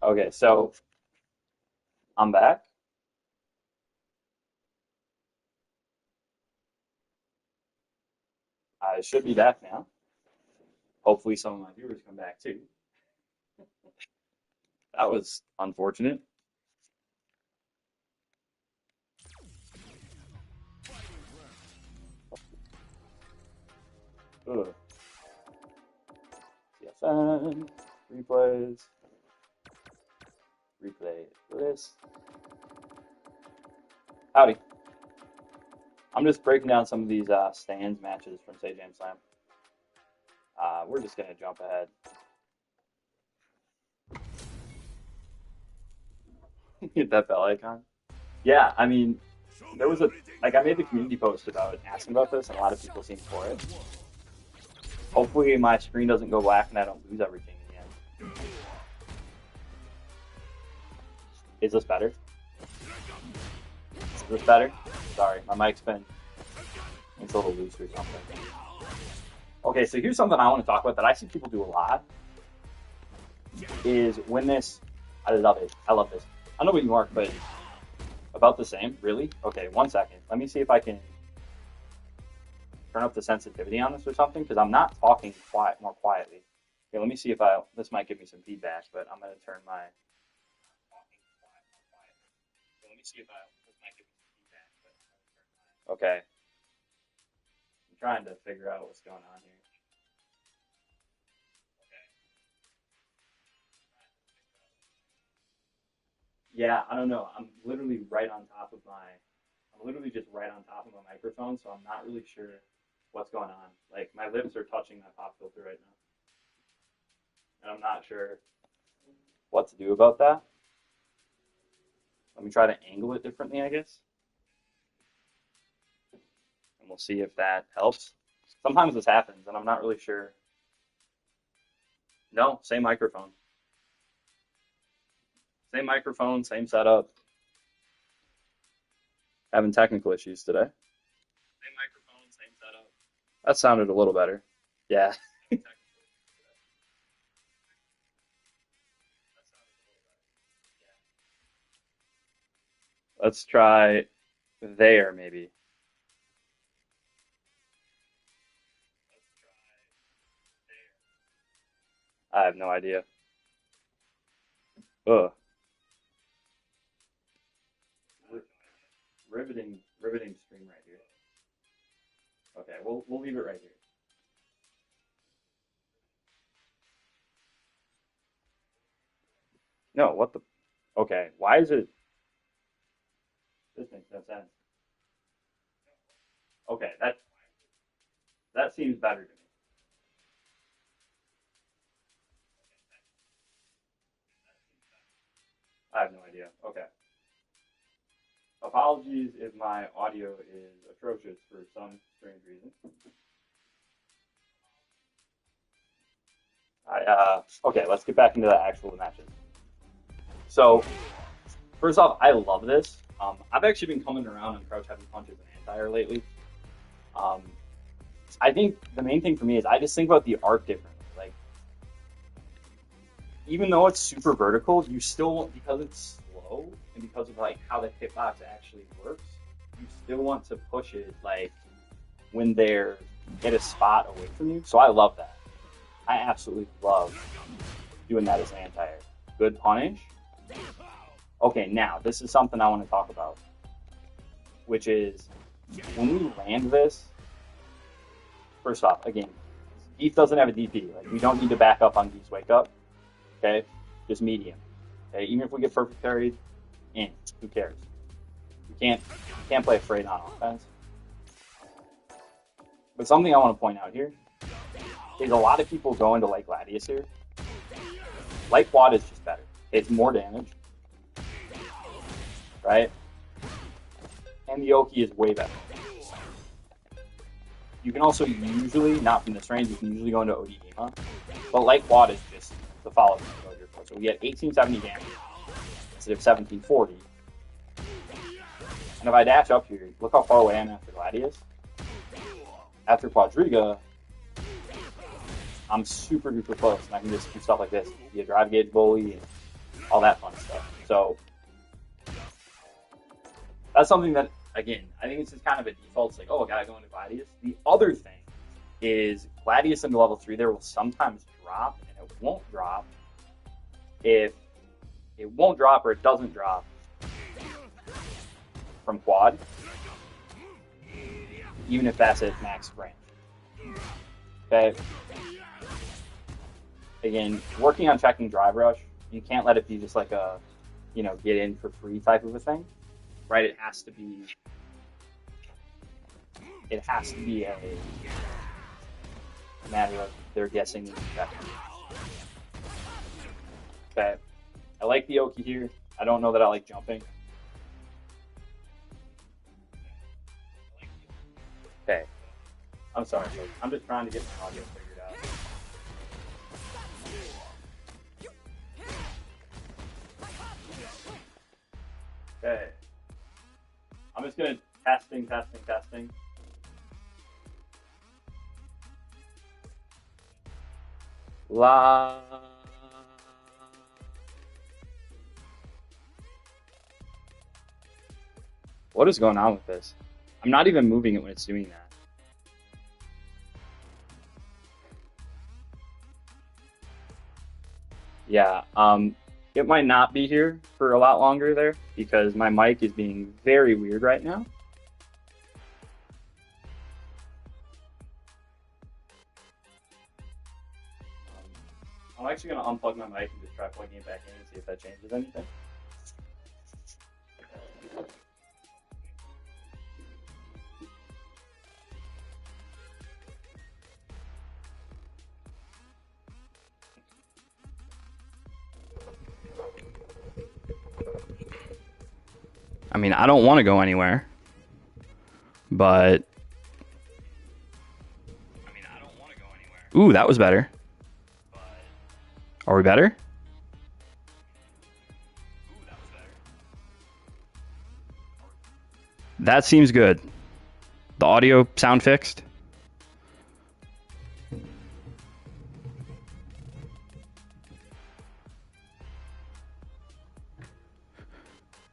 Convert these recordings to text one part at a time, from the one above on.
Okay, so I'm back. I should be back now. Hopefully, some of my viewers come back too. That was unfortunate. Ugh. CFN, replays, replay list. Howdy. I'm just breaking down some of these stands matches from Sajam Slam. We're just going to jump ahead. Hit that bell icon. Yeah, I mean, there was I made the community post about asking about this, and a lot of people seem for it. Hopefully my screen doesn't go black and I don't lose everything again. Is this better? Is this better? Sorry, my mic's been, it's a little loose or something. Okay, so here's something I want to talk about that I see people do a lot, is when this, I love it, I love this. I don't know what you mark, but about the same, really? Okay, 1 second. Let me see if I can turn up the sensitivity on this or something, because I'm not talking more quietly. Okay, let me see if this might give me some feedback, but I'm going to turn my, let me see if this might give me some feedback, but okay. I'm trying to figure out what's going on here. Yeah, I don't know. I'm literally just right on top of my microphone, so I'm not really sure what's going on. Like, my lips are touching my pop filter right now. And I'm not sure what to do about that. Let me try to angle it differently, I guess. And we'll see if that helps. Sometimes this happens, and I'm not really sure. No, same microphone. Same microphone, same setup. Having technical issues today. Same microphone, same setup. That sounded a little better. Yeah. Let's try there, maybe. I have no idea. Ugh. Riveting stream right here. Okay, we'll leave it right here. No, what the? Okay, why is it? This makes no sense. Okay, that seems better to me. I have no idea. Okay. Apologies if my audio is atrocious for some strange reason. Okay, let's get back into the actual matches. So, first off, I love this. I've actually been coming around on crouch heavy punches and anti-air lately. Um, I think the main thing for me is I just think about the arc differently. Like, even though it's super vertical, you still, because it's slow and because of like how the hitbox actually works, you still want to push it like when they're at a spot away from you. So I love that. I absolutely love doing that as an anti-air. Good punish. Okay, now this is something I want to talk about, which is when we land this. First off, again, Geef doesn't have a DP. Like, we don't need to back up on Geef's wake up. Okay, just medium. Okay, even if we get perfect parried, who cares? You can't play afraid on offense. But something I want to point out here is a lot of people go into Light Gladius here. Light Quad is just better. It's more damage, right? And the Oki is way better. You can also usually, not from this range, you can usually go into Odema, but Light Quad is just the follow-up. So we get 1870 damage instead of 1740. And if I dash up here, look how far away I am after Gladius. After Quadriga, I'm super duper close, and I can just do stuff like this. Be a drive gauge bully, and all that fun stuff. So that's something that, again, I think it's just kind of a default. It's like, oh, I gotta go into Gladius. The other thing is Gladius into level 3 there will sometimes drop, and it won't drop if it won't drop or it doesn't drop from quad, even if that's at max range. Okay. Again, working on checking drive rush, you can't let it be just like a, get in for free type of a thing, right? It has to be a matter of they're guessing and checking. Okay. I like the Oki here. I don't know that I like jumping. Okay. I'm sorry, folks. I'm just trying to get my audio figured out. Okay. I'm just going to testing. La. What is going on with this? I'm not even moving it when it's doing that. Yeah, it might not be here for a lot longer there because my mic is being very weird right now. I'm actually going to unplug my mic and just try plugging it back in and see if that changes anything. I mean, I don't want to go anywhere, but ooh, that was better. Are we better? That seems good. The audio sound fixed?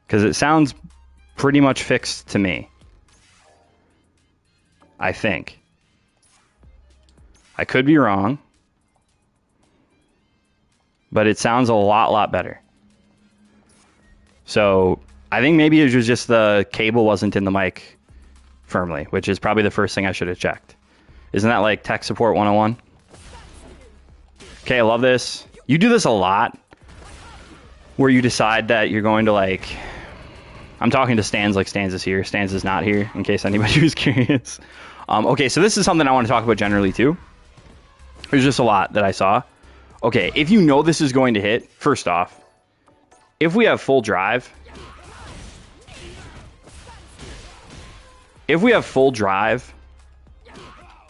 Because it sounds pretty much fixed to me. I think. I could be wrong. But it sounds a lot better. So I think maybe it was just the cable wasn't in the mic firmly, which is probably the first thing I should have checked. Isn't that like tech support 101? Okay, I love this. You do this a lot where you decide that you're going to like... I'm talking to Stans like Stans is here. Stans is not here, in case anybody was curious. Okay, so this is something I want to talk about generally too. There's just a lot that I saw. Okay, if you know this is going to hit, first off, if we have full drive,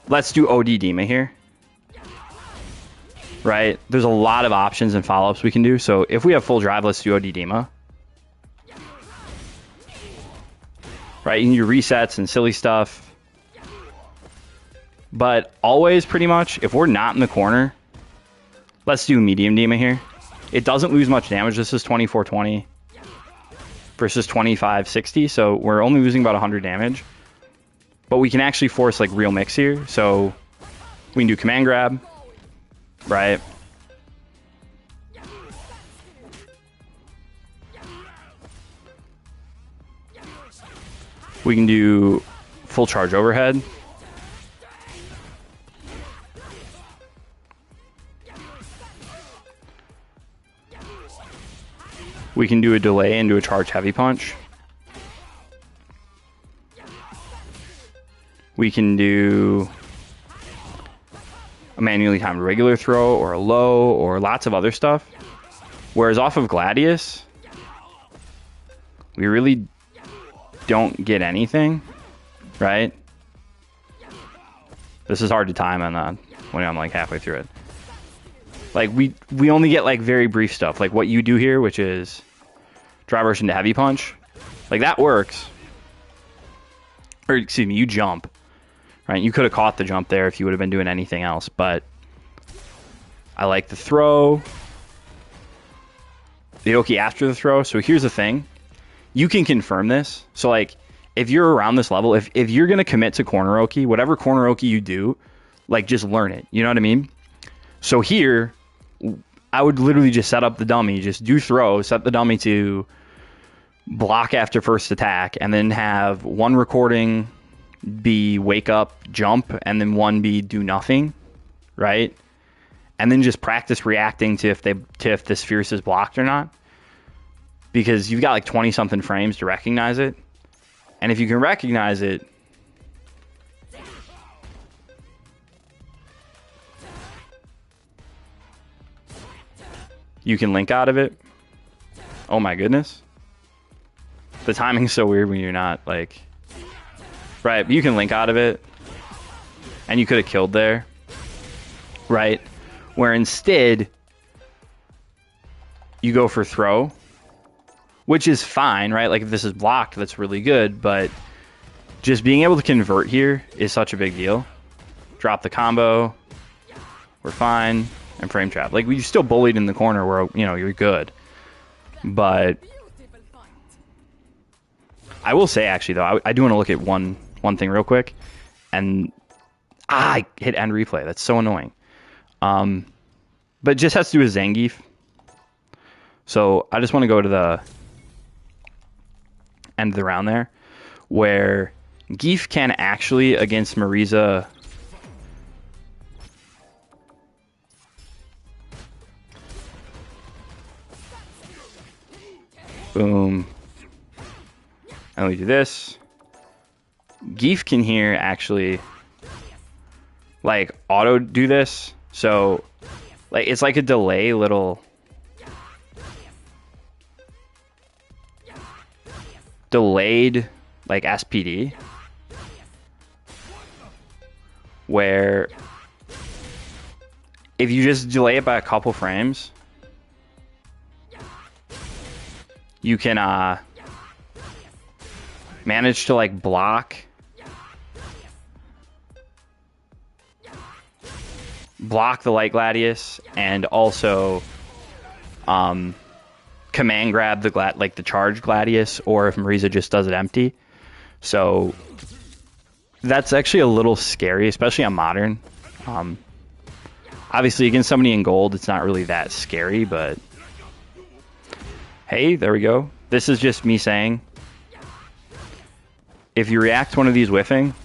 let's do OD Dima here. Right? There's a lot of options and follow-ups we can do. So if we have full drive, let's do OD Dima. Right? You can do resets and silly stuff. But always, pretty much, if we're not in the corner, let's do medium Dima here. It doesn't lose much damage. This is 2420 versus 2560, so we're only losing about 100 damage. But we can actually force like real mix here. So we can do command grab, right? We can do full charge overhead. We can do a delay and do a charge heavy punch. We can do a manually timed regular throw or a low or lots of other stuff. Whereas off of Gladius, we really don't get anything, right? This is hard to time on when I'm like halfway through it. Like we only get like very brief stuff, like what you do here, which is drive rush into heavy punch. Like that works. Or excuse me, you jump. Right? You could have caught the jump there if you would have been doing anything else, but I like the throw. the Oki after the throw. So here's the thing. You can confirm this. So, like, if you're around this level, if you're going to commit to corner Oki, whatever corner Oki you do, like, just learn it. You know what I mean? So here, I would literally just set up the dummy, just do throw, set the dummy to block after first attack, and then have one recording be wake up, jump, and then one be do nothing, right? And then just practice reacting to if this fierce is blocked or not. Because you've got like 20-something frames to recognize it. And if you can recognize it, you can link out of it. Oh my goodness. The timing's so weird when you're not like... Right, you can link out of it. And you could have killed there. Right? Where instead, you go for throw. Which is fine, right? Like if this is blocked, that's really good. But just being able to convert here is such a big deal. Drop the combo. We're fine. And frame trap. Like we still bullied in the corner where, you know, you're good. But I will say actually though, I do want to look at one thing real quick. And I hit end replay. That's so annoying. But it just has to do with Zangief. So I just want to go to the end of the round there, where Geef can actually, against Marisa, boom, and we do this. Geef can here actually like auto do this, so like it's like a delay little delayed like SPD, where if you just delay it by a couple frames, you can manage to like block the light gladius and also command grab the charge gladius, or if Marisa just does it empty. So that's actually a little scary, especially on modern. Obviously against somebody in gold it's not really that scary, but hey, there we go. This is just me saying, if you react to one of these whiffing,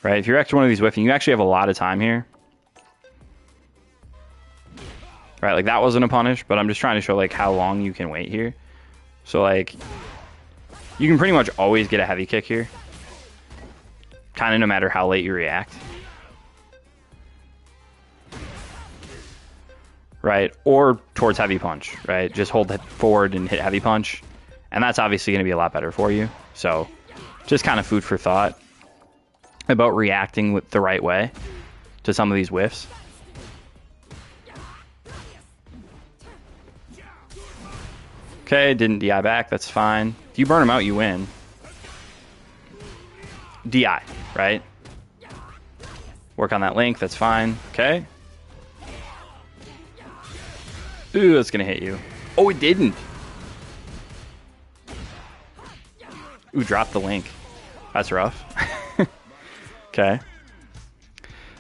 right, if you react to one of these whiffing, you actually have a lot of time here. Right, like that wasn't a punish, but I'm just trying to show like how long you can wait here. So like, you can pretty much always get a heavy kick here. Kind of no matter how late you react. Right, or towards heavy punch, right? Just hold it forward and hit heavy punch. And that's obviously going to be a lot better for you. So just kind of food for thought about reacting with the right way to some of these whiffs. Okay, didn't DI back, that's fine. If you burn him out, you win. DI, right? Work on that link, that's fine. Okay. Ooh, that's gonna hit you. Oh, it didn't. Ooh, drop the link. That's rough. Okay.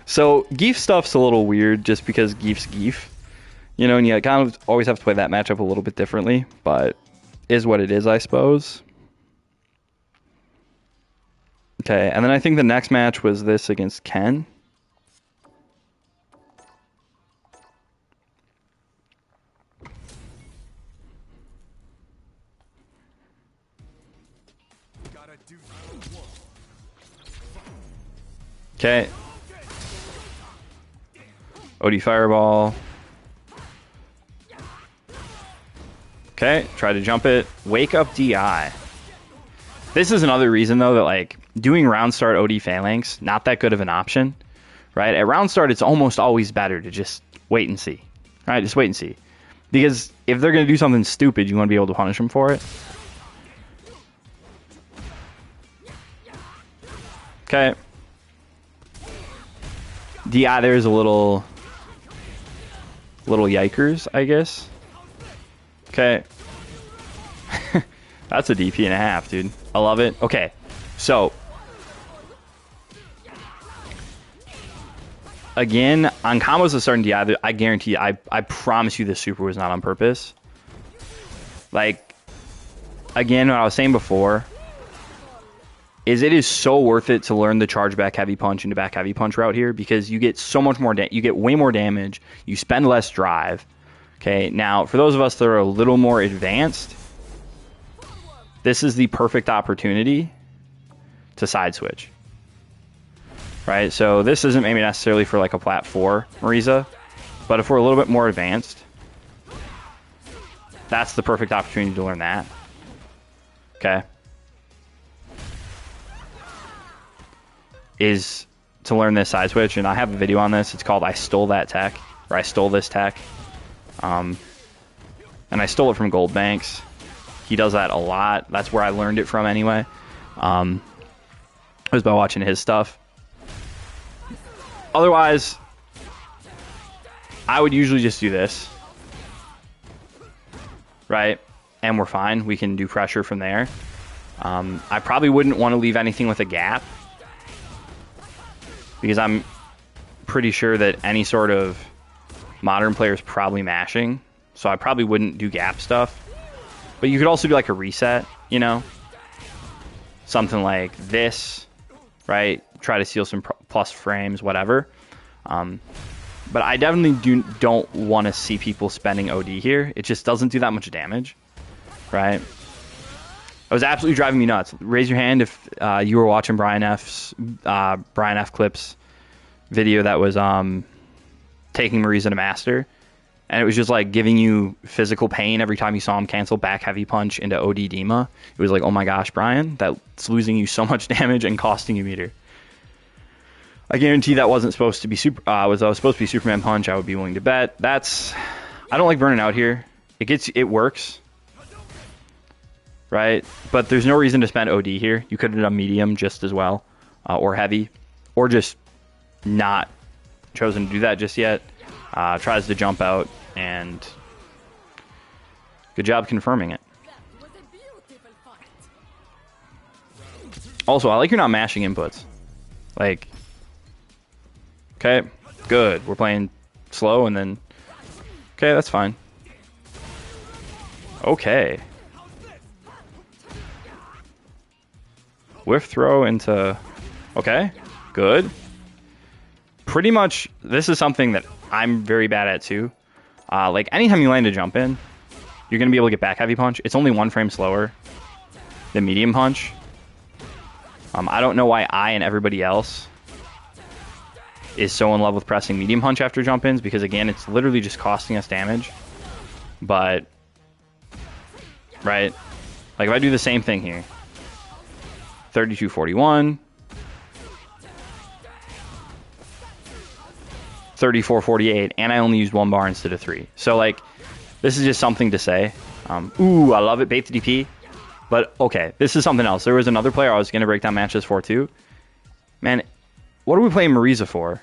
So, Geef stuff's a little weird just because Geef's Geef. You know, and you kind of always have to play that matchup a little bit differently, but is what it is, I suppose. Okay, and then I think the next match was this against Ken. Okay. OD Fireball. Okay, try to jump it. Wake up DI. This is another reason, though, that like doing round start OD Phalanx, not that good of an option, right? At round start, it's almost always better to just wait and see, right? Just wait and see. Because if they're going to do something stupid, you want to be able to punish them for it. Okay. DI there is a little yikers, I guess. Okay. That's a DP and a half, dude. I love it. Okay. So, again, on combos of certain DI, I guarantee, I promise you this super was not on purpose. Like, again, what I was saying before is it is so worth it to learn the charge back heavy punch into back heavy punch route here because you get so much more, you get way more damage, you spend less drive. Okay, now, for those of us that are a little more advanced, this is the perfect opportunity to side switch. Right, so this isn't maybe necessarily for like a plat 4 Marisa, but if we're a little bit more advanced, that's the perfect opportunity to learn that. Okay. Is to learn this side switch, and I have a video on this. It's called I Stole That Tech, or I Stole This Tech. And I stole it from Goldbanks. He does that a lot. That's where I learned it from anyway. It was by watching his stuff. Otherwise, I would usually just do this. Right? And we're fine. We can do pressure from there. I probably wouldn't want to leave anything with a gap, because I'm pretty sure that any sort of modern player is probably mashing. So I probably wouldn't do gap stuff. But you could also do like a reset, you know? Something like this, right? Try to steal some plus frames, whatever. But I definitely don't want to see people spending OD here. It just doesn't do that much damage, right? It was absolutely driving me nuts. Raise your hand if you were watching Brian F. Clips video that was taking Marisa to master, and it was just like giving you physical pain every time you saw him cancel back heavy punch into OD Dima. It was like, oh my gosh, Brian, that's losing you so much damage and costing you meter. I guarantee that wasn't supposed to be was supposed to be Superman punch. I would be willing to bet. I don't like burning out here. It works, right? But there's no reason to spend OD here. You could have done medium just as well, or heavy, or just not chosen to do that just yet. Tries to jump out, and good job confirming it. Also, I like you're not mashing inputs. Like, okay, good. We're playing slow, and then, okay, that's fine. Okay. Whiff throw into, okay, good. Pretty much, this is something that I'm very bad at too. Like, anytime you land a jump in, you're going to be able to get back heavy punch. It's only 1 frame slower than medium punch. I don't know why I and everybody else is so in love with pressing medium punch after jump ins, because again, it's literally just costing us damage. But, right? Like, if I do the same thing here, 32-41, 34-48, and I only used 1 bar instead of 3. So, like, this is just something to say. Ooh, I love it, bait the DP. But, okay, this is something else. There was another player I was going to break down matches for, too. Man, what are we playing Marisa for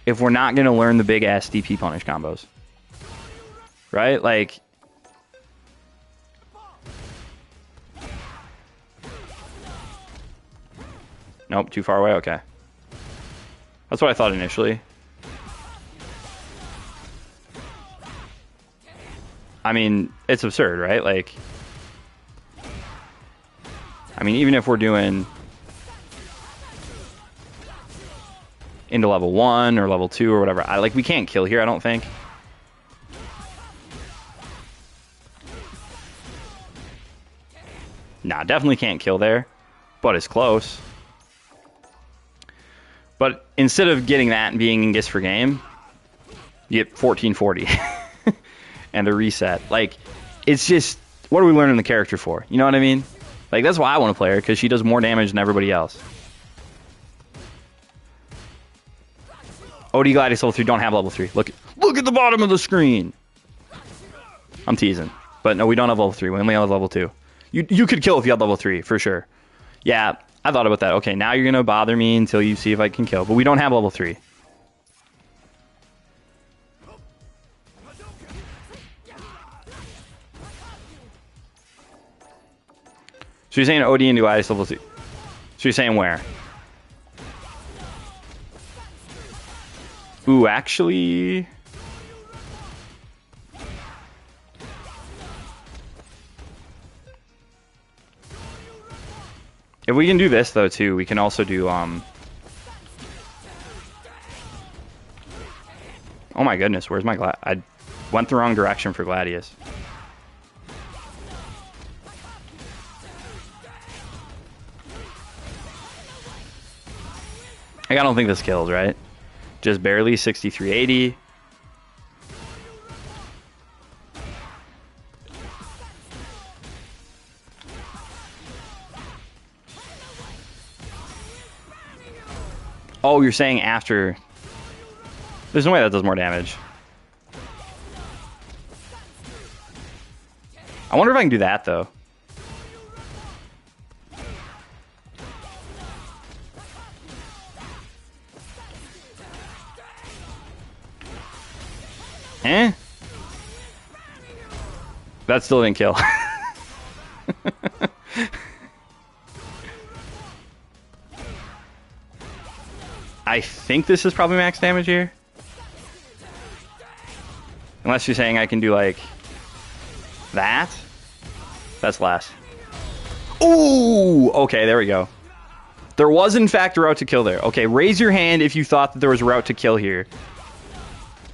if we're not going to learn the big-ass DP punish combos? Right? Like, nope, too far away? Okay. That's what I thought initially. I mean, it's absurd, right? Like, I mean, even if we're doing into level 1 or level 2 or whatever, we can't kill here, I don't think. Nah, definitely can't kill there, but it's close. But instead of getting that and being in Gist for game, you get 1440 and the reset. Like, it's just, what are we learning the character for? You know what I mean? Like, that's why I want to play her, because she does more damage than everybody else. OD Gladius level 3, don't have level 3. Look at the bottom of the screen. I'm teasing. But no, we don't have level 3. We only have level 2. You could kill if you had level 3, for sure. Yeah, I thought about that. Okay, now you're going to bother me until you see if I can kill. But we don't have level 3. So you're saying OD into Gladius level 2. So you're saying where? Ooh, actually... If we can do this, though, too, we can also do, Oh my goodness, where's my I went the wrong direction for Gladius. I don't think this kills, right? Just barely, 6380. Oh, you're saying after... There's no way that does more damage. I wonder if I can do that, though. Eh? That still didn't kill. I think this is probably max damage here. Unless you're saying I can do, like, that. That's less. Ooh! Okay, there we go. There was, in fact, a route to kill there. Okay, raise your hand if you thought that there was a route to kill here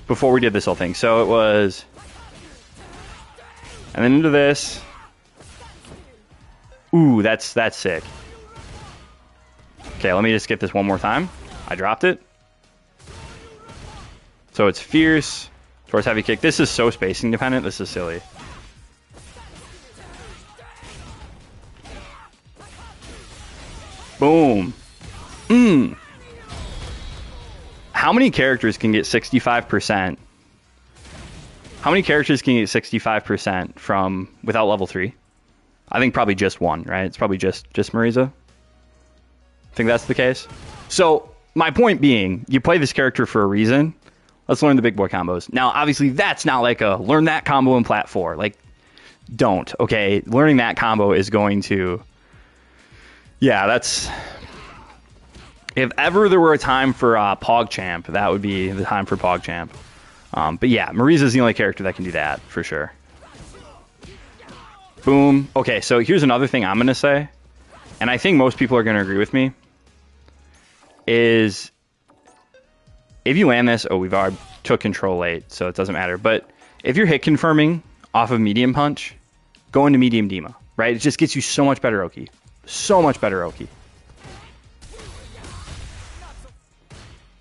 before we did this whole thing. So it was... And then into this. Ooh, that's sick. Okay, let me just get this one more time. I dropped it. So it's fierce towards heavy kick. This is so spacing dependent. This is silly. Boom. How many characters can get 65%? How many characters can get 65% from without level 3? I think probably just one, right? It's probably just Marisa. I think that's the case. So my point being, you play this character for a reason. Let's learn the big boy combos. Now, obviously, that's not like a learn that combo in Plat 4. Like, don't, okay? Learning that combo is going to... Yeah, that's... If ever there were a time for PogChamp, that would be the time for PogChamp. But yeah, Marisa's the only character that can do that, for sure. Boom. Okay, so here's another thing I'm going to say, and I think most people are going to agree with me, is if you land this... Oh, we've already took control late, so it doesn't matter. But if you're hit confirming off of medium punch, go into medium Dima, right? It just gets you so much better Oki. So much better Oki.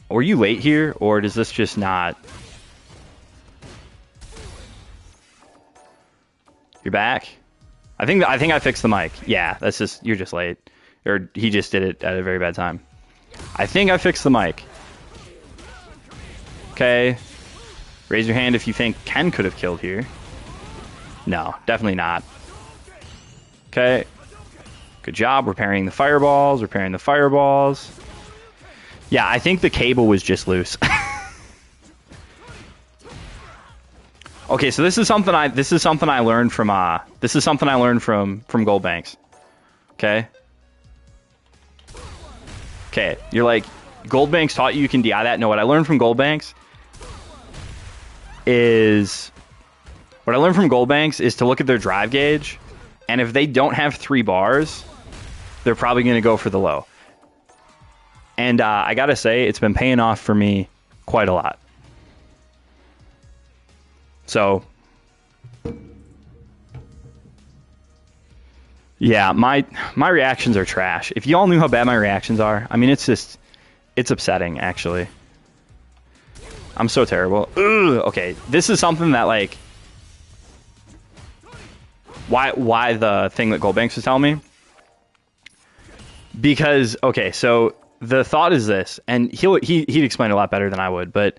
Were you late here, or does this just not... You're back? I think I fixed the mic. Yeah, that's just... You're just late. Or he just did it at a very bad time. I think I fixed the mic. Okay. Raise your hand if you think Ken could have killed here. No, definitely not. Okay. Good job repairing the fireballs, Yeah, I think the cable was just loose. Okay, so this is something I learned from Gold Banks. Okay? Okay, you're like, Gold Banks taught you can DI that? No, what I learned from Gold Banks is to look at their drive gauge, and if they don't have 3 bars, they're probably going to go for the low. And I gotta say, it's been paying off for me quite a lot. So, yeah, my reactions are trash. If you all knew how bad my reactions are, I mean, it's upsetting, actually. I'm so terrible. Ugh, okay, this is something that, like, why the thing that Goldbanks was telling me? Because, okay, so the thought is this, and he'd explain it a lot better than I would, but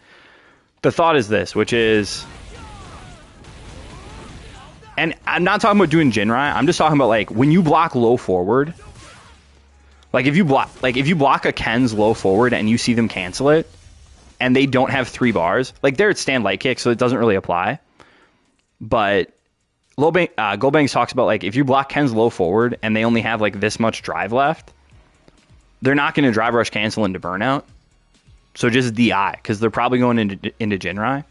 the thought is this, which is, and I'm not talking about doing Jinrai, I'm just talking about, like, when you block low forward, like if you block a Ken's low forward and you see them cancel it, and they don't have 3 bars, like they're at stand light kick, so it doesn't really apply, but Goldbanks talks about like if you block Ken's low forward and they only have like this much drive left, they're not going to drive rush cancel into burnout. So just DI because they're probably going into Jinrai.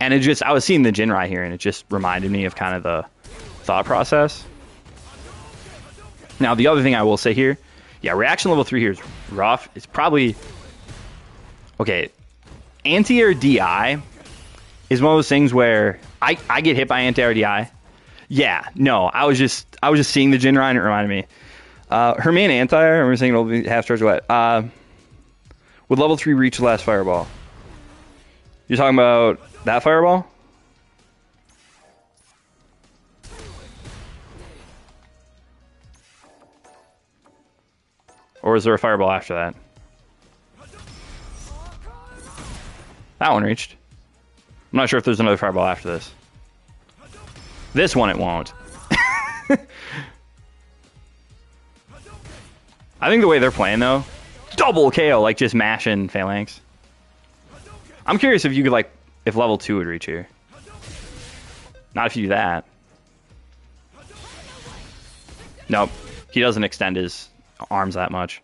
And it just I was seeing the Jinrai here and it just reminded me of kind of the thought process. Now the other thing I will say here, yeah, reaction level 3 here is rough. It's probably okay. Anti-air DI is one of those things where I get hit by anti-air DI. Yeah, no, I was just seeing the Jinrai and it reminded me. Her main anti-air, I'm saying it'll be half charge wet. Would level 3 reach the last fireball? You're talking about that fireball? Or is there a fireball after that? That one reached. I'm not sure if there's another fireball after this. This one it won't. I think the way they're playing though, double KO, like just mashing Phalanx. I'm curious if you could like, if level 2 would reach here. Not if you do that. Nope, he doesn't extend his arms that much.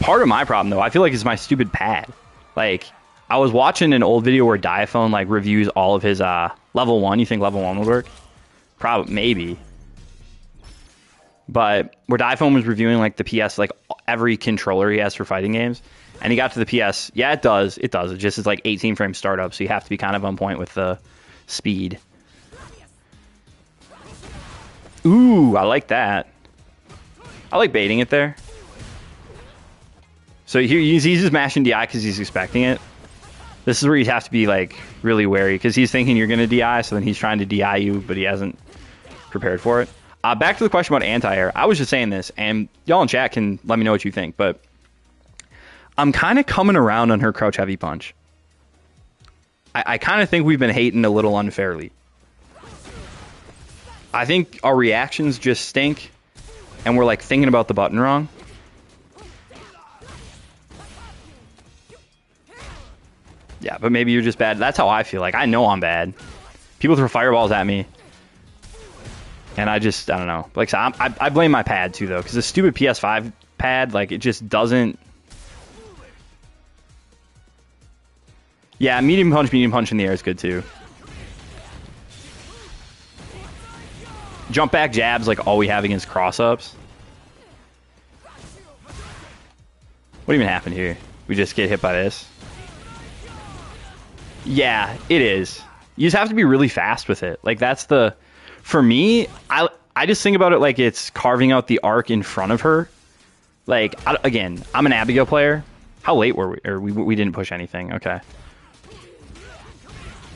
Part of my problem though, I feel like is my stupid pad. Like, I was watching an old video where Diaphone like reviews all of his level 1. You think level 1 would work? Probably, maybe. But where Diaphone was reviewing like the PS, like every controller he has for fighting games, and he got to the PS. Yeah, it does. It does. It just is like 18 frame startup, so you have to be kind of on point with the speed. Ooh, I like that. I like baiting it there. So here he's just mashing DI because he's expecting it. This is where you have to be like really wary because he's thinking you're going to DI, so then he's trying to DI you, but he hasn't prepared for it. Back to the question about anti-air. I was just saying this, and y'all in chat can let me know what you think, but I'm kind of coming around on her crouch heavy punch. I kind of think we've been hating a little unfairly. I think our reactions just stink, and we're like thinking about the button wrong. Yeah, but maybe you're just bad. That's how I feel. Like, I know I'm bad. People throw fireballs at me. And I don't know. Like, so I blame my pad, too, though. Because the stupid PS5 pad, like, it just doesn't... Yeah, medium punch in the air is good, too. Jump back jabs, like, all we have against cross-ups. What even happened here? We just get hit by this? Yeah, it is. You just have to be really fast with it. Like, that's the... For me, I just think about it like it's carving out the arc in front of her. Like, again, I'm an Abigail player. How late were we? Or we didn't push anything. Okay.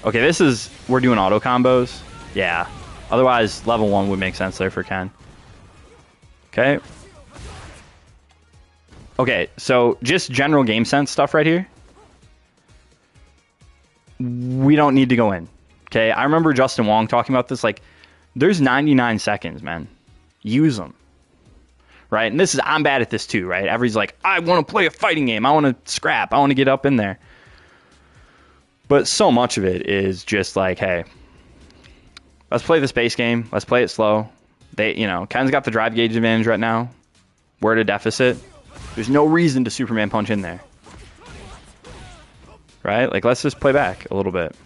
Okay, this is... We're doing auto combos. Yeah. Otherwise, level 1 would make sense there for Ken. Okay. Okay, so just general game sense stuff right here. We don't need to go in. Okay, I remember Justin Wong talking about this. Like, there's 99 seconds, man. Use them. Right? And I'm bad at this too, right? Everybody's like, I want to play a fighting game. I want to scrap. I want to get up in there. But so much of it is just like, hey, let's play this base game. Let's play it slow. Ken's got the drive gauge advantage right now. We're at a deficit. There's no reason to Superman punch in there. Right? Like, let's just play back a little bit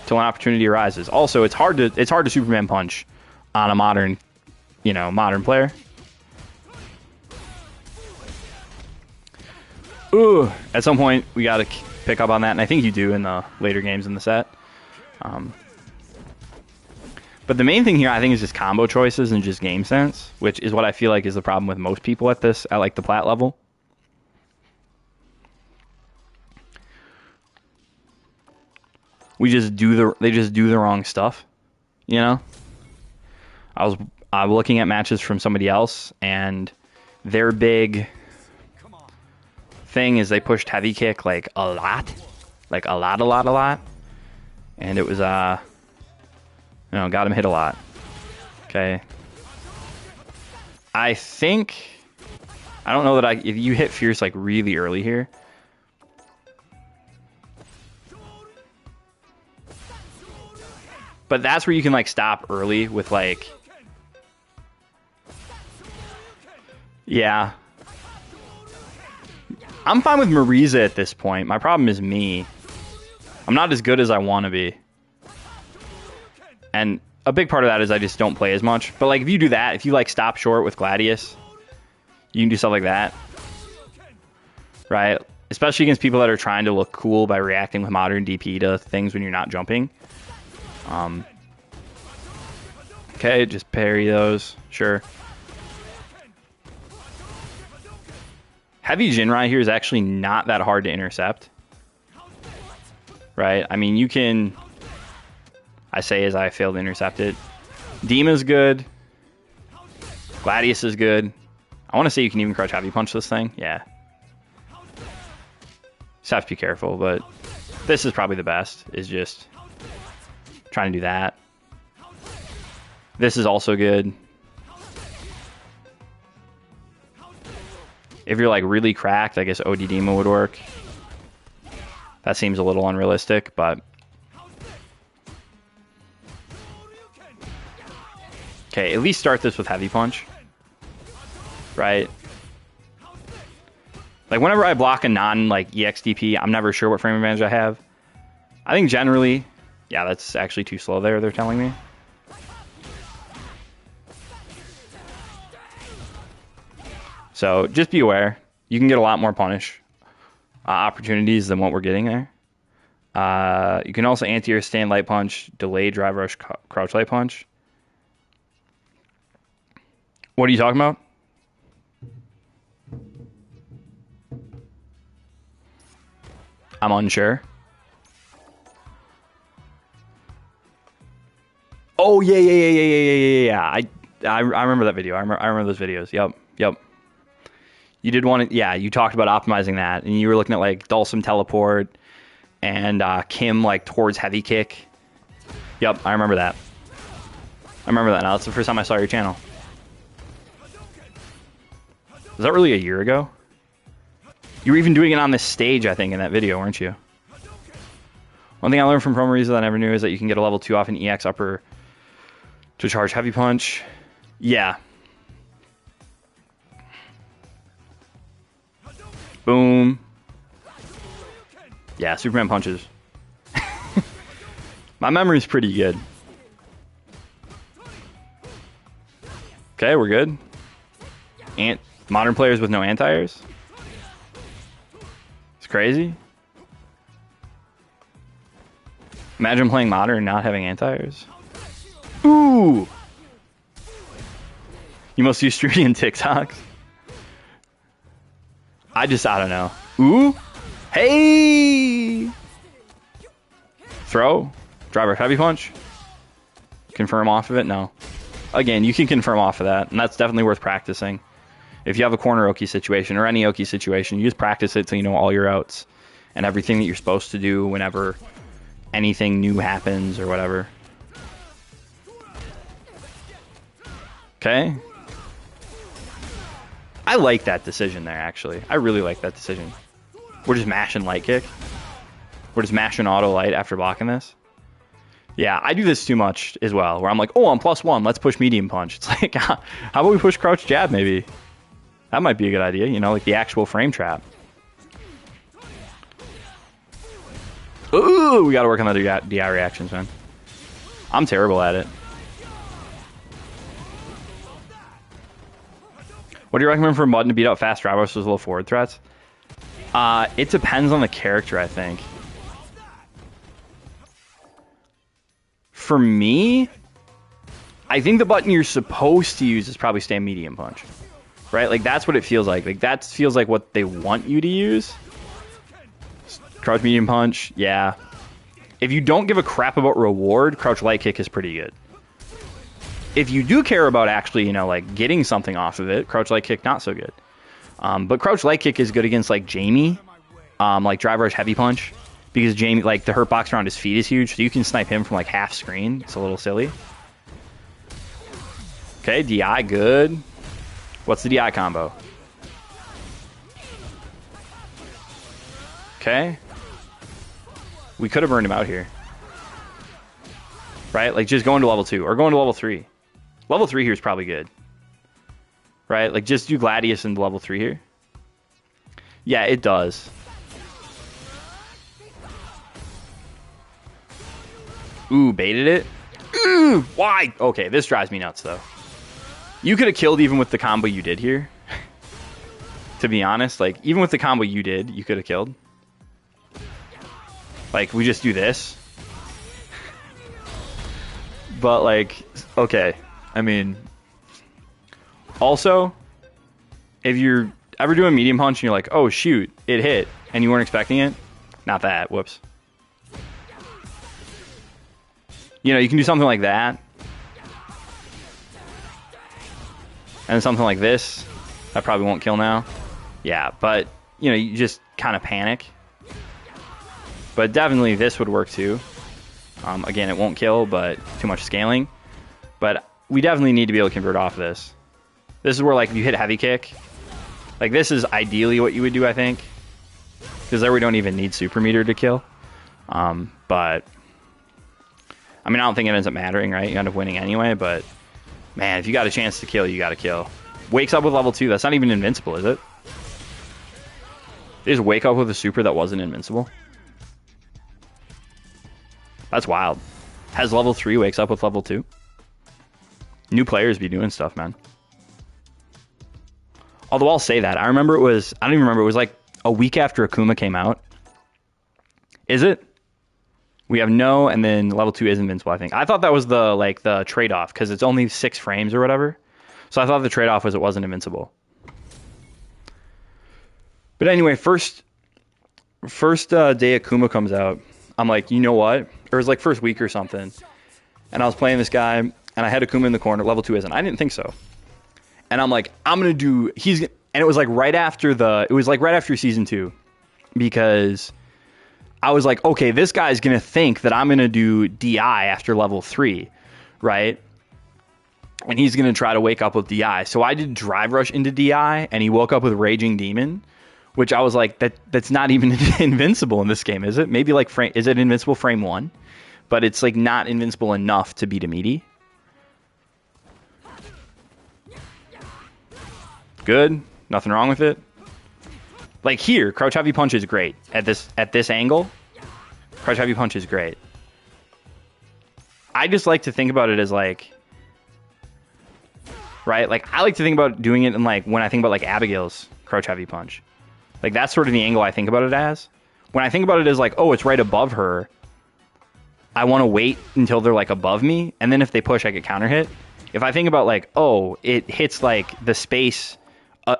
till an opportunity arises. Also, it's hard to Superman punch on a modern player. Ooh, at some point we got to pick up on that, and I think you do in the later games in the set. But the main thing here, I think, is just combo choices and just game sense, which is what I feel like is the problem with most people at like the plat level. They just do the wrong stuff, you know. I was looking at matches from somebody else, and their big thing is they pushed heavy kick like a lot, and it was got him hit a lot. Okay, I don't know that if you hit Fierce like really early here. But that's where you can like stop early with like, yeah. I'm fine with Marisa at this point. My problem is me. I'm not as good as I want to be. And a big part of that is I just don't play as much. But like if you do that, if you like stop short with Gladius, you can do stuff like that. Right? Especially against people that are trying to look cool by reacting with modern DP to things when you're not jumping. Okay, just parry those. Sure. Heavy Jinrai here is actually not that hard to intercept. Right? I mean, you can... I say as I failed to intercept it. Dima's good. Gladius is good. I want to say you can even crouch heavy punch this thing. Yeah. Just have to be careful, but this is probably the best, is just trying to do that. This is also good. If you're like really cracked, I guess OD Dima would work. That seems a little unrealistic, but... Okay, at least start this with heavy punch. Right? Like whenever I block a non-like EXDP, I'm never sure what frame advantage I have. I think generally, yeah, that's actually too slow there, they're telling me. So just be aware. You can get a lot more punish opportunities than what we're getting there. You can also anti-air stand light punch, delay drive rush, crouch light punch. What are you talking about? I'm unsure. Oh yeah. I remember that video. I remember those videos. Yep. You did want to, yeah. You talked about optimizing that, and you were looking at like Dulcim teleport and Kim like towards heavy kick. Yep, I remember that. Now that's the first time I saw your channel. Was that really a year ago? You were even doing it on this stage, I think, in that video, weren't you? One thing I learned from Pro Marisa that I never knew is that you can get a level 2 off an EX upper to charge heavy punch. Yeah. Boom. Yeah, Superman punches. My memory's pretty good. Okay, we're good. Modern players with no anti-airs? It's crazy. Imagine playing modern and not having anti-airs. Ooh! You must use streaming and TikToks. I don't know. Ooh! Hey! Throw. Driver heavy punch. Confirm off of it? No. Again, you can confirm off of that, and that's definitely worth practicing. If you have a corner Oki situation or any Oki situation, you just practice it so you know all your outs and everything that you're supposed to do whenever anything new happens or whatever. Okay. I like that decision there, actually. I really like that decision. We're just mashing light kick. We're just mashing auto light after blocking this. Yeah, I do this too much as well, where I'm like, oh, I'm +1. Let's push medium punch. It's like, how about we push crouch jab, maybe? That might be a good idea, you know, like the actual frame trap. Ooh, we got to work on the DI reactions, man. I'm terrible at it. What do you recommend for a button to beat out fast drive versus low forward threats? It depends on the character, I think. For me, I think the button you're supposed to use is probably stand medium punch. Right? Like, that's what it feels like. Like, that feels like what they want you to use. Crouch medium punch, yeah. If you don't give a crap about reward, crouch light kick is pretty good. If you do care about actually, you know, like, getting something off of it, crouch light kick, not so good. But crouch light kick is good against, like, Jamie. Like, drive rush heavy punch. Because Jamie, like, the hurt box around his feet is huge, so you can snipe him from, like, half screen. It's a little silly. Okay, DI, good. What's the DI combo? Okay. We could have burned him out here. right? Like just go into level 2 or go into level 3. Level 3 here is probably good, right? Like just do Gladius into level 3 here. Yeah, it does. Ooh, baited it. Ooh, why? Okay, this drives me nuts though. You could have killed even with the combo you did here. To be honest, like even with the combo you did, you could have killed. Like we just do this. But like, okay. I mean, also, if you're ever doing medium punch and you're like, oh shoot, it hit, and you weren't expecting it, not that, whoops. You know, you can do something like that. And something like this. That probably won't kill now. Yeah, but, you know, you just kind of panic. But definitely this would work too. Again, it won't kill, but too much scaling. But we definitely need to be able to convert off this. This is where, like, if you hit heavy kick, like, this is ideally what you would do, I think. Because there we don't even need super meter to kill. But, I mean, I don't think it ends up mattering, right? You end up winning anyway, but, man, if you got a chance to kill, you got to kill. Wakes up with level 2. That's not even invincible, is it? They just wake up with a super that wasn't invincible. That's wild. Has level 3, wakes up with level 2. New players be doing stuff, man. Although I'll say that. I remember it was, I don't even remember, it was like a week after Akuma came out. Is it? We have no, and then level 2 is invincible, I think. I thought that was the, like, the trade-off, because it's only 6 frames or whatever. So I thought the trade-off was it wasn't invincible. But anyway, first day Akuma comes out, I'm like, you know what? Or it was like first week or something. And I was playing this guy, and I had Akuma in the corner. Level 2 isn't. I didn't think so. And I'm like, I'm going to do... And it was like right after season 2. Because I was like, okay, this guy's going to think that I'm going to do DI after level 3, right? And he's going to try to wake up with DI. So I did Drive Rush into DI, and he woke up with Raging Demon, which I was like, that's not even invincible in this game, is it? Maybe like, is it invincible frame 1? But it's like not invincible enough to beat a meaty. Good. Nothing wrong with it. Like here, Crouch Heavy Punch is great. At this angle, Crouch Heavy Punch is great. I just like to think about it as like, right? Like I like to think about doing it in like, when I think about like Abigail's Crouch Heavy Punch. Like that's sort of the angle I think about it as. When I think about it as like, oh, it's right above her, I want to wait until they're like above me, and then if they push, I get counter hit. If I think about like, oh, it hits like the space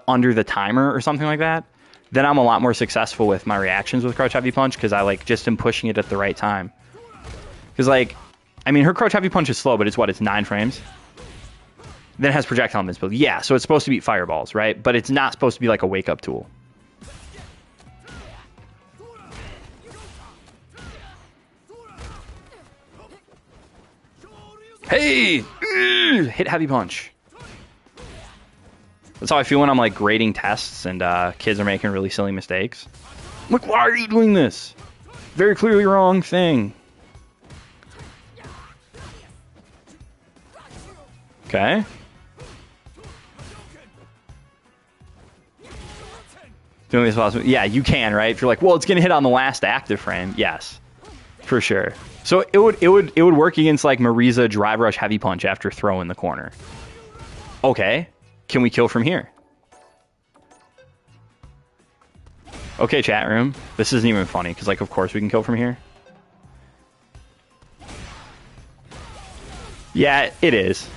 under the timer or something like that, then I'm a lot more successful with my reactions with Crouch Heavy Punch because I like just am pushing it at the right time. Because like, I mean, her Crouch Heavy Punch is slow, but it's 9 frames. Then it has projectile invincibility. Yeah, so it's supposed to beat fireballs, right? But it's not supposed to be like a wake up tool. Hey! Hit Heavy Punch. That's how I feel when I'm like grading tests and kids are making really silly mistakes. I'm like, why are you doing this? Very clearly wrong thing. Okay. Doing this possible. Yeah, you can, right? If you're like, well, it's gonna hit on the last active frame. Yes, for sure. So it would work against like Marisa Drive Rush Heavy Punch after throw in the corner. Okay, can we kill from here? Okay, chat room. This isn't even funny because like of course we can kill from here. Yeah, it is.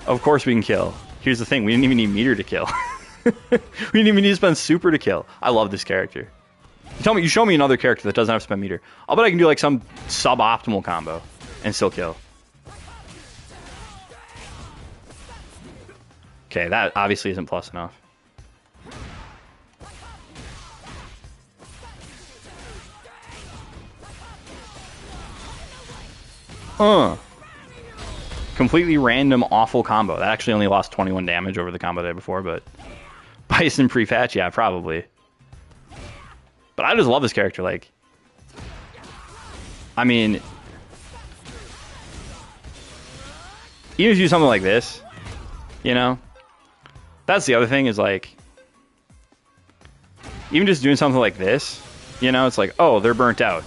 Of course we can kill. Here's the thing: we didn't even need meter to kill. We didn't even need to spend super to kill. I love this character. You show me another character that doesn't have to spend meter. I'll bet I can do like some suboptimal combo and still kill. Okay, that obviously isn't plus enough. Completely random, awful combo. That actually only lost 21 damage over the combo day before, but Bison pre-patch, yeah, probably. But I just love this character. Like, I mean, even if you do something like this, you know, that's the other thing is like, even just doing something like this, you know, it's like, oh, they're burnt out.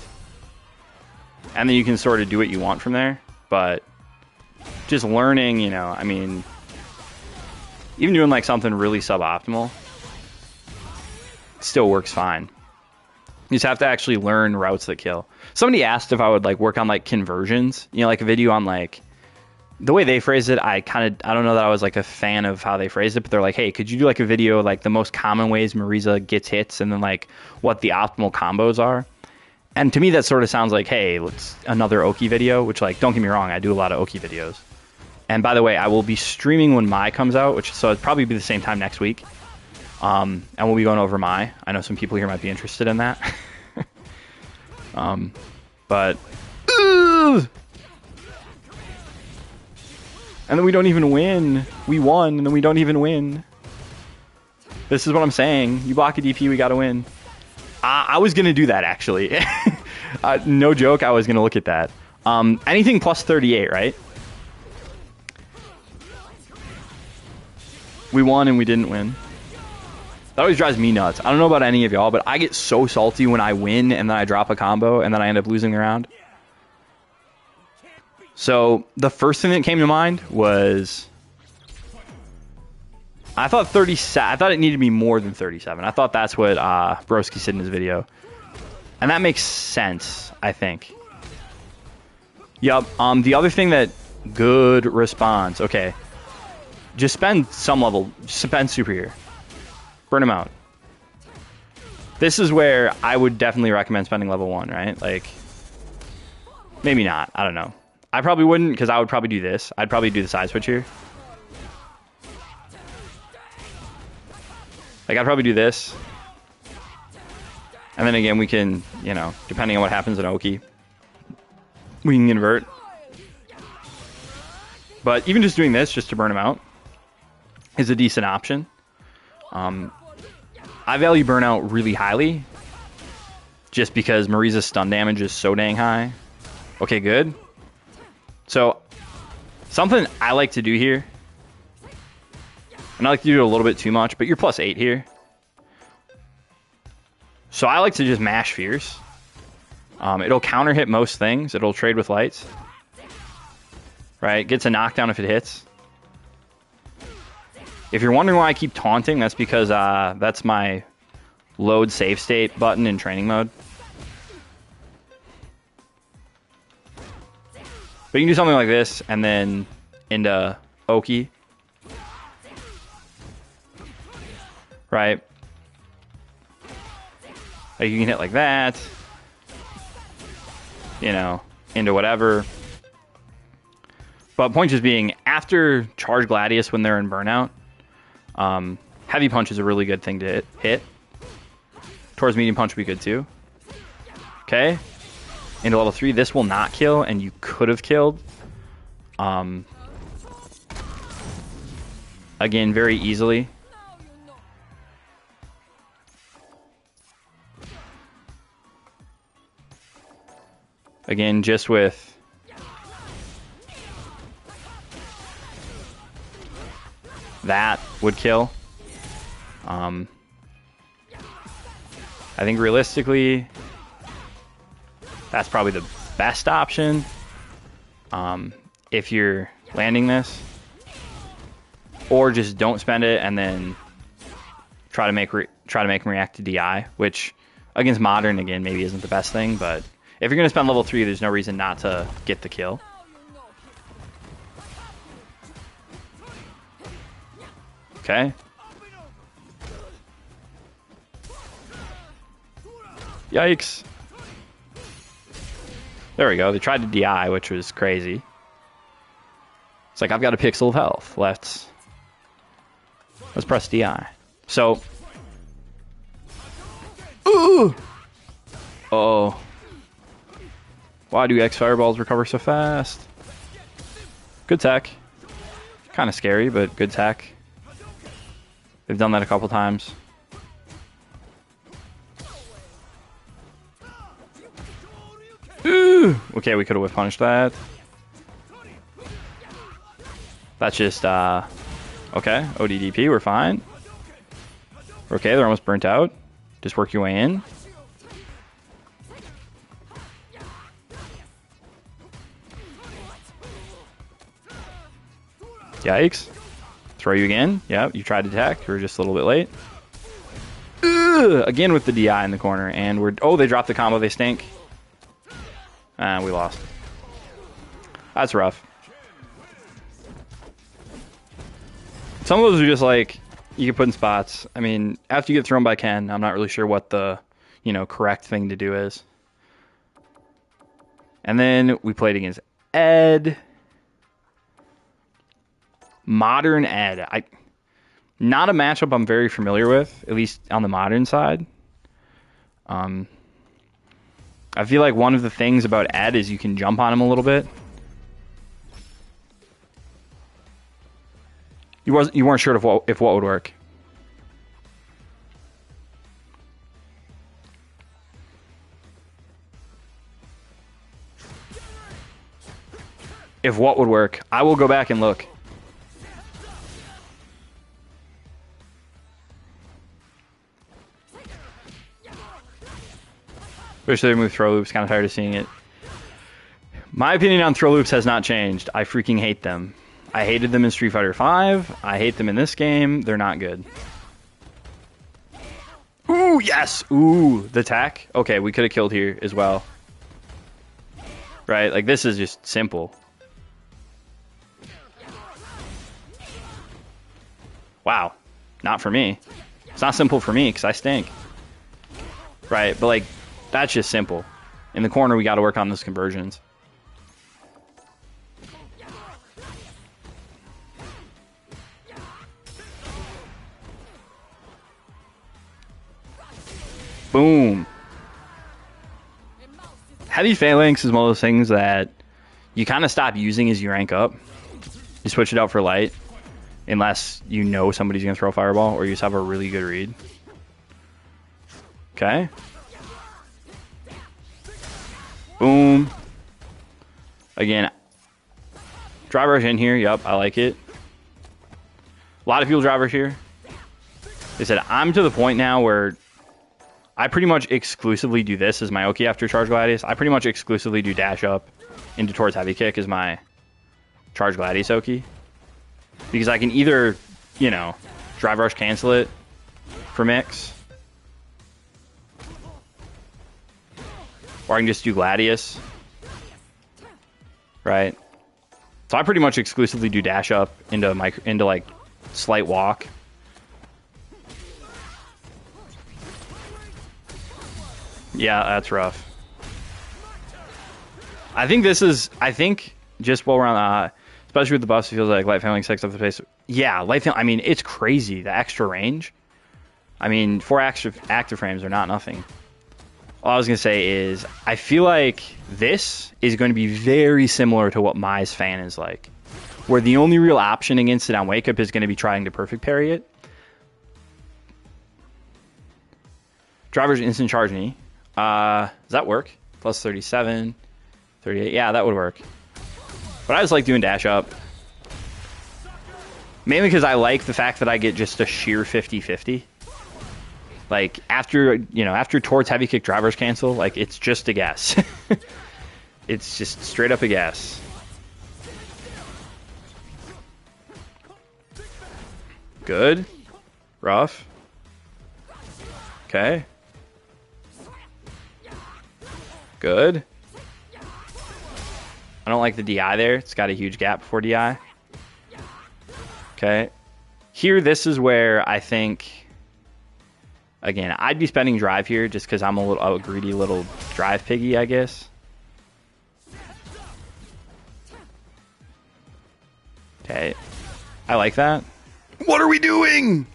And then you can sort of do what you want from there. But just learning, you know, I mean, even doing like something really suboptimal still works fine. You just have to actually learn routes that kill. Somebody asked if I would like work on like conversions, you know, like a video on like the way they phrased it. I don't know that I was like a fan of how they phrased it, but they're like, hey, could you do like a video like the most common ways Marisa gets hits and then like what the optimal combos are? And to me that sort of sounds like, hey, let's another Oki video, which like, don't get me wrong, I do a lot of Oki videos. And by the way, I will be streaming when Mai comes out, which so it'll probably be the same time next week. And we'll be going over Mai. I know some people here might be interested in that. But and then we don't even win. We won, and then we don't even win. This is what I'm saying. You block a DP, we gotta win. I was gonna do that actually. No joke, I was gonna look at that. Anything plus 38, right? We won and we didn't win. That always drives me nuts. I don't know about any of y'all, but I get so salty when I win and then I drop a combo and then I end up losing the round. So the first thing that came to mind was I thought 37. I thought it needed to be more than 37. I thought that's what Broski said in his video, and that makes sense. I think. Yup. The other thing that good response. Okay, just spend some level. Just spend super here. Burn him out. This is where I would definitely recommend spending level 1. Right? Like, maybe not. I don't know. I probably wouldn't because I would probably do this. I'd probably do the side switch here. Like, I'd probably do this. And then again, we can, you know, depending on what happens in Oki, we can convert. But even just doing this, just to burn him out, is a decent option. I value burnout really highly, just because Marisa's stun damage is so dang high. Okay, good. So, something I like to do here, and I like to do it a little bit too much, but you're plus 8 here. So I like to just mash Fierce. It'll counter hit most things. It'll trade with lights. Right? Gets a knockdown if it hits. If you're wondering why I keep taunting, that's because that's my load save state button in training mode. But you can do something like this, and then into Oki. Right? Like you can hit like that. You know, into whatever. But point just being, after Charge Gladius when they're in Burnout, Heavy Punch is a really good thing to hit. Towards Medium Punch would be good too. Okay. Into level 3, this will not kill, and you could have killed. Again, very easily. Again, just with that would kill. I think realistically, that's probably the best option. If you're landing this, or just don't spend it and then try to make him react to DI, which against Modern again maybe isn't the best thing, but if you're gonna spend level 3, there's no reason not to get the kill. Okay. Yikes. There we go. They tried to DI, which was crazy. It's like, I've got a pixel of health. Let's press DI. So. Ooh! Oh. Why do X fireballs recover so fast? Good tech. Kind of scary, but good tech. They've done that a couple times. Ooh! Okay, we could have whip punished that. That's just, okay. ODDP, we're fine. Okay, they're almost burnt out. Just work your way in. Yikes. Throw you again. Yep, you tried to attack. You were just a little bit late. Ugh, again with the DI in the corner. And we're... Oh, they dropped the combo. They stink. And we lost. That's rough. Some of those are just like... You can put in spots. I mean, after you get thrown by Ken, I'm not really sure what the, correct thing to do is. And then we played against Ed. Modern Ed. Not a matchup I'm very familiar with, at least on the modern side. I feel like one of the things about Ed is you can jump on him a little bit. You weren't sure if what would work. If what would work. I will go back and look. Wish they removed throw loops. Kind of tired of seeing it. My opinion on throw loops has not changed. I freaking hate them. I hated them in Street Fighter V. I hate them in this game. They're not good. Ooh, yes! Ooh, the attack. Okay, we could have killed here as well. Right? Like, this is just simple. Wow. Not for me. It's not simple for me, because I stink. Right, but, like, that's just simple. In the corner, we got to work on those conversions. Boom. Heavy phalanx is one of those things that you kind of stop using as you rank up. You switch it out for light, unless you know somebody's going to throw a fireball, or you just have a really good read. Okay. Boom. Again, drive rush in here. Yep, I like it. A lot of people drive rush here. They said, I'm to the point now where I pretty much exclusively do this as my Oki after Charge Gladius. I pretty much exclusively do dash up into towards heavy kick as my Charge Gladius Oki. Because I can either, drive rush cancel it for mix. Or I can just do Gladius. Right? So I pretty much exclusively do dash up into like slight walk. Yeah, that's rough. I think just while we're on especially with the buffs, it feels like light failing 6 up the pace. Yeah, light failing, I mean, it's crazy, the extra range. I mean, 4 active frames are not nothing. All I was going to say is, I feel like this is going to be very similar to what Mai's fan is like. Where the only real option against it on Wake Up is going to be trying to perfect parry it. Driver's instant charge knee. Does that work? Plus 37, 38. Yeah, that would work. But I just like doing dash up. Mainly because I like the fact that I get just a sheer 50-50. Like, after towards heavy kick drivers cancel, like, it's just a guess. It's just straight up a guess. Good. Rough. Okay. Good. I don't like the DI there. It's got a huge gap before DI. Okay. Here, this is where I think, again, I'd be spending drive here just because I'm a greedy little drive piggy, I guess. Okay. I like that. What are we doing?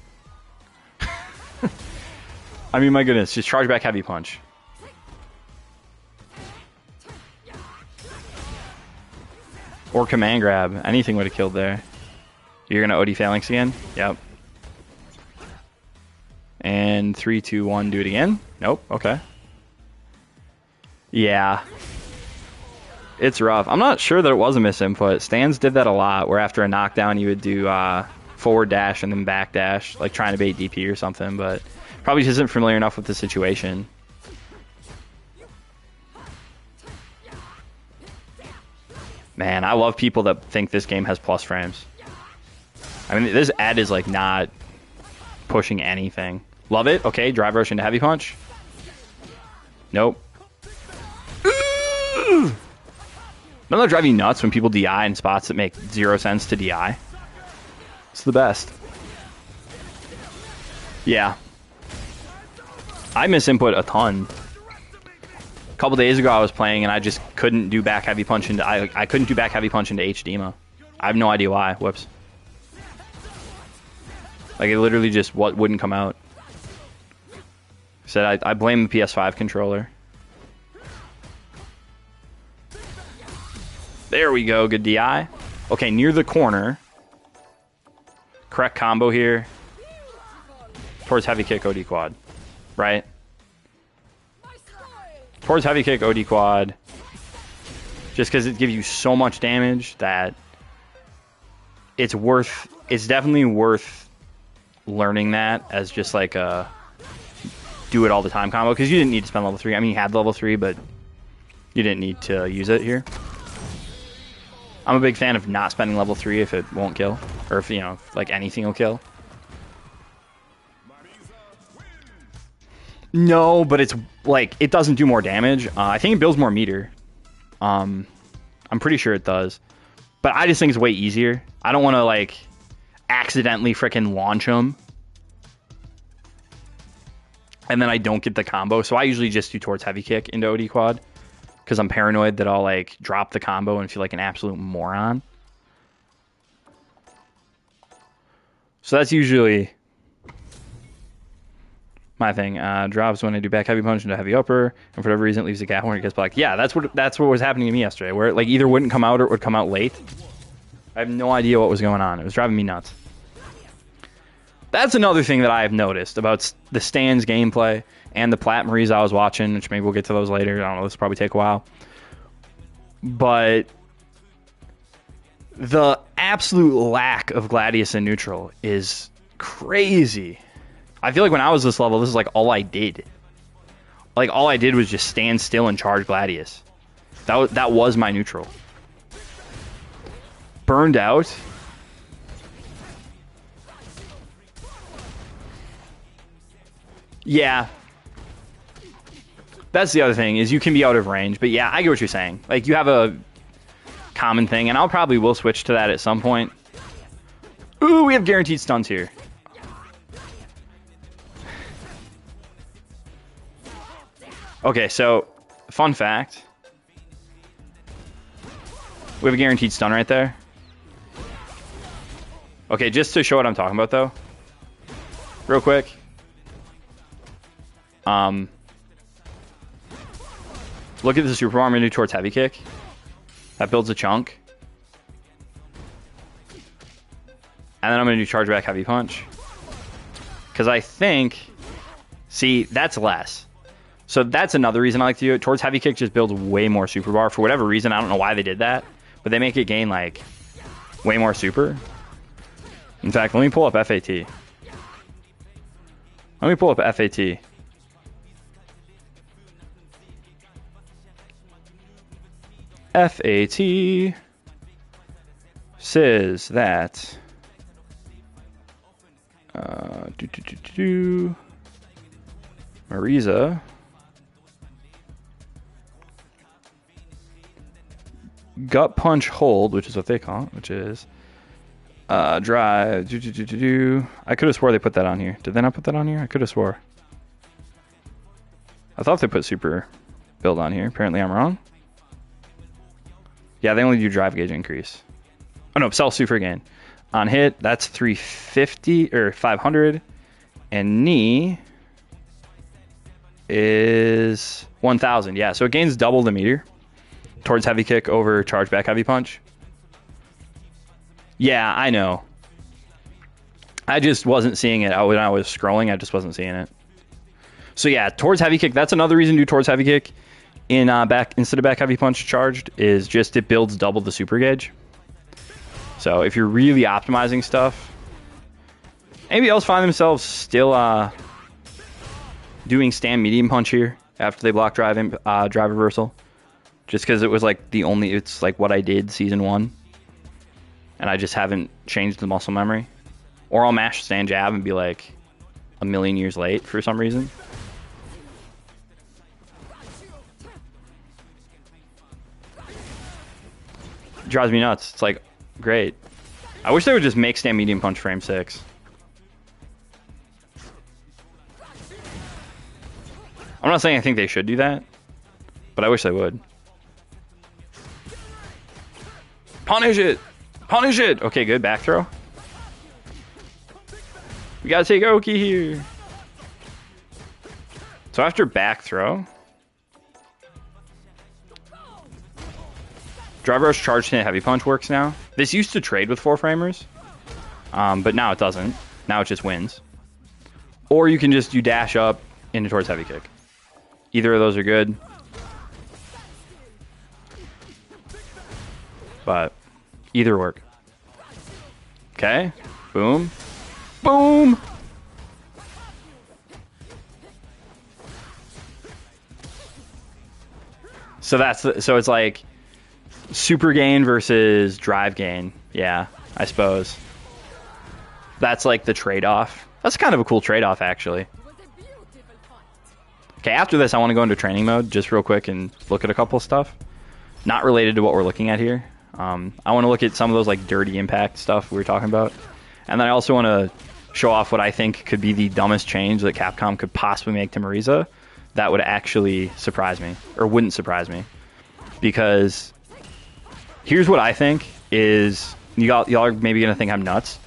I mean, my goodness. Just charge back heavy punch. Or command grab. Anything would have killed there. You're going to OD phalanx again? Yep. And 3, 2, 1, do it again? Nope. Okay. Yeah. It's rough. I'm not sure that it was a misinput. Stans did that a lot, where after a knockdown you would do forward dash and then back dash, like trying to bait DP or something, but probably just isn't familiar enough with the situation. Man, I love people that think this game has plus frames. I mean, this ad is like not pushing anything. Love it. Okay, drive rush into heavy punch. Nope. Doesn't that drive you nuts when people DI in spots that make 0 sense to DI? It's the best. Yeah. I misinput a ton. A couple days ago I was playing and I just couldn't do back heavy punch into I couldn't do back heavy punch into HDMA. I have no idea why. Whoops. Like it literally just wouldn't come out. Said I blame the PS5 controller. There we go, good DI. Okay, near the corner. Correct combo here. Towards heavy kick, OD quad. Right? Towards heavy kick, OD quad. Just because it gives you so much damage that it's definitely worth learning that as just like a do it all the time combo. Because you didn't need to spend level 3. I mean, you had level 3, but you didn't need to use it here. I'm a big fan of not spending level 3 if it won't kill. Or if, you know, like anything will kill. No, but it's like, it doesn't do more damage. I think it builds more meter. I'm pretty sure it does. But I just think it's way easier. I don't want to like accidentally frickin' launch them. And then I don't get the combo. So I usually just do towards heavy kick into OD quad. Because I'm paranoid that I'll like drop the combo and feel like an absolute moron. So that's usually my thing. Drops when I do back heavy punch into heavy upper, and for whatever reason it leaves a gap when it gets blocked. Yeah, that's what was happening to me yesterday, where it like either wouldn't come out or it would come out late. I have no idea what was going on. It was driving me nuts. That's another thing that I have noticed about the Stans gameplay and the Plat Marisa I was watching, which maybe we'll get to those later. I don't know, this will probably take a while. But the absolute lack of Gladius in neutral is crazy. I feel like when I was this level, this is like all I did. Like all I did was just stand still and charge Gladius. That was my neutral. Burned out. Yeah. That's the other thing, is you can be out of range. But yeah, I get what you're saying. Like, you have a common thing, and I'll probably will switch to that at some point. Ooh, we have guaranteed stuns here. Okay, so, fun fact. We have a guaranteed stun right there. Okay, just to show what I'm talking about, though. Real quick. Look at the super arm into towards heavy kick. That builds a chunk. And then I'm going to do charge back heavy punch. Because I think... See, that's less. So that's another reason I like to do it. Towards heavy kick just builds way more super bar. For whatever reason, I don't know why they did that. But they make it gain, like, way more super. In fact, let me pull up FAT. Let me pull up FAT. FAT says that Marisa gut punch hold, which is what they call it, which is drive. I could have swore they put that on here. Did they not put that on here? I could have swore. I thought they put super build on here. Apparently I'm wrong. Yeah, they only do drive gauge increase. Oh no, cell super gain. On hit, that's 350 or 500. And knee is 1000. Yeah, so it gains double the meter towards heavy kick over charge back heavy punch. Yeah, I know. I just wasn't seeing it when I was scrolling. I just wasn't seeing it. So yeah, towards heavy kick, that's another reason to do towards heavy kick. in back instead of back heavy punch charged is just it builds double the super gauge. So if you're really optimizing stuff, anybody else find themselves still doing stand medium punch here after they block drive reversal, just because it was like it's like what I did season 1, and I just haven't changed the muscle memory. Or I'll mash stand jab and be like a million years late for some reason. It drives me nuts. It's like, great. I wish they would just make stand medium punch frame 6. I'm not saying I think they should do that, but I wish they would. Punish it! Punish it! Okay, good. Back throw. We gotta take Oki here. So after back throw, drive rush charge to heavy punch works now. This used to trade with 4-framers, but now it doesn't. Now it just wins. Or you can just do dash up into towards heavy kick. Either of those are good. But either work. Okay. Boom. Boom. So it's like super gain versus drive gain. Yeah, I suppose. That's like the trade-off. That's kind of a cool trade-off, actually. Okay, after this, I want to go into training mode just real quick and look at a couple stuff. Not related to what we're looking at here. I want to look at some of those like dirty impact stuff we were talking about. And then I also want to show off what I think could be the dumbest change that Capcom could possibly make to Marisa. That would actually surprise me, or wouldn't surprise me. Because here's what I think is, y'all are maybe going to think I'm nuts.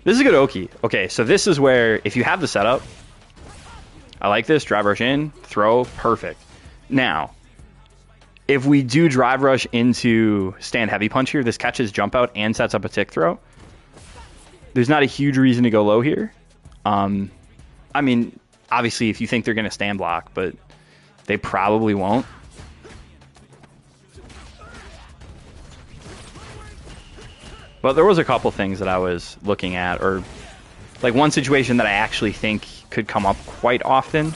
This is a good Oki. Okay, so this is where, if you have the setup, I like this, drive rush in, throw, perfect. Now, if we do drive rush into stand heavy punch here, this catches jump out and sets up a tick throw. There's not a huge reason to go low here. I mean, obviously, if you think they're going to stand block, but they probably won't. But there was a couple things that I was looking at, or like one situation that I actually think could come up quite often.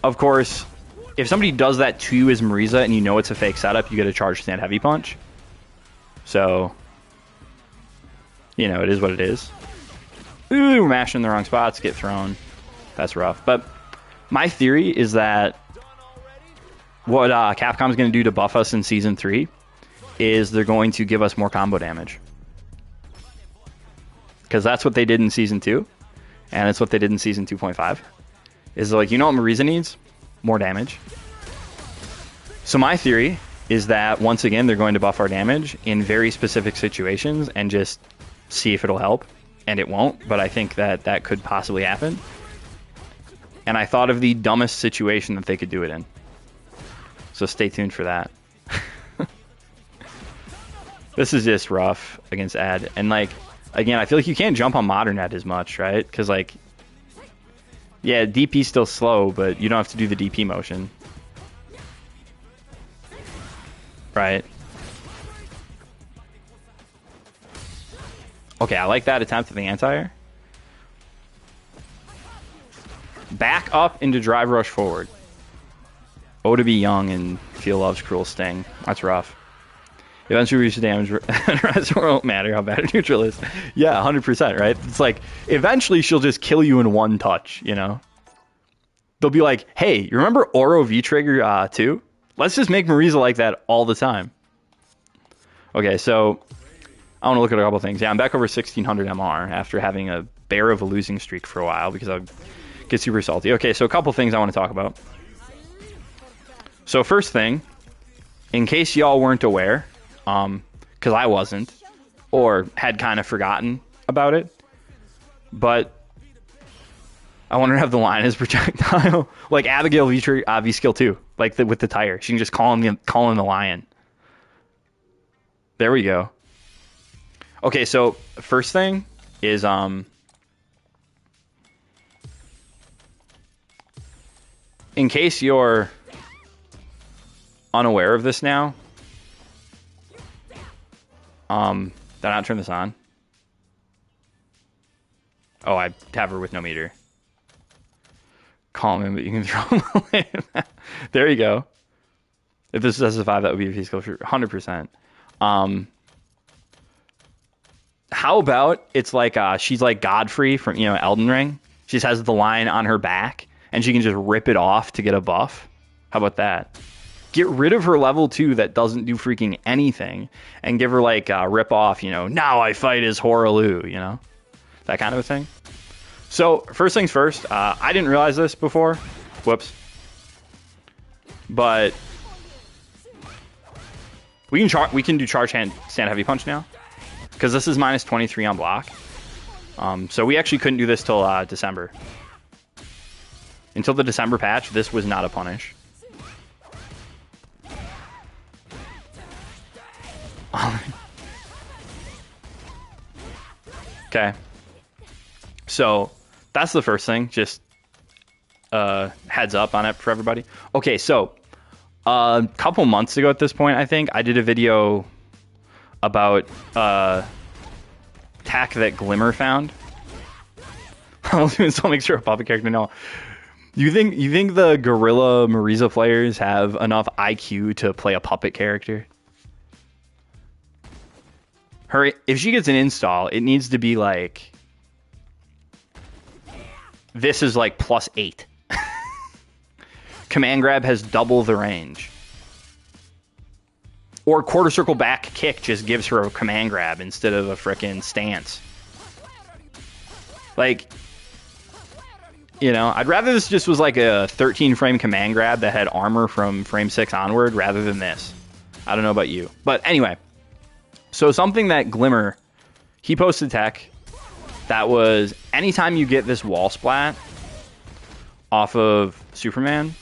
Of course, if somebody does that to you as Marisa and you know it's a fake setup, you get a charge stand heavy punch. So, you know, it is what it is. Ooh, we're mashing in the wrong spots, get thrown. That's rough. But my theory is that what Capcom's going to do to buff us in Season 3 is they're going to give us more combo damage. Because that's what they did in Season 2, and it's what they did in Season 2.5. Is like, you know what Marisa needs? More damage. So my theory is that, once again, they're going to buff our damage in very specific situations and just see if it'll help. And it won't, but I think that that could possibly happen. And I thought of the dumbest situation that they could do it in. So stay tuned for that. This is just rough against Ad. And, like, again, I feel like you can't jump on Modern Ad as much, right? Because, like, yeah, DP's still slow, but you don't have to do the DP motion. Right? Okay, I like that attempt at the anti-air. Back up into drive rush forward. Oh, to be young and feel love's cruel sting. That's rough. Eventually reach the damage. It won't matter how bad a neutral is. Yeah, 100%, right? It's like, eventually she'll just kill you in one touch, you know? They'll be like, hey, you remember Oro V-Trigger 2? Let's just make Marisa like that all the time. Okay, so I want to look at a couple things. Yeah, I'm back over 1600 MR after having a bear of a losing streak for a while because I get super salty. Okay, so a couple things I want to talk about. So first thing, in case y'all weren't aware, because I wasn't, or had kind of forgotten about it, but I want her to have the line as projectile, like Abigail V skill 2, like with the tire. She can just call in the lion. There we go. Okay, so first thing is in case you're unaware of this now, did I not turn this on? Oh, I have her with no meter. Calm him, but you can throw him away. There you go. If this is a 5, that would be a physical 100%. How about it's like she's like Godfrey from Elden Ring. She just has the line on her back, and she can just rip it off to get a buff. How about that? Get rid of her level 2 that doesn't do freaking anything, and give her like rip off. Now I fight as Horalu. That kind of a thing. So first things first, I didn't realize this before. Whoops. But we can do charge hand stand heavy punch now, because this is minus 23 on block. So we actually couldn't do this till December. Until the December patch, this was not a punish. Okay. So that's the first thing. Just heads up on it for everybody. Okay, so a couple months ago at this point, I think, I did a video about tack that Glimmer found. I'll make sure a puppet character know. You think the Gorilla Marisa players have enough IQ to play a puppet character? If she gets an install, it needs to be like, this is like +8. Command grab has double the range. Or quarter circle back kick just gives her a command grab instead of a frickin' stance. Like, I'd rather this just was like a 13 frame command grab that had armor from frame 6 onward rather than this. I don't know about you. But anyway, so something that Glimmer, he posted tech that was anytime you get this wall splat off of Superman,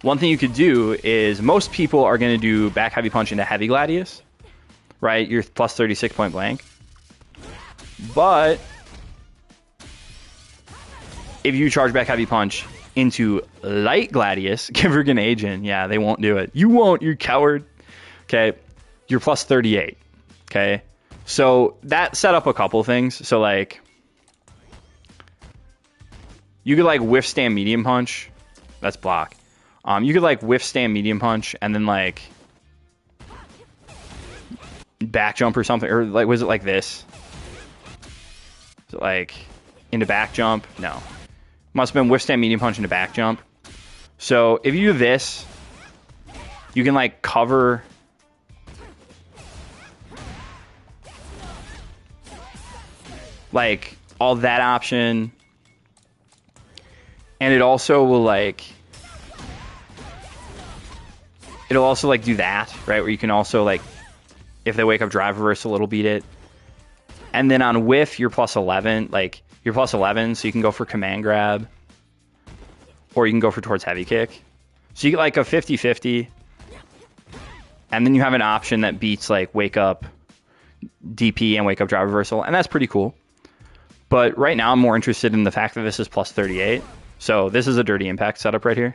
one thing you could do is most people are going to do back heavy punch into heavy gladius, right? You're +36 point blank. But if you charge back heavy punch into light gladius, give her an agent, yeah, they won't do it. You won't, you coward. Okay, you're +38. Okay, so that set up a couple things. So like, you could like whiff stand medium punch. That's block. You could like whiff stand medium punch and then like back jump or something, or like was it like this? So like into back jump? No, must have been whiff stand medium punch into back jump. So if you do this, you can like cover like all that option, and it also will like, it'll also like do that, right? Where you can also like, if they wake up drive reversal, it'll beat it. And then on whiff, you're +11, like you're +11, so you can go for command grab, or you can go for towards heavy kick. So you get like a 50-50, and then you have an option that beats like wake up DP and wake up drive reversal, and that's pretty cool. But right now I'm more interested in the fact that this is +38. So this is a dirty impact setup right here.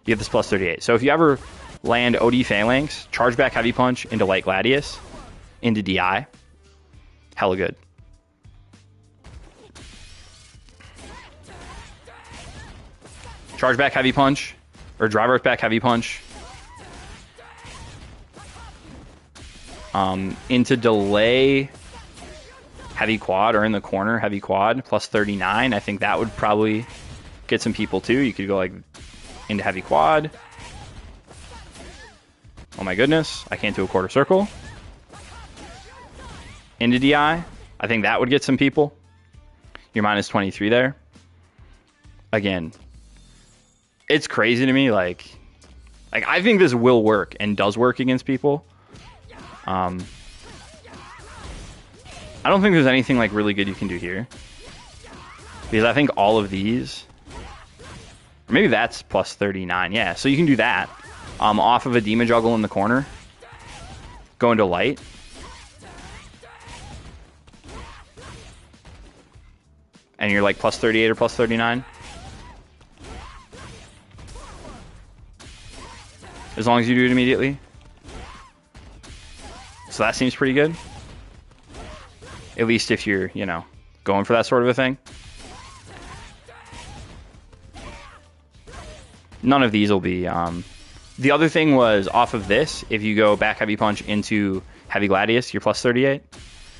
You get this +38. So if you ever land OD phalanx, charge back heavy punch into light gladius, into DI, hella good. Charge back heavy punch, or drive arc back heavy punch, into delay heavy quad, or in the corner heavy quad, +39. I think that would probably get some people too. You could go like into heavy quad. Oh my goodness, I can't do a quarter circle. Into DI, I think that would get some people. You're -23 there. Again, it's crazy to me. Like I think this will work and does work against people. I don't think there's anything like really good you can do here, because I think all of these, or maybe that's +39. Yeah, so you can do that off of a demon juggle in the corner, go into light, and you're like +38 or +39. as long as you do it immediately. So that seems pretty good. At least if you're, you know, going for that sort of a thing. None of these will be... The other thing was, off of this, if you go back heavy punch into heavy gladius, you're plus 38.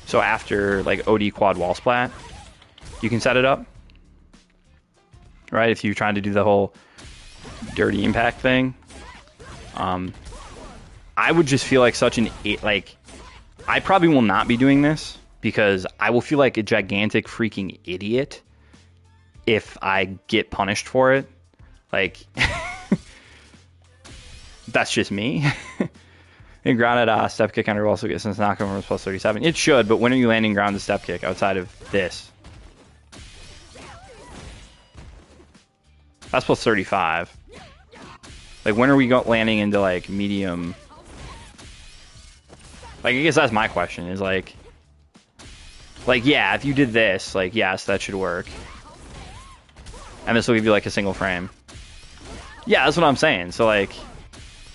So after, like, OD quad wall splat, you can set it up. Right? If you're trying to do the whole dirty impact thing. I would just feel like such an... Like, I probably will not be doing this, because I will feel like a gigantic freaking idiot if I get punished for it. Like... That's just me. And grounded step kick under also gets since knockover from plus 37. It should, but when are you landing grounded step kick outside of this? That's plus 35. Like, when are we landing into, like, medium? Like, I guess that's my question, is, like, yeah, if you did this, like, yes, that should work. And this will give you, like, a single frame. Yeah, that's what I'm saying. So, like,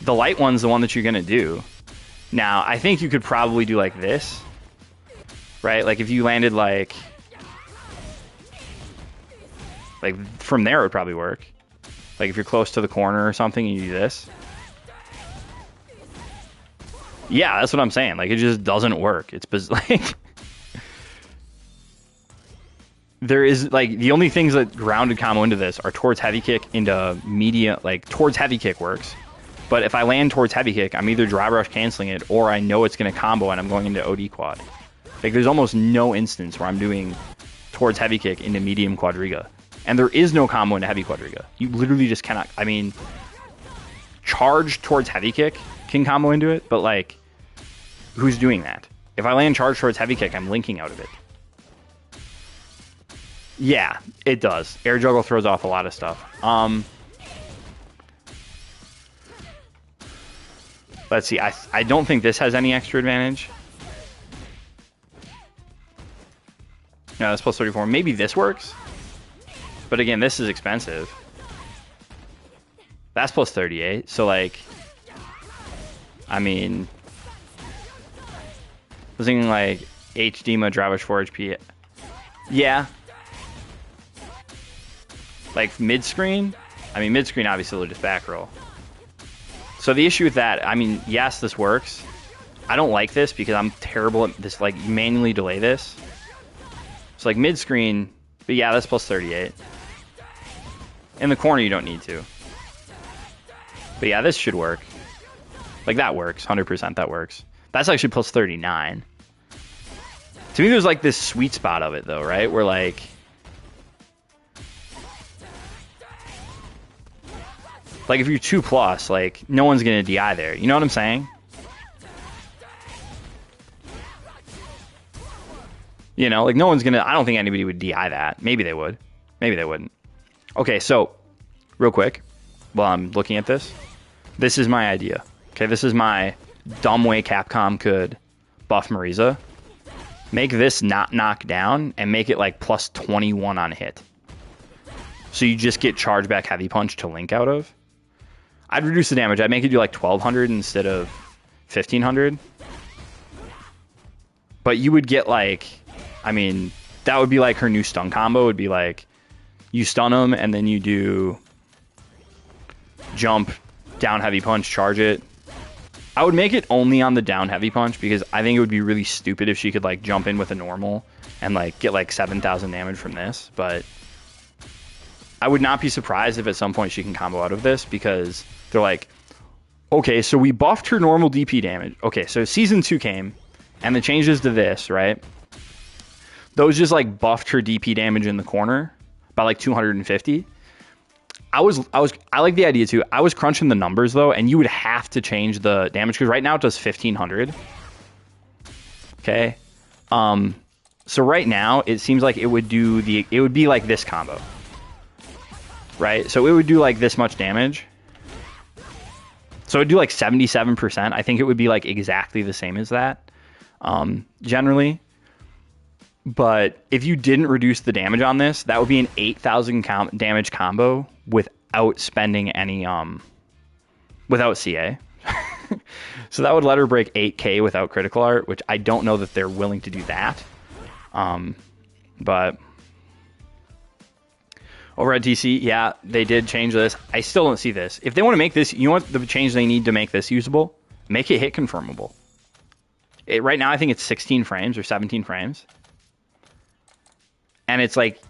the light one's the one that you're going to do. Now, I think you could probably do, like, this. Right? Like, if you landed, like, from there it would probably work. Like, if you're close to the corner or something and you do this. Yeah, that's what I'm saying. Like, it just doesn't work. It's, like... There is, like, the only things that grounded combo into this are towards heavy kick into medium, like, towards heavy kick works. But if I land towards heavy kick, I'm either dry brush canceling it, or I know it's going to combo and I'm going into OD quad. Like, there's almost no instance where I'm doing towards heavy kick into medium quadriga. And there is no combo into heavy quadriga. You literally just cannot, I mean, charge towards heavy kick can combo into it, but, like, who's doing that? If I land charge towards heavy kick, I'm linking out of it. Yeah, it does. Air juggle throws off a lot of stuff. Let's see. I don't think this has any extra advantage. No, that's plus 34. Maybe this works. But again, this is expensive. That's plus 38. So, like, I mean, I was thinking, like, HDMA, Dravish 4 HP. Yeah. Like, mid-screen? I mean, mid-screen, obviously, will just back roll. So the issue with that, I mean, yes, this works. I don't like this because I'm terrible at this, like, manually delay this. So, like, mid-screen, but yeah, that's plus 38. In the corner, you don't need to. But yeah, this should work. Like, that works. 100% that works. That's actually plus 39. To me, there's, like, this sweet spot of it, though, right? Where, like... Like, if you're 2+, like, no one's going to DI there. You know what I'm saying? You know, like, no one's going to... I don't think anybody would DI that. Maybe they would. Maybe they wouldn't. Okay, so, real quick, while I'm looking at this, this is my idea. Okay, this is my dumb way Capcom could buff Marisa. Make this not knock down, and make it, like, plus 21 on hit. So you just get charge back heavy punch to link out of. I'd reduce the damage. I'd make it do like 1,200 instead of 1,500. But you would get like, I mean, that would be like her new stun combo. Would be like, you stun them and then you do jump, down heavy punch, charge it. I would make it only on the down heavy punch because I think it would be really stupid if she could like jump in with a normal and like get like 7,000 damage from this. But I would not be surprised if at some point she can combo out of this because they're like, okay, so we buffed her normal DP damage. Okay, so Season 2 came, and the changes to this, right? Those just, like, buffed her DP damage in the corner by, like, 250. I like the idea, too. I was crunching the numbers, though, and you would have to change the damage, because right now it does 1,500. Okay? So right now, it seems like it would be like this combo. Right? So it would do, like, this much damage. So it would do like 77%. I think it would be like exactly the same as that, generally. But if you didn't reduce the damage on this, that would be an 8,000 damage combo without spending any without CA. So that would let her break 8K without critical art, which I don't know that they're willing to do that. But over at DC, yeah, they did change this. I still don't see this. If they want to make this, you know what the change they need to make this usable? Make it hit confirmable. Right now, I think it's 16 frames or 17 frames. And it's like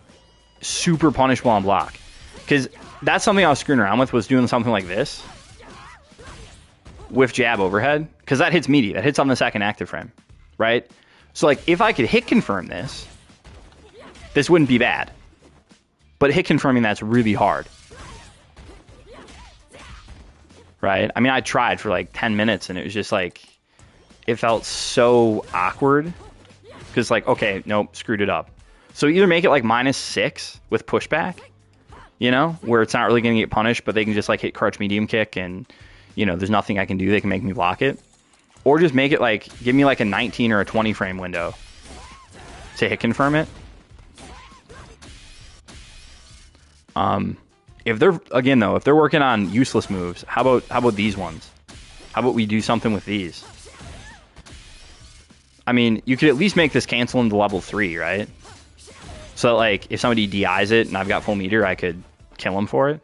super punishable on block. Because that's something I was screwing around with, was doing something like this. With jab overhead. Because that hits meaty. That hits on the second active frame. Right? So like, if I could hit confirm this, this wouldn't be bad. But hit confirming that's really hard. Right? I mean, I tried for like 10 minutes and it was just like, it felt so awkward. Because like, okay, nope, screwed it up. So either make it like -6 with pushback, you know, where it's not really going to get punished, but they can just like hit crouch medium kick and, you know, there's nothing I can do. They can make me block it. Or just make it like, give me like a 19 or a 20 frame window to hit confirm it. If they're, again though, if they're working on useless moves, how about these ones? How about we do something with these? I mean, you could at least make this cancel into level 3, right? So that, like, if somebody DIs it and I've got full meter, I could kill him for it.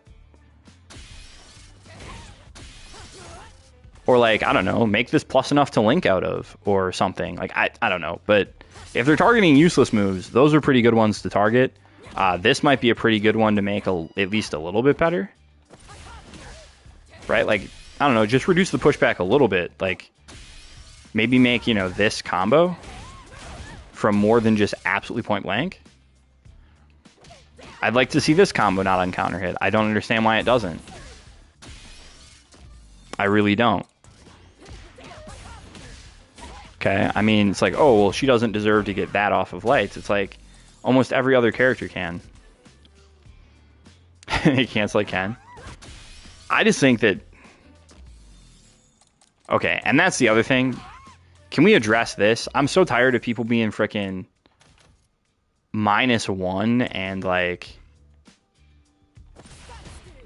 Or, like, I don't know, make this plus enough to link out of or something. Like, I don't know. But if they're targeting useless moves, those are pretty good ones to target. This might be a pretty good one to make at least a little bit better. Right? Like, I don't know, just reduce the pushback a little bit. Like, maybe make, you know, this combo from more than just absolutely point blank. I'd like to see this combo not on counter hit. I don't understand why it doesn't. I really don't. Okay, I mean, it's like, oh, well, she doesn't deserve to get that off of lights. It's like, almost every other character can. He cancel like Ken. I just think that... Okay, and that's the other thing. Can we address this? I'm so tired of people being frickin' -1 and, like,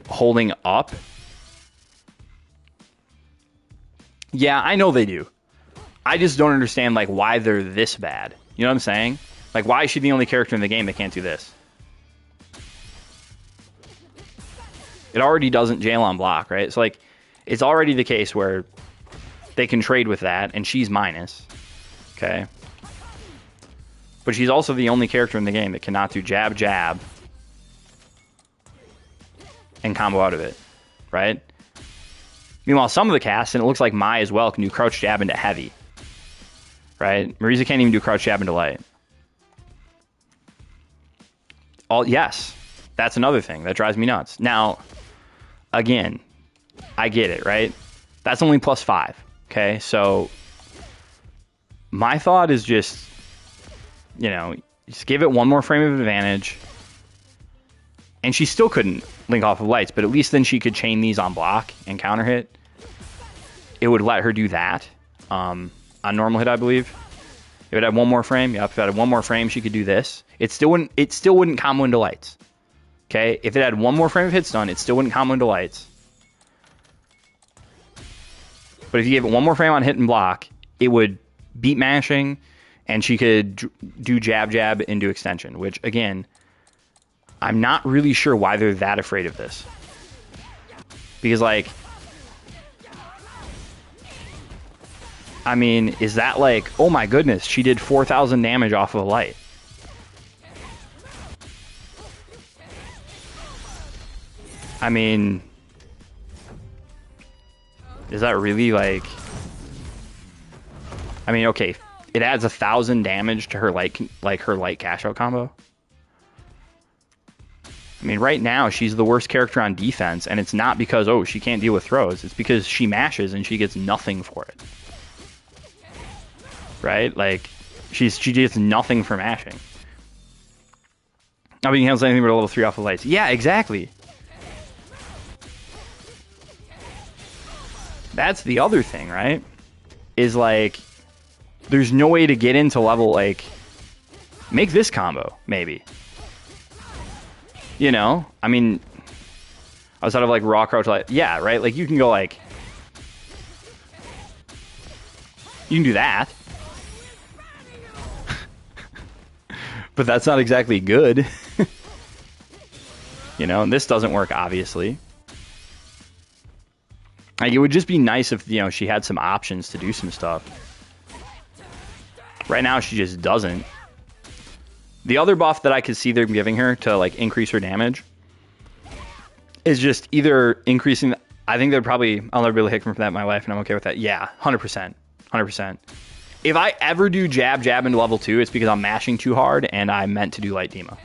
holding up. Yeah, I know they do. I just don't understand, like, why they're this bad. You know what I'm saying? Like, why is she the only character in the game that can't do this? It already doesn't jail on block, right? So, like, it's already the case where they can trade with that, and she's minus. Okay? But she's also the only character in the game that cannot do jab, jab, and combo out of it, right? Meanwhile, some of the casts, and it looks like Mai as well, can do crouch jab into heavy, right? Marisa can't even do crouch jab into light. Yes, that's another thing that drives me nuts. Now, again, I get it, right? That's only +5, okay? So my thought is just, you know, just give it one more frame of advantage. And she still couldn't link off of lights, but at least then she could chain these on block and counter hit. It would let her do that on normal hit, I believe. If it had one more frame, yep, if it had one more frame, she could do this. It still wouldn't combo into lights. Okay? If it had one more frame of hit stun, it still wouldn't combo into lights. But if you gave it one more frame on hit and block, it would beat mashing, and she could do jab jab into extension, which, again, I'm not really sure why they're that afraid of this. Because, like, I mean, is that like, oh my goodness, she did 4,000 damage off of a light? I mean, is that really like... I mean, okay, it adds 1,000 damage to her light cash out combo. I mean, right now, she's the worst character on defense, and it's not because, oh, she can't deal with throws. It's because she mashes and she gets nothing for it. Right? Like, she gets nothing for mashing. Not being handles anything but a level 3 off of lights. Yeah, exactly. That's the other thing, right? Is like, there's no way to get into level, like, make this combo, maybe. You know? I mean, outside of like raw crouch light. Yeah, right? Like, you can go like You can do that. But that's not exactly good. You know, and this doesn't work, obviously. Like, it would just be nice if, you know, she had some options to do some stuff. Right now, she just doesn't. The other buff that I could see them giving her to, like, increase her damage is just either increasing... I think they're probably... I'll never be able to hit from that in my life, and I'm okay with that. Yeah, 100%. 100%. If I ever do jab into level 2, it's because I'm mashing too hard, and I meant to do light Dema.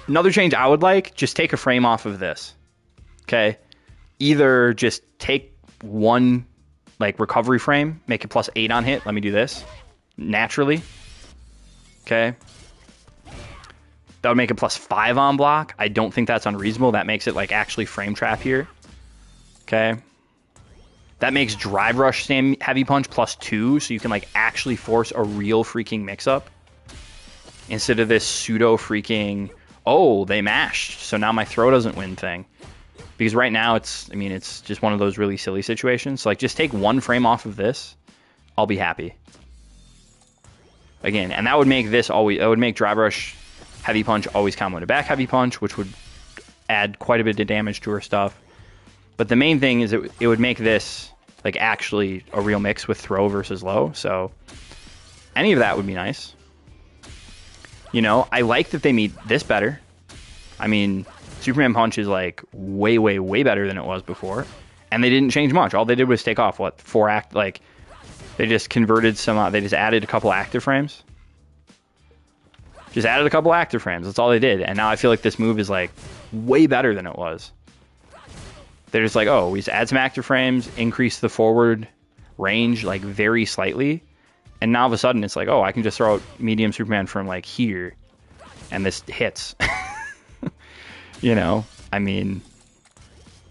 Another change I would like, just take a frame off of this. Okay? Either just take one, like, recovery frame, make it +8 on hit. Let me do this. Naturally. Okay? That would make it +5 on block. I don't think that's unreasonable. That makes it, like, actually frame trap here. Okay? That makes Drive Rush stand Heavy Punch +2, so you can, like, actually force a real freaking mix-up. Instead of this pseudo freaking... Oh, they mashed, so now my throw doesn't win thing. Because right now, it's just one of those really silly situations. So, like, just take one frame off of this. I'll be happy. Again, and that would make this always... It would make Drive Rush Heavy Punch always combo to back Heavy Punch, which would add quite a bit of damage to her stuff. But the main thing is it would make this, like, actually a real mix with throw versus low. So, any of that would be nice. You know, I like that they made this better. I mean, Superman Punch is, like, way, way, way better than it was before. And they didn't change much. All they did was take off, what, 4 act... Like, they just converted some... They just added a couple active frames. Just added a couple active frames. That's all they did. And now I feel like this move is, like, way better than it was. They're just like, oh, we just add some active frames, increase the forward range, like, very slightly. And now all of a sudden it's like, oh, I can just throw out medium Superman from, like, here. And this hits. You know? I mean,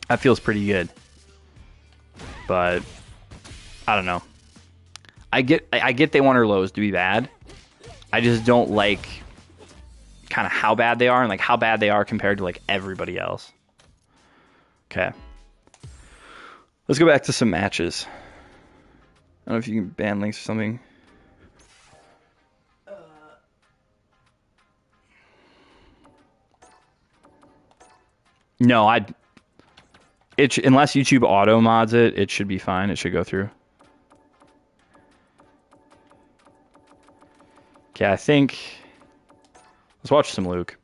that feels pretty good. But, I don't know. I get they want her lows to be bad. I just don't like kind of how bad they are and, like, how bad they are compared to, like, everybody else. Okay. Let's go back to some matches. I don't know if you can ban links or something. No, unless YouTube auto mods it, it should be fine. It should go through. Okay, I think... Let's watch some Luke.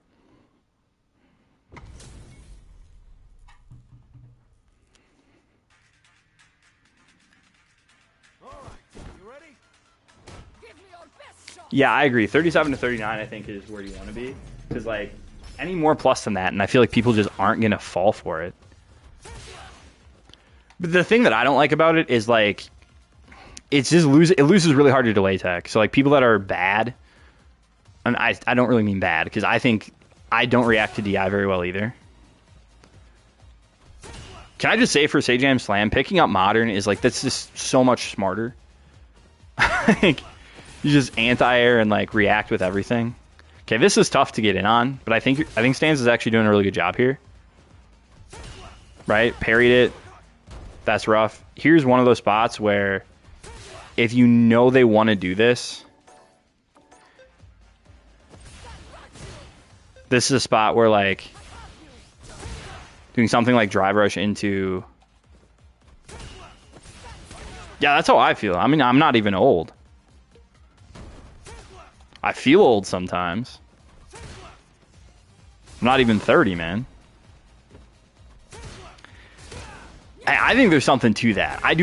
Yeah, I agree. 37 to 39, I think, is where you want to be. Because, like, any more plus than that, and I feel like people just aren't going to fall for it. But the thing that I don't like about it is, like, it's just it loses really hard to delay tech. So, like, people that are bad, and I don't really mean bad, because I think I don't react to DI very well either. Can I just say for Sajam Slam, picking up Modern is, like, that's just so much smarter. Like, you just anti-air and, like, react with everything. Okay, this is tough to get in on, but I think Stans is actually doing a really good job here. Right? Parried it. That's rough. Here's one of those spots where if you know they want to do this, this is a spot where, like, doing something like Drive Rush into... Yeah, that's how I feel. I mean, I'm not even old. I feel old sometimes. I'm not even 30, man. I think there's something to that. I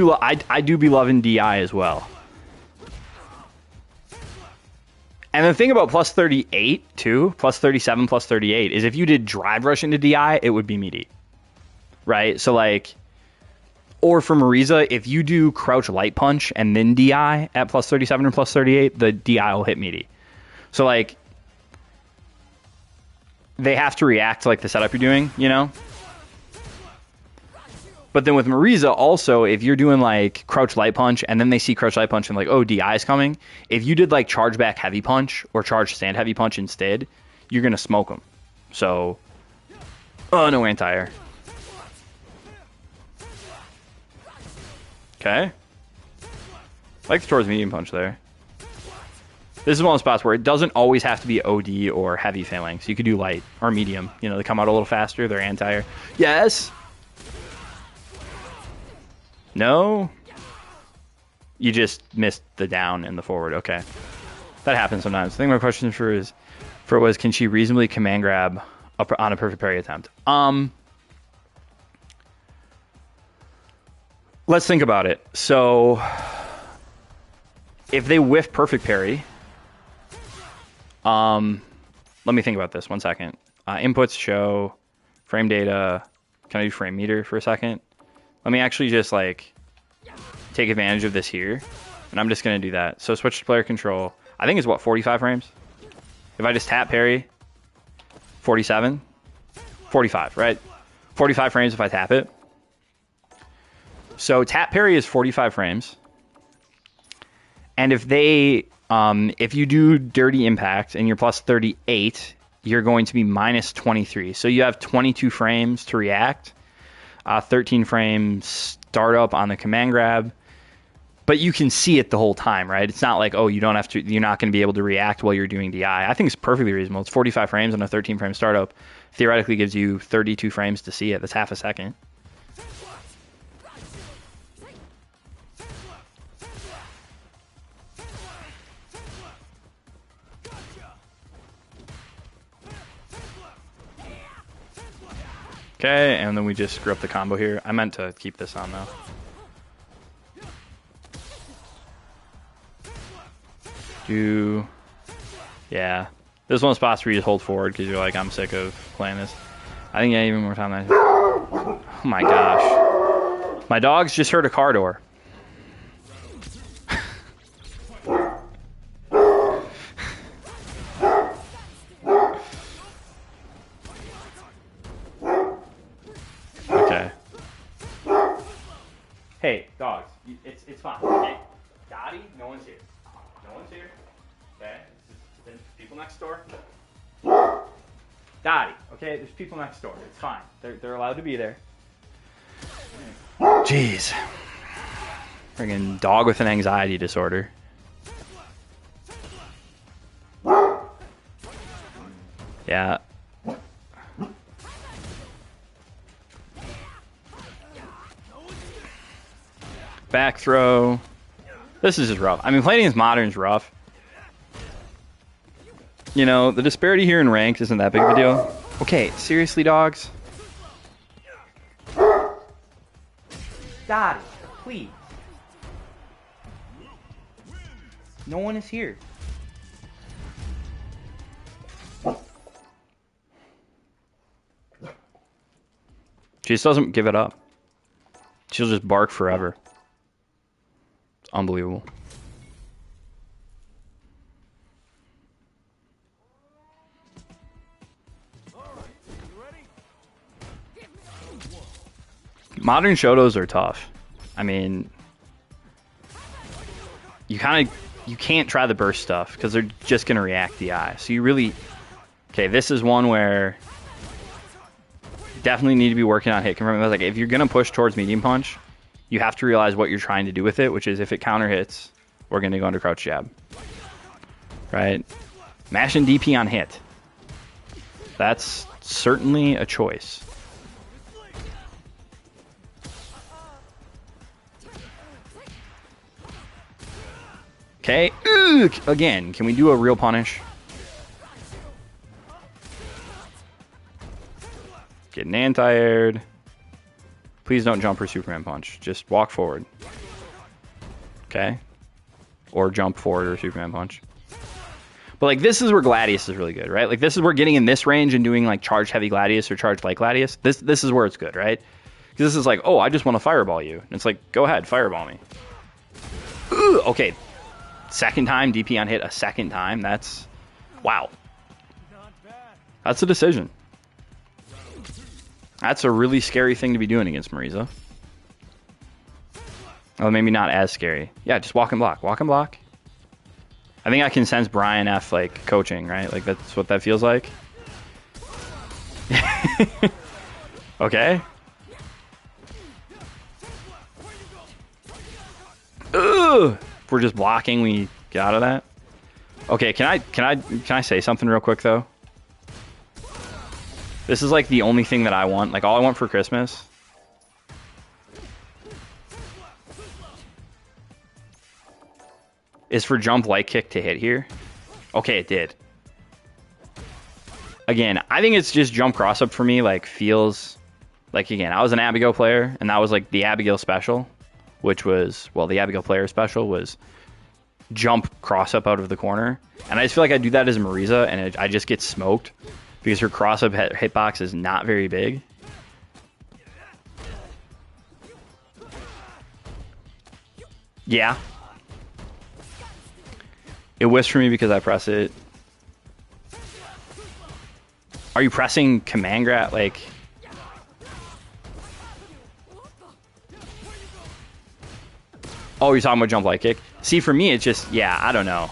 do be loving DI as well. And the thing about plus 38, too, plus 37, plus 38, is if you did Drive Rush into DI, it would be meaty. Right? So, like... Or for Marisa, if you do Crouch Light Punch and then DI at plus 37 or plus 38, the DI will hit meaty. So, like, they have to react to, like, the setup you're doing, you know? But then with Marisa, also, if you're doing, like, Crouch Light Punch, and then they see Crouch Light Punch and, like, oh, DI is coming, if you did, like, Charge Back Heavy Punch or Charge Stand Heavy Punch instead, you're going to smoke them. So, oh, no anti-air. Okay. Like the towards medium punch there. This is one of the spots where it doesn't always have to be OD or heavy phalanx. You could do light or medium. You know, they come out a little faster. They're anti-air. Yes. No. You just missed the down and the forward. Okay. That happens sometimes. I think my question was, can she reasonably command grab on a perfect parry attempt? Let's think about it. So, if they whiff perfect parry, let me think about this 1 second. Inputs show frame data. Can I do frame meter for a second? Let me actually just like take advantage of this here, and I'm just gonna do that. So switch to player control. I think it's what, 45 frames? If I just tap parry, 47, 45, right? 45 frames if I tap it. So tap parry is 45 frames. And if if you do dirty impact and you're plus 38, you're going to be minus 23. So you have 22 frames to react, 13 frames startup on the command grab. But you can see it the whole time, right? It's not like, oh, you're not going to be able to react while you're doing DI. I think it's perfectly reasonable. It's 45 frames on a 13 frame startup. Theoretically gives you 32 frames to see it. That's half a second. Okay, and then we just screw up the combo here. I meant to keep this on, though. Yeah. This is one of the spots where you just hold forward because you're like, I'm sick of playing this. I think even more time than oh my gosh. My dogs just heard a car door. Okay. Hey, dogs. It's fine. Okay. Dottie, no one's here. No one's here. Okay. There's people next door. Dottie. Okay. There's people next door. It's fine. They're allowed to be there. Jeez. Friggin' dog with an anxiety disorder. Yeah. Back throw. This is just rough. I mean, playing against Modern's rough. You know, the disparity here in ranked isn't that big of a deal. Okay, seriously, dogs? Dottie, please. No one is here. She just doesn't give it up. She'll just bark forever. It's unbelievable. Modern Shotos are tough. I mean, you can't try the burst stuff because they're just going to react DI. So you really... Okay, this is one where you definitely need to be working on hit confirming. Like, if you're going to push towards medium punch, you have to realize what you're trying to do with it, which is if it counter hits, we're going to go into crouch jab. Right? Mash and DP on hit. That's certainly a choice. Okay. Again, can we do a real punish? Getting anti-aired. Please don't jump or Superman punch. Just walk forward. Okay. Or jump forward or Superman punch. But like this is where Gladius is really good, right? Like this is where getting in this range and doing like charge heavy Gladius or charge light Gladius. This is where it's good, right? Because this is like, oh, I just want to fireball you. And it's like, go ahead, fireball me. Okay. Second time, DP on hit a second time. That's... Wow. That's a decision. That's a really scary thing to be doing against Marisa. Oh, maybe not as scary. Yeah, just walk and block. Walk and block. I think I can sense Brian F. like coaching, right? Like that's what that feels like. Ugh! If we're just blocking, we get out of that. Okay, can I say something real quick though? This is like the only thing that I want. Like all I want for Christmas is for jump light kick to hit here. Okay, it did. Again, I think it's just jump cross up for me. Like feels like, again, I was an Abigail player, and that was like the Abigail special, which was, well, the Abigail player special was jump cross up out of the corner. And I just feel like I do that as Marisa, and I just get smoked because her cross up hitbox is not very big. Yeah. It whiffs for me because I press it. Are you pressing command grab? Like, oh, you're talking about jump light kick? See, for me, it's just, yeah, I don't know.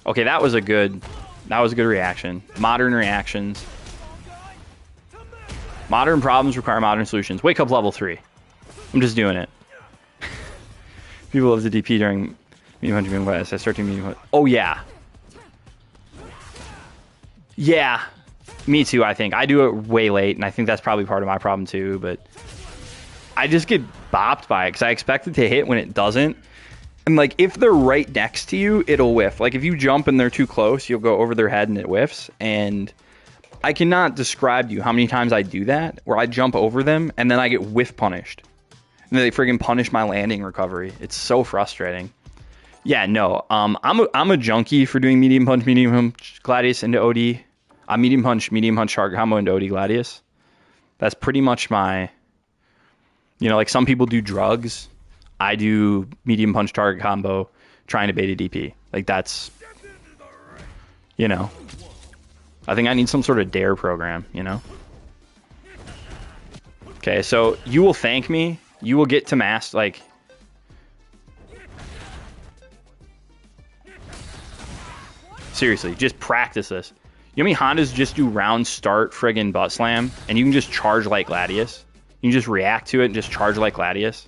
Okay, that was a good reaction. Modern reactions. Modern problems require modern solutions. Wake up level 3. I'm just doing it. People love the DP during medium hunting class. I start doing medium hunting. Oh, yeah. Yeah. Me too, I think. I do it way late, and I think that's probably part of my problem too, but I just get bopped by it because I expect it to hit when it doesn't. And, like, if they're right next to you, it'll whiff. Like, if you jump and they're too close, you'll go over their head and it whiffs. And I cannot describe to you how many times I do that, where I jump over them and then I get whiff punished. And then they friggin' punish my landing recovery. It's so frustrating. Yeah, no. I'm a junkie for doing medium punch, Gladius into OD. Medium punch, target combo into OD Gladius. That's pretty much my, you know, like some people do drugs. I do medium punch target combo trying to bait a DP. Like that's, you know, I think I need some sort of dare program, you know? Okay, so you will thank me. You will get to master, like, seriously, just practice this. You know how many Hondas just do round start friggin' butt slam, and you can just charge like Gladius? You can just react to it and just charge like Gladius.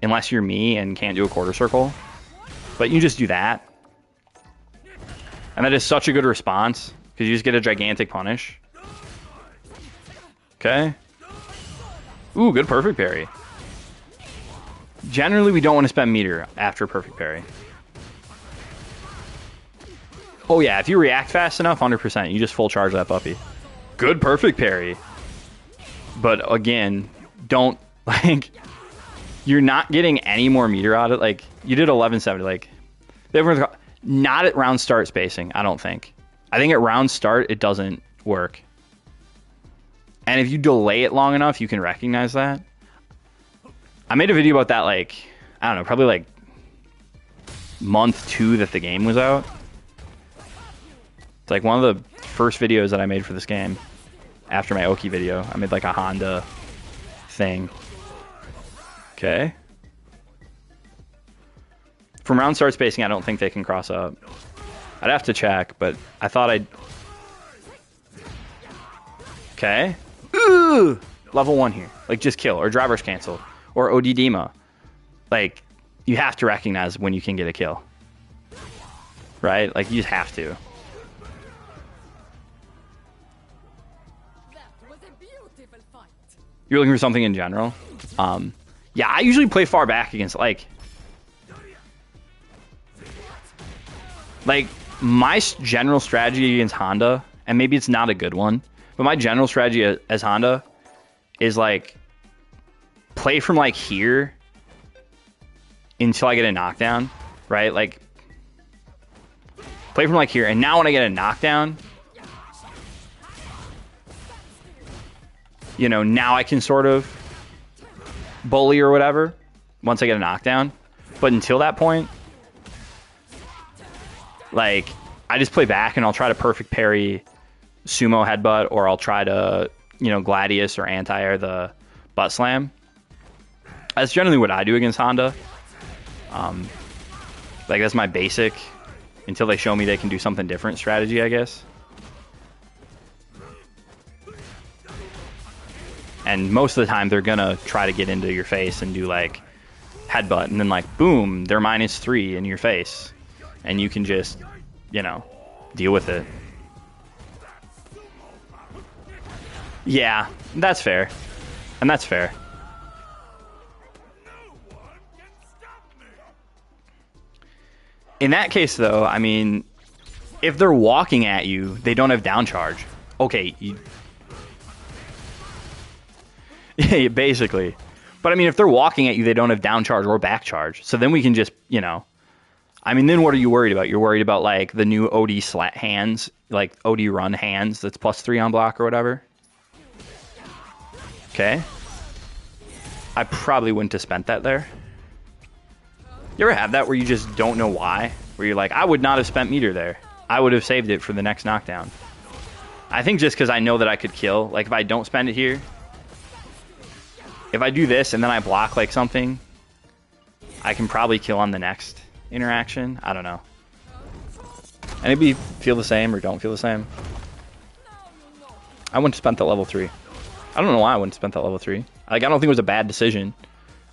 Unless you're me and can't do a quarter circle. But you just do that. And that is such a good response, because you just get a gigantic punish. Okay. Ooh, good perfect parry. Generally, we don't want to spend meter after perfect parry. Oh yeah, if you react fast enough, 100%, you just full charge that puppy. Good perfect parry. But again, don't, like, you're not getting any more meter out of it. Like, you did 1170, like, not at round start spacing, I don't think. I think at round start, it doesn't work. And if you delay it long enough, you can recognize that. I made a video about that, like, I don't know, probably like month 2 that the game was out. It's like one of the first videos that I made for this game after my Oki video. I made like a Honda thing. Okay. From round start spacing, I don't think they can cross up. I'd have to check, but I thought I'd... Okay. Ooh! Level 1 here. Like, just kill, or driver's cancel, or OD Dima. Like, you have to recognize when you can get a kill. Right? Like, you just have to. You're looking for something in general? Yeah, I usually play far back against, like, my general strategy against Honda, and maybe it's not a good one, but my general strategy as Honda is, like, play from, like, here until I get a knockdown, right? Like, play from, like, here, and now when I get a knockdown, you know, now I can sort of bully or whatever once I get a knockdown. But until that point, like, I just play back and I'll try to perfect parry sumo headbutt, or I'll try to, you know, Gladius or anti-air the butt slam. That's generally what I do against Honda. Like, that's my basic, until they show me they can do something different strategy, I guess. And most of the time, they're going to try to get into your face and do, like, headbutt, and then like boom, they're -3 in your face, and you can just, you know, deal with it. Yeah, that's fair, and that's fair. In that case, though, I mean, if they're walking at you, they don't have down charge. Okay, yeah, basically. But I mean, if they're walking at you, they don't have down charge or back charge. So then we can just, you know, I mean, then what are you worried about? You're worried about like the new OD slat hands, like OD run hands that's +3 on block or whatever. Okay. I probably wouldn't have spent that there. You ever have that where you just don't know why? Where you're like, I would not have spent meter there. I would have saved it for the next knockdown. I think just because I know that I could kill. Like if I don't spend it here, if I do this and then I block like something, I can probably kill on the next interaction. I don't know. Anybody feel the same or don't feel the same? I wouldn't have spent that level 3. I don't know why I wouldn't have spent that level 3. Like I don't think it was a bad decision.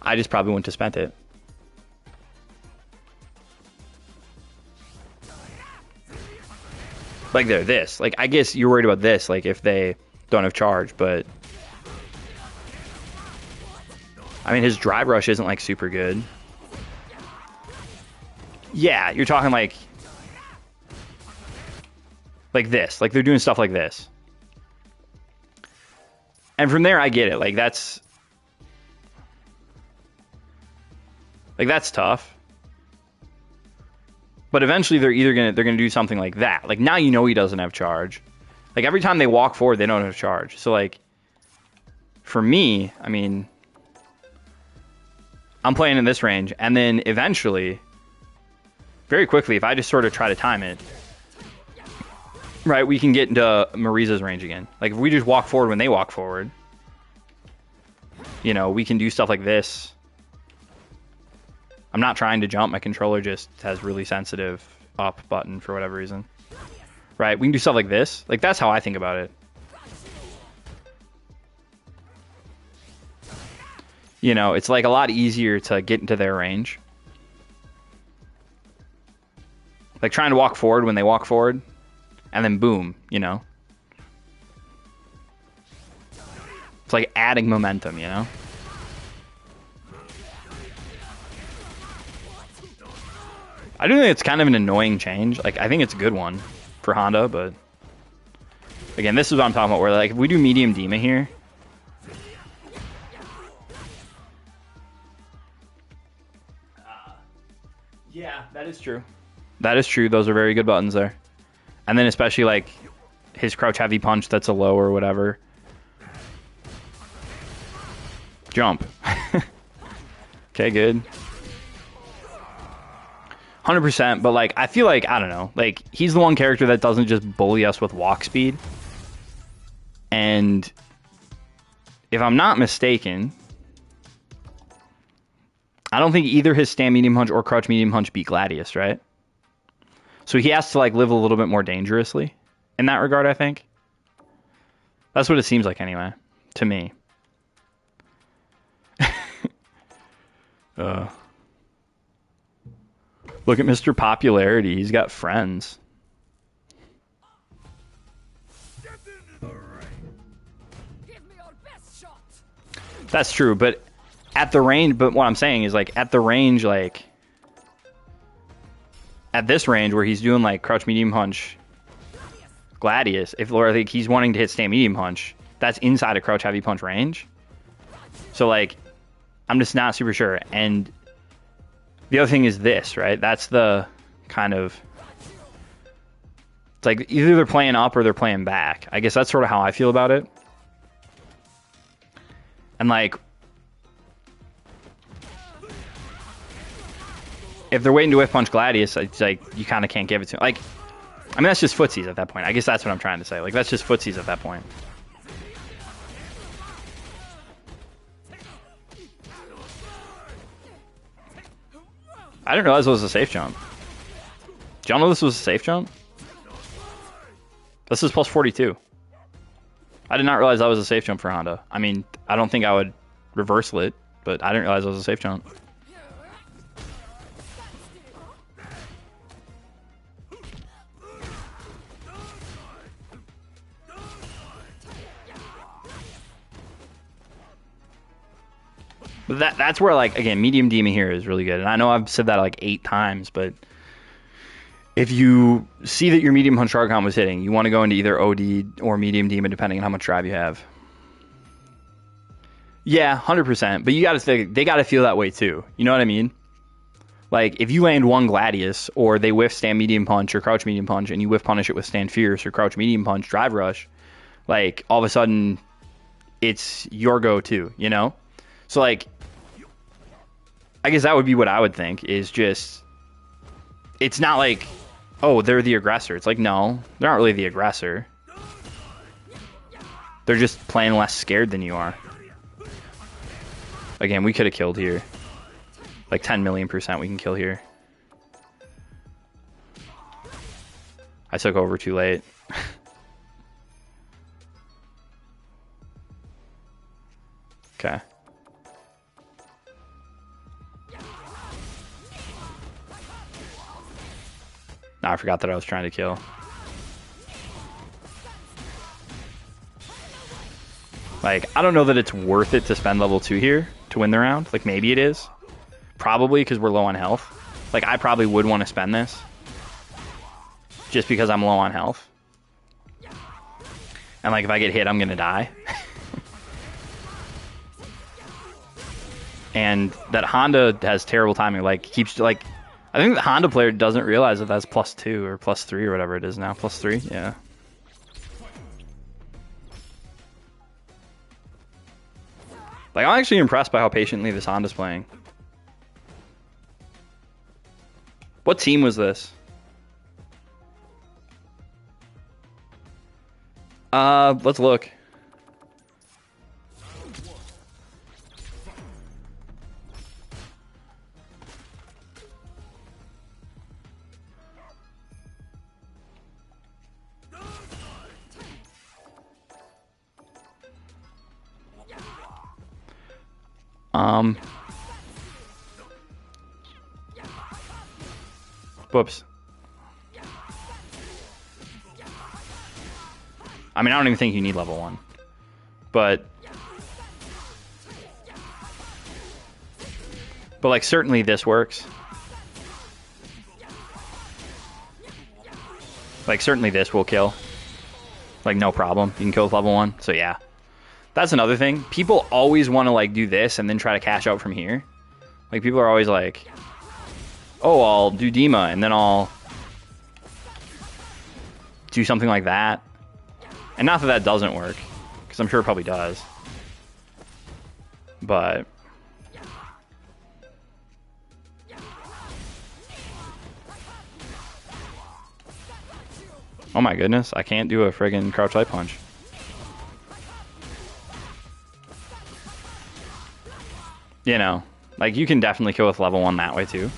I just probably wouldn't have spent it. Like they're this. Like I guess you're worried about this, like if they don't have charge, but I mean his drive rush isn't like super good. Yeah, you're talking like this. Like they're doing stuff like this. And from there I get it. Like that's tough. But eventually they're gonna do something like that. Like now you know he doesn't have charge. Like every time they walk forward, they don't have charge. So like for me, I mean, I'm playing in this range, and then eventually, very quickly, if I just sort of try to time it, right, we can get into Marisa's range again. Like if we just walk forward when they walk forward, you know, we can do stuff like this. I'm not trying to jump. My controller just has really sensitive up button for whatever reason. Right? We can do stuff like this. Like, that's how I think about it. You know, it's like a lot easier to get into their range. Like trying to walk forward when they walk forward. And then boom, you know. It's like adding momentum, you know. I do think it's kind of an annoying change. Like, I think it's a good one for Honda, but again, this is what I'm talking about. Where like if we do medium Dima here, yeah, that is true. That is true. Those are very good buttons there. And then especially like his crouch heavy punch that's a low or whatever. Jump. Okay, good. 100%, but like I feel like, I don't know, like he's the one character that doesn't just bully us with walk speed. And if I'm not mistaken, I don't think either his stand medium punch or crouch medium punch beat Gladius, right? So he has to like live a little bit more dangerously in that regard, I think. That's what it seems like anyway, to me. Look at Mr. Popularity. He's got friends. That's true, but at the range, but what I'm saying is like at the range, like at this range where he's doing like crouch medium punch Gladius, if Laura think he's wanting to hit stand medium punch, that's inside a crouch heavy punch range. So like I'm just not super sure. And the other thing is this, right? That's the kind of, it's like either they're playing up or they're playing back. I guess that's sort of how I feel about it. And like, if they're waiting to whiff punch Gladius, it's like you kind of can't give it to him. Like, I mean, that's just footsies at that point. I guess that's what I'm trying to say. Like, that's just footsies at that point. I didn't realize it was a safe jump. Did y'all know this was a safe jump? This is plus 42. I did not realize that was a safe jump for Honda. I mean, I don't think I would reversal it, but I didn't realize it was a safe jump. But that's where, like, again, medium demon here is really good. And I know I've said that like 8 times, but if you see that your medium punch Archon was hitting, you want to go into either OD or medium demon depending on how much drive you have. Yeah, 100%. But you got to think they got to feel that way too. You know what I mean? Like if you land one Gladius or they whiff stand medium punch or crouch medium punch and you whiff punish it with stand fierce or crouch medium punch drive rush, like all of a sudden it's your go-to, you know? So like I guess that would be what I would think is just it's not like, oh, they're the aggressor. It's like, no, they're not really the aggressor. They're just playing less scared than you are. Again, we could have killed here. Like 10 million % we can kill here. I took over too late. Okay. No, I forgot that I was trying to kill. Like, I don't know that it's worth it to spend level 2 here to win the round. Like, maybe it is. Probably because we're low on health. Like, I probably would want to spend this. Just because I'm low on health. And, like, if I get hit, I'm going to die. And that Honda has terrible timing. Like, keeps, like... I think the Honda player doesn't realize that that's +2 or +3 or whatever it is now. +3? Yeah. Like, I'm actually impressed by how patiently this Honda's playing. What team was this? Let's look. Whoops. I mean, I don't even think you need level 1. But like, certainly this works. Like, certainly this will kill. Like, no problem. You can kill with level 1. So, yeah. That's another thing. People always want to, like, do this and then try to cash out from here. Like, people are always like, oh, I'll do Dima, and then I'll do something like that. And not that that doesn't work, because I'm sure it probably does. But... oh my goodness, I can't do a friggin' crouch light punch. You know, like, you can definitely kill with level 1 that way too.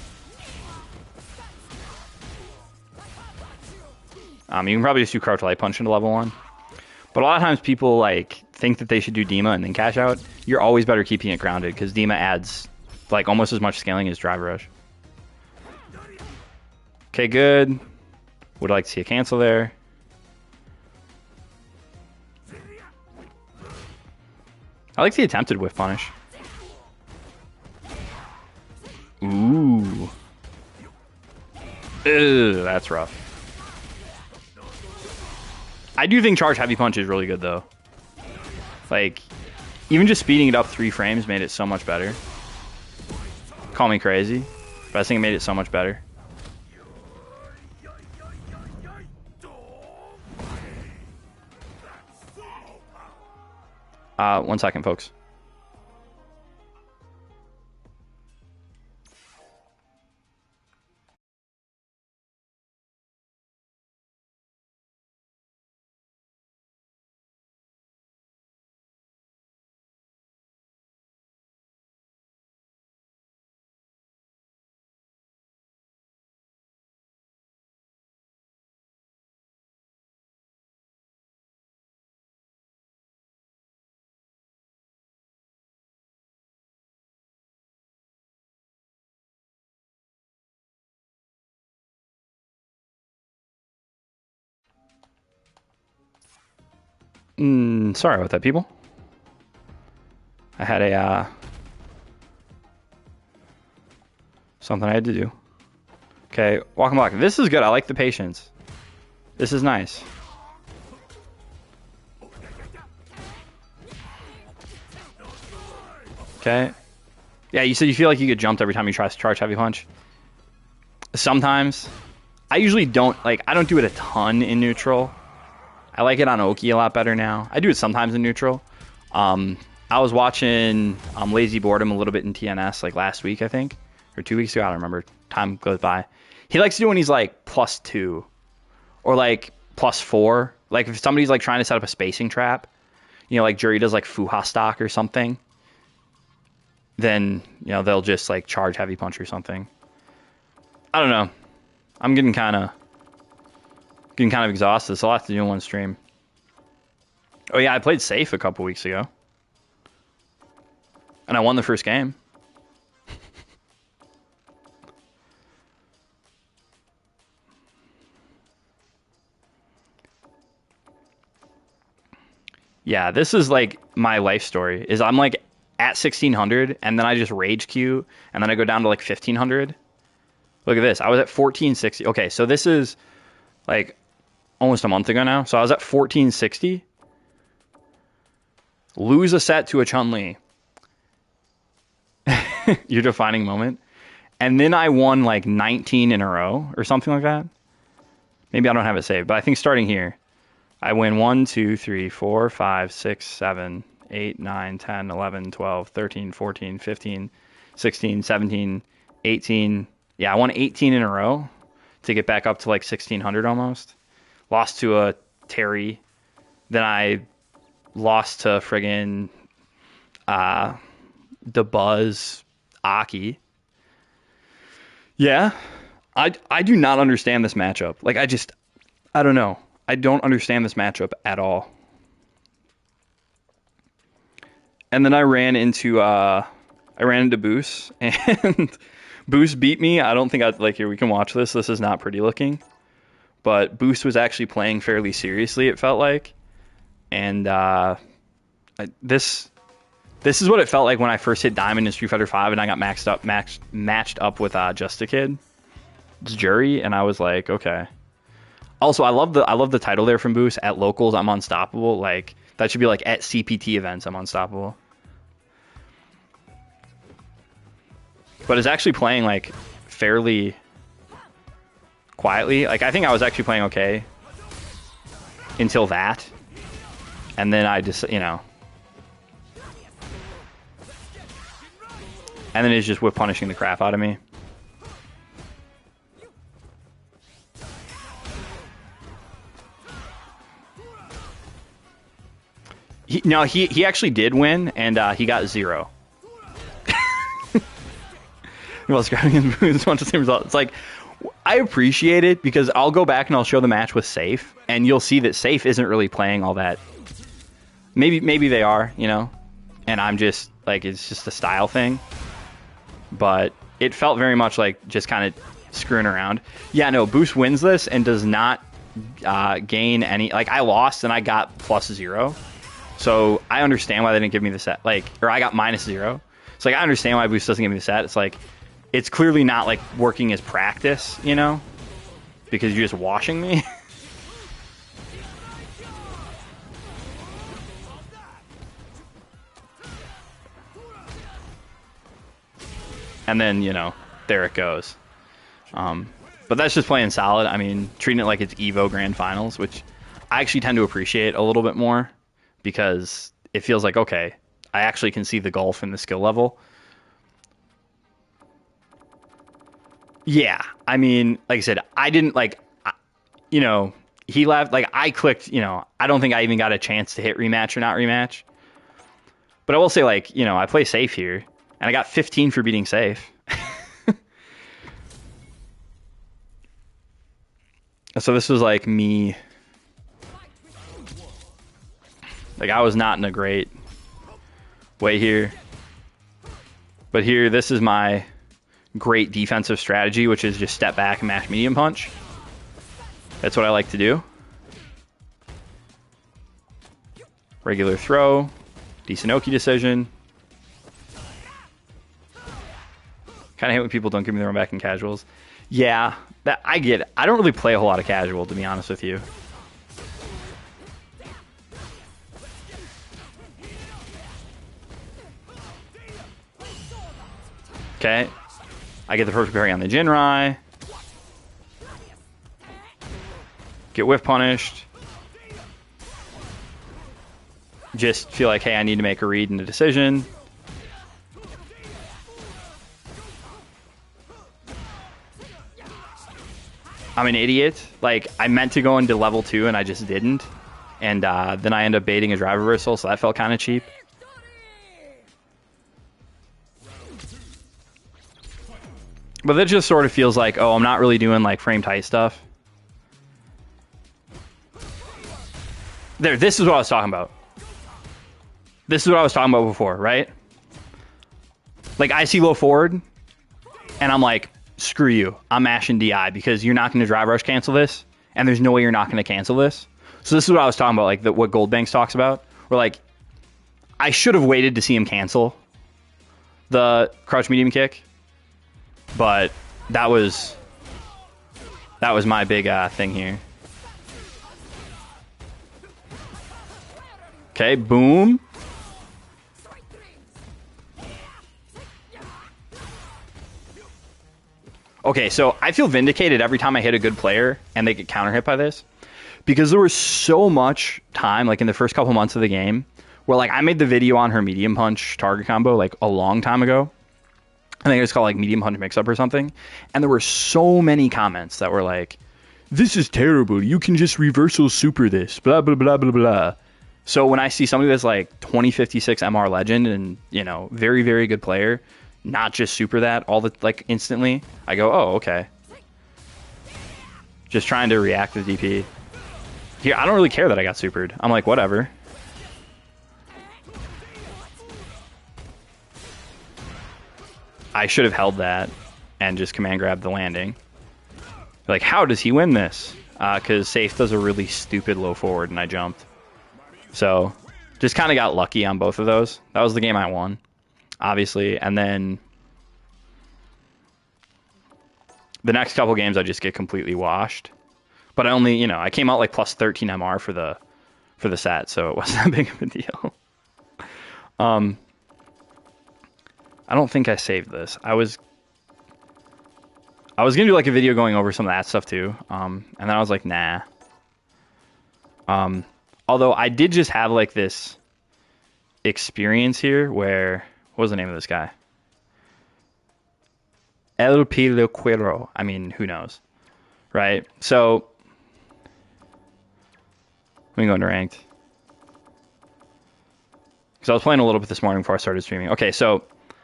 You can probably just do crouch light punch into level 1. But a lot of times people, like, think that they should do Dima and then cash out. You're always better keeping it grounded, because Dima adds, like, almost as much scaling as Drive Rush. Okay, good. Would like to see a cancel there. I like the attempted whiff punish. Ooh. Ew, that's rough. I do think charge heavy punch is really good though. Like, even just speeding it up 3 frames made it so much better. Call me crazy, but I think it made it so much better. One second, folks. Sorry about that, people. I had a Something I had to do. Okay, walk and block. This is good. I like the patience. This is nice. Okay. Yeah, you said you feel like you get jumped every time you try to charge heavy punch. Sometimes. I usually don't, like, I don't do it a ton in neutral. I like it on Oki a lot better now. I do it sometimes in neutral. I was watching Lazy Boredom a little bit in TNS, like, last week, I think. Or 2 weeks ago, I don't remember. Time goes by. He likes to do when he's, like, +2. Or, like, +4. Like, if somebody's, like, trying to set up a spacing trap, you know, like, Jury does, like, Fuha stock or something, then, you know, they'll just, like, charge heavy punch or something. I don't know. I'm getting kind of exhausted. It's a lot to do in one stream. Oh, yeah, I played safe a couple weeks ago. And I won the first game. Yeah, this is like my life story. Is I'm like at 1600 and then I just rage queue and then I go down to like 1500. Look at this. I was at 1460. Okay, so this is like almost a month ago now. So I was at 1460. Lose a set to a Chun-Li. Your defining moment. And then I won like 19 in a row or something like that. Maybe I don't have it saved, but I think starting here, I win 1, 2, 3, 4, 5, 6, 7, 8, 9, 10, 11, 12, 13, 14, 15, 16, 17, 18. Yeah, I won 18 in a row to get back up to like 1600 almost. Lost to a Terry. Then I lost to friggin' the Buzz Aki. Yeah. I do not understand this matchup. Like, I don't know. I don't understand this matchup at all. And then I ran into Boos, and Boos beat me. I don't think here, we can watch this. This is not pretty looking. But Boos was actually playing fairly seriously, it felt like. And this is what it felt like when I first hit Diamond in Street Fighter V and I got matched up with Just a Kid. It's Jury, and I was like, okay. Also, I love the title there from Boost. At locals, I'm unstoppable. Like, that should be like at CPT events, I'm unstoppable. But it's actually playing like fairly quietly. Like, I think I was actually playing okay until that, and then I just, you know, and then it's just whip punishing the crap out of me. He actually did win, and he got 0. Well, scrapping in Boost wants the same result. It's like, I appreciate it because I'll go back and I'll show the match with Safe, and you'll see that Safe isn't really playing all that. Maybe they are, you know, and I'm just like, it's just a style thing. But it felt very much like just kind of screwing around. Yeah, no, Boost wins this and does not gain any. Like, I lost and I got +0. So I understand why they didn't give me the set, like, or I got -0. So like, I understand why Boost doesn't give me the set. It's like, it's clearly not like working as practice, you know, because you're just washing me. And then, you know, there it goes. But that's just playing solid. I mean, treating it like it's Evo Grand Finals, which I actually tend to appreciate a little bit more, because it feels like, okay, I actually can see the gulf in the skill level. Yeah, I mean, like I said, I didn't, like, you know, he left, like, I clicked, you know, I don't think I even got a chance to hit rematch or not rematch. But I will say, like, you know, I play Safe here, and I got 15 for beating Safe. So this was like me. Like, I was not in a great way here. But here, this is my great defensive strategy, which is just step back and mash medium punch. That's what I like to do. Regular throw. Decent Oki decision. Kind of hate when people don't give me the run back in casuals. Yeah, that I get it. I don't really play a whole lot of casual, to be honest with you. Okay. I get the perfect parry on the Jinrai. Get whiff punished. Just feel like, hey, I need to make a read and a decision. I'm an idiot. Like, I meant to go into level 2 and I just didn't. And then I end up baiting a drive reversal, so that felt kind of cheap. But that just sort of feels like, oh, I'm not really doing like frame tight stuff. There, this is what I was talking about. This is what I was talking about before, right? Like, I see low forward, and I'm like, screw you. I'm mashing DI because you're not going to drive rush cancel this, and there's no way you're not going to cancel this. So this is what I was talking about, like what Goldbanks talks about. Where like, I should have waited to see him cancel the crouch medium kick, but that was my big thing here. Okay, boom. Okay, so I feel vindicated every time I hit a good player and they get counter hit by this. Because there was so much time, like in the first couple months of the game, where like I made the video on her medium punch target combo like a long time ago. I think it was called like medium punch mix up or something. And there were so many comments that were like, this is terrible. You can just reversal super this, blah, blah, blah, blah, blah. So when I see somebody that's like 2056 MR legend and, you know, very, very good player, not just super that all the like instantly, I go, oh, okay. Just trying to react to DP. Here, I don't really care that I got supered. I'm like, whatever. I should have held that and just command grabbed the landing. Like, how does he win this? Because Safe does a really stupid low forward and I jumped. So, just kind of got lucky on both of those. That was the game I won, obviously. And then the next couple games I just get completely washed. But I only, you know, I came out like plus 13 MR for the set, so it wasn't that big of a deal. I don't think I saved this. I was gonna do like a video going over some of that stuff too, and then I was like, nah. Although I did just have like this experience here where, what was the name of this guy? El Piloquero. I mean, who knows, right? So let me go into ranked. Because I was playing a little bit this morning before I started streaming. Okay, so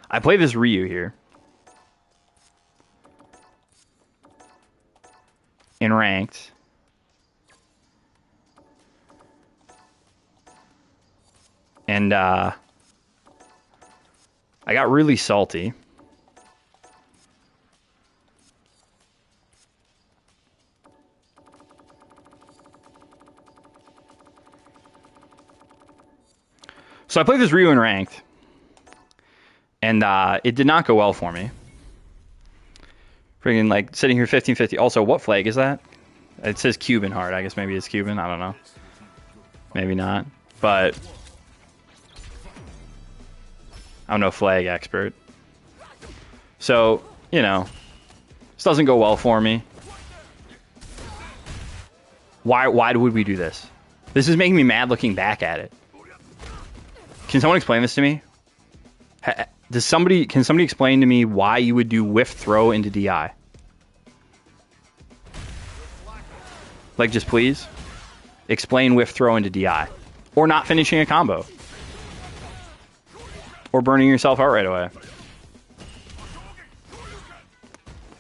I play this Ryu here in ranked. And I got really salty. So I played this Ryu in ranked, and it did not go well for me. Freaking like sitting here 1550. Also, what flag is that? It says Cuban hard. I guess maybe it's Cuban. I don't know. Maybe not. But I'm no flag expert. So, you know, this doesn't go well for me. Why would we do this? This is making me mad looking back at it. Can someone explain this to me? Can somebody explain to me why you would do whiff throw into DI? Like, just please explain whiff throw into DI, or not finishing a combo, or burning yourself out right away,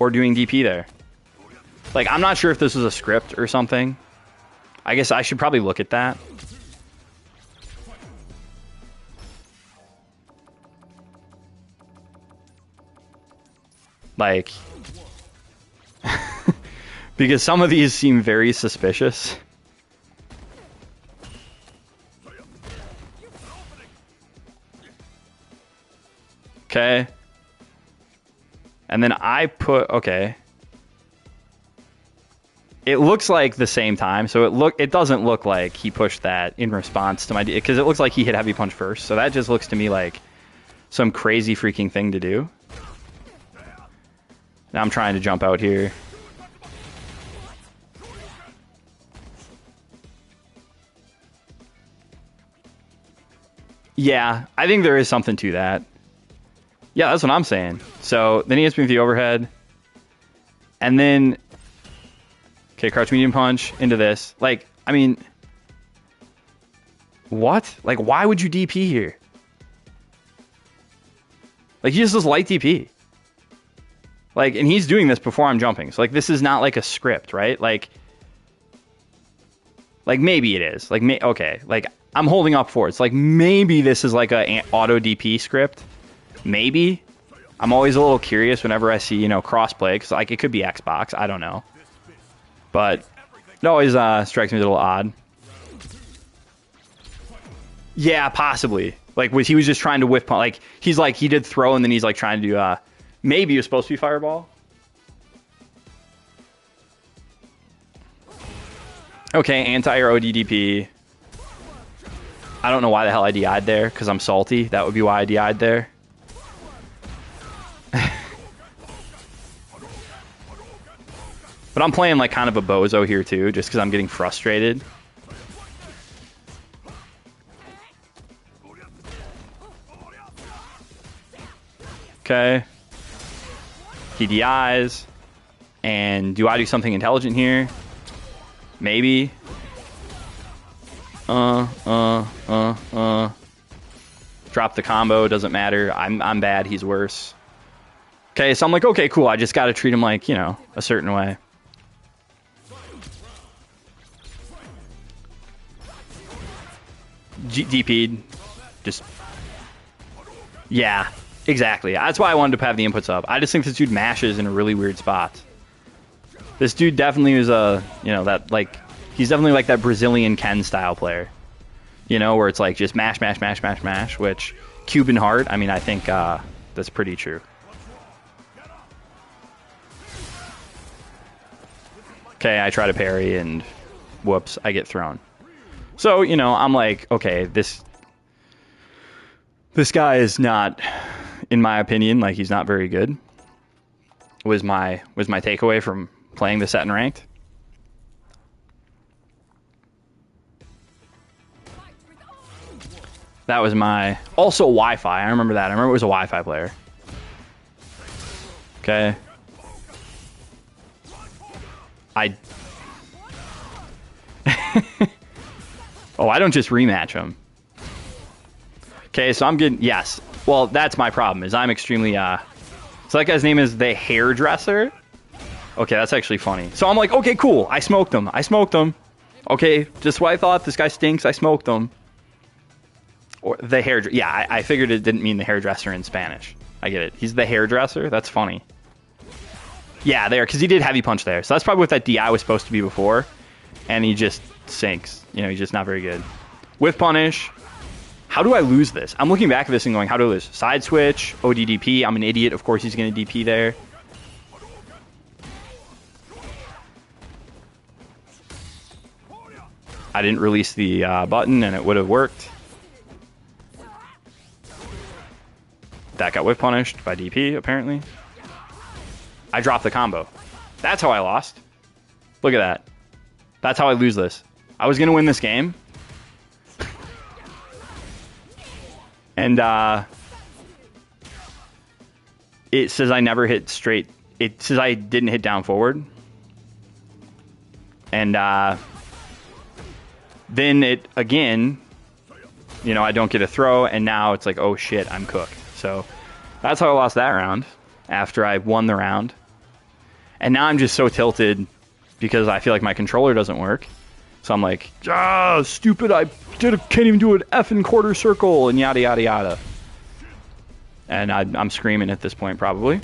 or doing DP there. Like, I'm not sure if this was a script or something. I guess I should probably look at that. Like, because some of these seem very suspicious. Okay. And then I put, okay. It looks like the same time, so it doesn't look like he pushed that in response to my, because it looks like he hit heavy punch first. So that just looks to me like some crazy freaking thing to do. Now I'm trying to jump out here. Yeah, I think there is something to that. Yeah, that's what I'm saying. So then he hits me with the overhead. And then, okay, crouch medium punch into this. Like, I mean, what? Like, why would you DP here? Like, he just does light DP. Like, and he's doing this before I'm jumping. So, like, this is not like a script, right? Like maybe it is. Like, okay, like, I'm holding up for it. It's like, maybe this is like a auto DP script. Maybe. I'm always a little curious whenever I see, crossplay, because, like, it could be Xbox. I don't know. But it always strikes me a little odd. Yeah, possibly. Like, he was just trying to whiff punch. Like, he did throw, and then he's, like, trying to do, maybe it was supposed to be fireball. Okay, anti-air ODDP. I don't know why the hell I DI'd there, because I'm salty. That would be why I DI'd there. But I'm playing like kind of a bozo here too, just because I'm getting frustrated. Okay. He DIs. And do I do something intelligent here? Maybe. Drop the combo, doesn't matter. I'm bad, he's worse. Okay, so I'm like, okay, cool. I just gotta treat him like, a certain way. DP'd. Just. Yeah, exactly. That's why I wanted to have the inputs up. I just think this dude mashes in a really weird spot. This dude definitely is he's definitely like that Brazilian Ken style player. Where it's like just mash, mash, mash, mash, mash, which Cuban Heart, I mean, I think that's pretty true. Okay, I try to parry and whoops, I get thrown. So, I'm like, okay, this guy is not, in my opinion, like, he's not very good. Was my takeaway from playing the set in ranked. That was my... Also Wi-Fi. I remember that. I remember it was a Wi-Fi player. Okay. Oh, I don't just rematch him. Okay, so I'm getting... Yes. Well, that's my problem, is I'm extremely... So that guy's name is the Hairdresser? Okay, that's actually funny. So I'm like, okay, cool. I smoked him. Okay, just what I thought. This guy stinks. I smoked him. Or the hairdresser. Yeah, I figured it didn't mean the hairdresser in Spanish. I get it. He's the hairdresser? That's funny. Yeah, there, because he did heavy punch there. So that's probably what that DI was supposed to be before. And he just sinks. He's just not very good. Whiff punish. How do I lose this? I'm looking back at this and going, how do I lose? Side switch, ODDP. I'm an idiot. Of course he's going to DP there. I didn't release the button and it would have worked. That got whiff punished by DP, apparently. I dropped the combo. That's how I lost. Look at that. That's how I lose this. I was going to win this game. And it says I never hit straight. It says I didn't hit down forward. And then it, again, I don't get a throw. And now it's like, oh shit, I'm cooked. So that's how I lost that round after I won the round. And now I'm just so tilted because I feel like my controller doesn't work. So I'm like, stupid, can't even do an effing quarter circle and yada, yada, yada. And I'm screaming at this point, probably.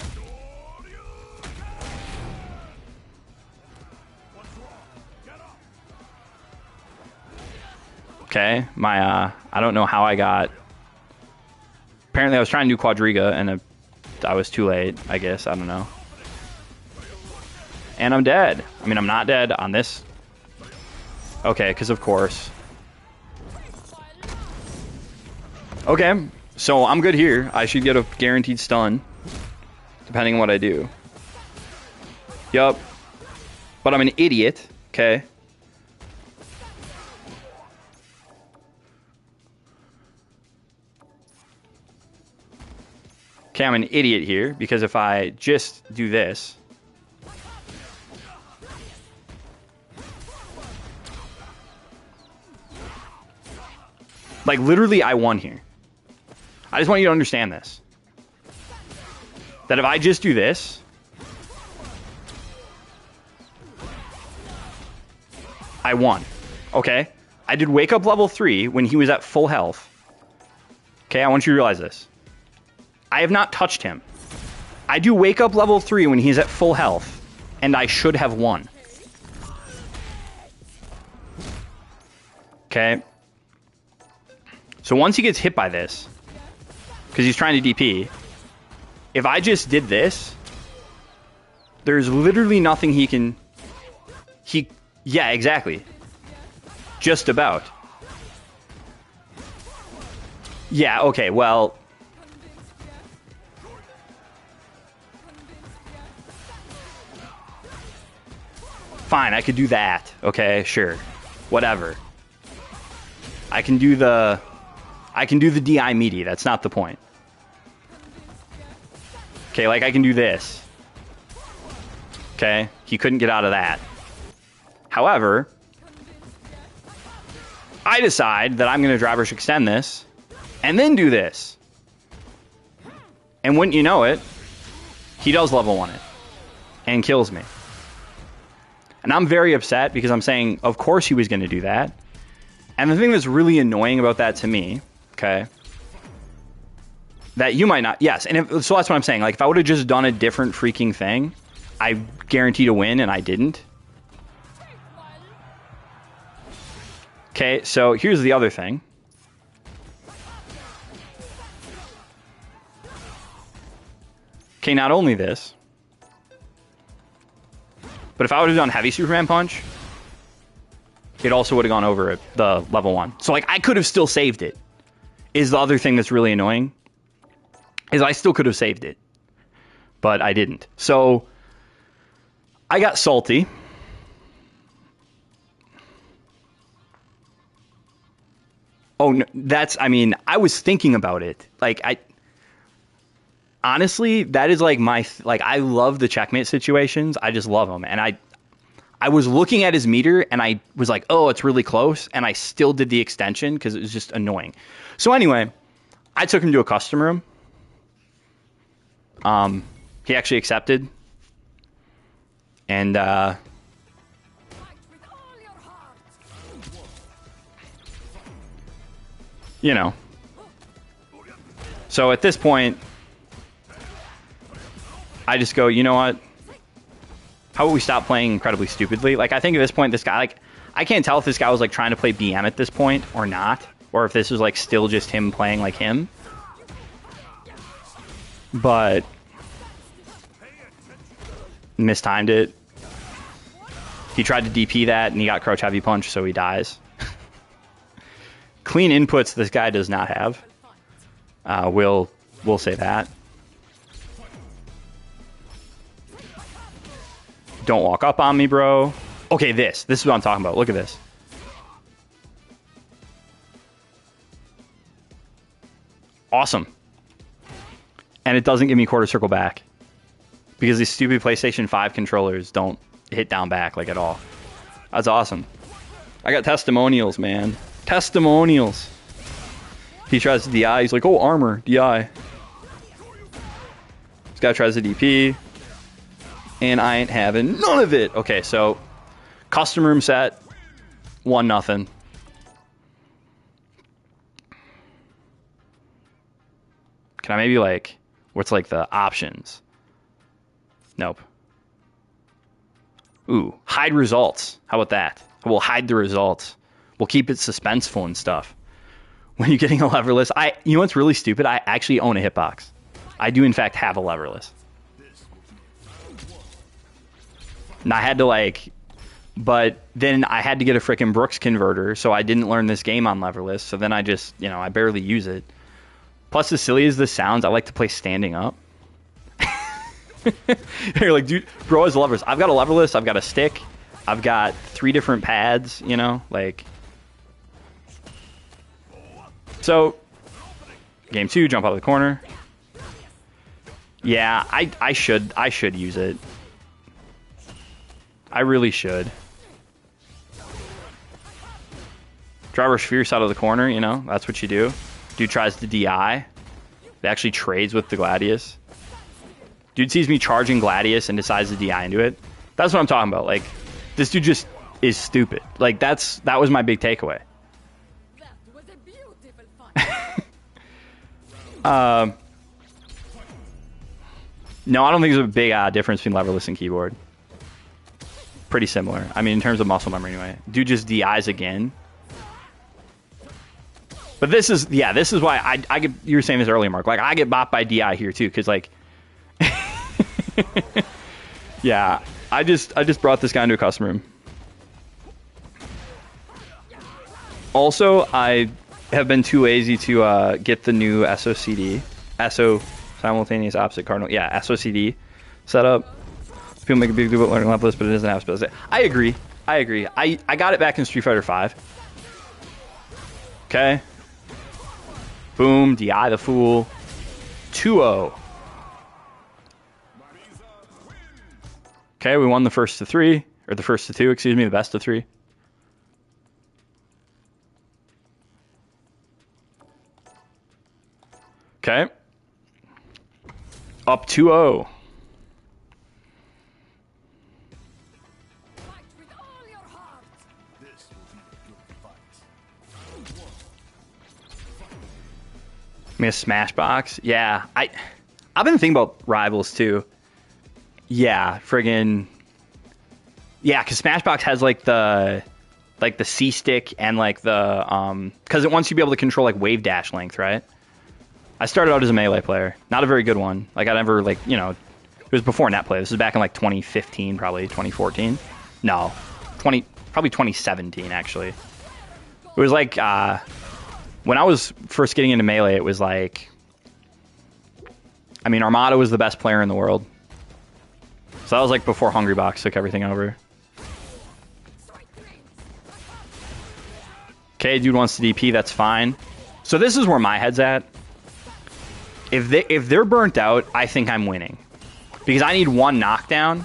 Okay, I don't know how I got... Apparently I was trying to do Quadriga, and except I was too late, I guess. I don't know. And I'm dead. I mean, I'm not dead on this. Okay, because of course. Okay, so I'm good here. I should get a guaranteed stun, depending on what I do. Yup. But I'm an idiot, okay? Okay, I'm an idiot here, because if I just do this... Like, literally, I won here. I just want you to understand this. That if I just do this... I won. Okay? I did wake up level 3 when he was at full health. Okay, I want you to realize this. I have not touched him. I do wake up level 3 when he's at full health. And I should have won. Okay? So once he gets hit by this, because he's trying to DP, if I just did this, there's literally nothing he can... Yeah, exactly. Just about. Yeah, okay, well... Fine, I could do that. Okay, sure. Whatever. I can do the DI meaty. That's not the point. Okay, like I can do this. Okay, he couldn't get out of that. However, I decide that I'm going to drive rush extend this and then do this. And wouldn't you know it, he does level 1 it and kills me. And I'm very upset because I'm saying, of course he was going to do that. And the thing that's really annoying about that to me, okay, that you might not, yes, and so that's what I'm saying. Like, if I would have just done a different freaking thing, I guaranteed a win, and I didn't. Okay, so here's the other thing. Okay, not only this, but if I would have done heavy Superman punch, it also would have gone over the level 1. So, like, I could have still saved it. Is the other thing that's really annoying. Is I still could have saved it. But I didn't. So, I got salty. Oh, no, I mean, I was thinking about it. Like, honestly, that is like I love the checkmate situations. I just love them. And I was looking at his meter and I was like, oh, it's really close. And I still did the extension because it was just annoying. So anyway, I took him to a custom room. He actually accepted. And, you know. So at this point, I just go, you know what? How about we stop playing incredibly stupidly? Like, I think at this point, this guy, like, I can't tell if this guy was, like, trying to play BM at this point or not. Or if this was, like, still just him playing like him. But mistimed it. He tried to DP that, and he got Crouch Heavy Punch, so he dies. Clean inputs this guy does not have. We'll say that. Don't walk up on me, bro. Okay, this is what I'm talking about. Look at this. Awesome. And it doesn't give me quarter circle back. Because these stupid PlayStation 5 controllers don't hit down back, like, at all. That's awesome. I got testimonials, man. Testimonials. He tries to DI. He's like, oh, armor, DI. This guy tries to DP. And I ain't having none of it. Okay, so custom room set, 1-0. Can I maybe, like, what's like the options? Nope. Ooh, hide results. How about that? We'll hide the results. We'll keep it suspenseful and stuff. When you're getting a leverless, you know what's really stupid? I actually own a hitbox. I do in fact have a leverless. And I had to like, but then I had to get a frickin' Brooks converter, so I didn't learn this game on leverless. So then I just, you know, I barely use it. Plus, as silly as this sounds, I like to play standing up. You're like, dude, bro has leverless. I've got a leverless. I've got a stick. I've got 3 different pads. You know, like. So, game 2, jump out of the corner. Yeah, I should use it. I really should. Driver fierce out of the corner, you know, that's what you do. Dude tries to DI. It actually trades with the Gladius. Dude sees me charging Gladius and decides to DI into it. That's what I'm talking about. Like, this dude just is stupid. Like, that was my big takeaway. That was a beautiful fight. No, I don't think there's a big difference between leverless and keyboard. Pretty similar. I mean, in terms of muscle memory anyway. Dude just DIs again. But this is why I get, you were saying this earlier, Mark. Like, I get bopped by DI here too, because like, yeah, I just brought this guy into a custom room. Also, I have been too lazy to get the new SOCD, simultaneous opposite cardinal. Yeah, SOCD setup. People make a big deal about learning levelist, but it doesn't have specific. I agree. I got it back in Street Fighter V. Okay. Boom, DI the fool. 2-0. Okay, we won the first to 3, or the first to 2, excuse me, the best of 3. Okay. Up 2-0. Fight with all your heart. This will be a good fight. I mean, a Smashbox? Yeah. I've been thinking about rivals too. Yeah, friggin'. Yeah, because Smashbox has like the C stick and like the because it wants you to be able to control like wave dash length, right? I started out as a melee player, not a very good one. Like I never like, you know, it was before net play. This was back in like 2015, probably 2014. No, probably 2017 actually. It was like when I was first getting into melee, it was like, I mean, Armada was the best player in the world. So that was like before Hungrybox took everything over. Okay, dude wants to DP, that's fine. So this is where my head's at. If they're burnt out, I think I'm winning. Because I need one knockdown,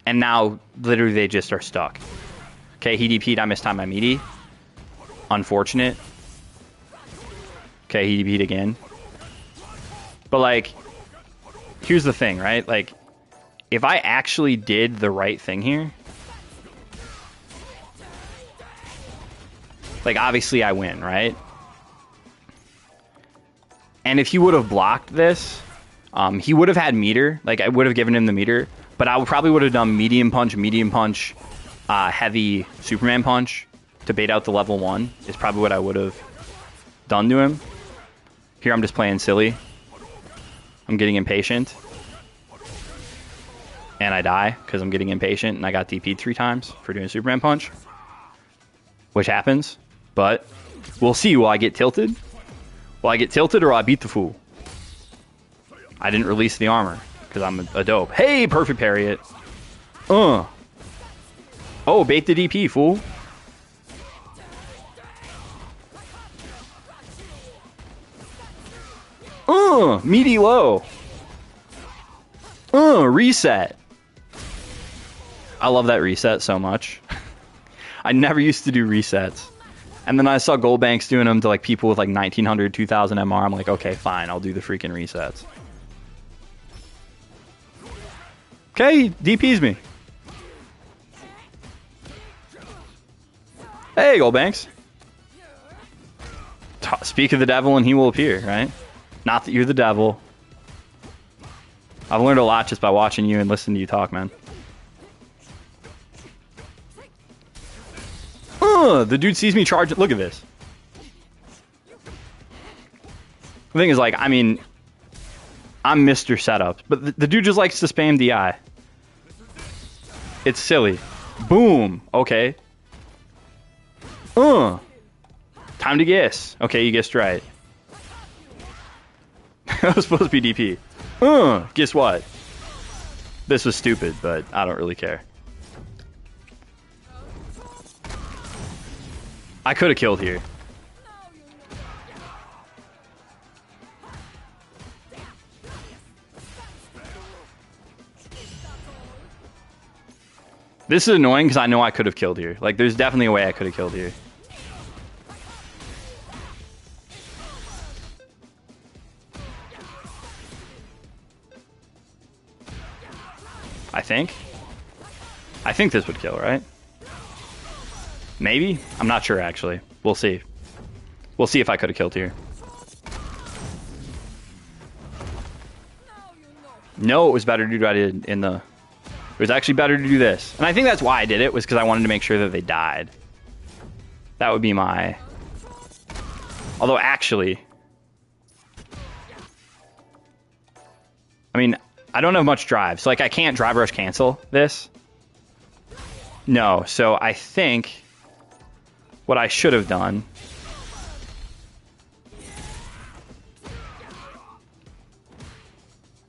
and now literally they just are stuck. Okay, he DP'd, I mistimed my meaty. Unfortunate. Okay, he DP'd again. But like, here's the thing, right? Like, if I actually did the right thing here, like obviously I win, right? And if he would have blocked this, he would have had meter. Like I would have given him the meter, but I probably would have done medium punch, heavy Superman punch to bait out the level 1 is probably what I would have done to him. Here I'm just playing silly. I'm getting impatient. And I die because I'm getting impatient and I got DP'd 3 times for doing Superman punch. Which happens, but we'll see. Will I get tilted? Will I get tilted or will I beat the fool? I didn't release the armor because I'm a dope. Hey, perfect parry it. Oh, bait the DP, fool. Meaty low. Reset. I love that reset so much. I never used to do resets. And then I saw Goldbanks doing them to like people with like 1900, 2000 MR. I'm like, okay, fine, I'll do the freaking resets. Okay, DP's me. Hey, Goldbanks. Speak of the devil and he will appear, right? Not that you're the devil. I've learned a lot just by watching you and listening to you talk, man. The dude sees me charge. Look at this. The thing is, like, I mean, I'm Mr. Setup. But the dude just likes to spam DI. It's silly. Boom. Okay. Time to guess. Okay, you guessed right. That was supposed to be DP. Guess what? This was stupid, but I don't really care. I could have killed here. This is annoying because I know I could have killed here. Like, there's definitely a way I could have killed here. I think this would kill, right? Maybe? I'm not sure, actually. We'll see. We'll see if I could have killed here. No, it was better to do it in the... It was actually better to do this. And I think that's why I did it, was because I wanted to make sure that they died. That would be my... Although, actually... I mean, I don't have much drive. So, like, I can't drive rush cancel this. No, so I think what I should have done...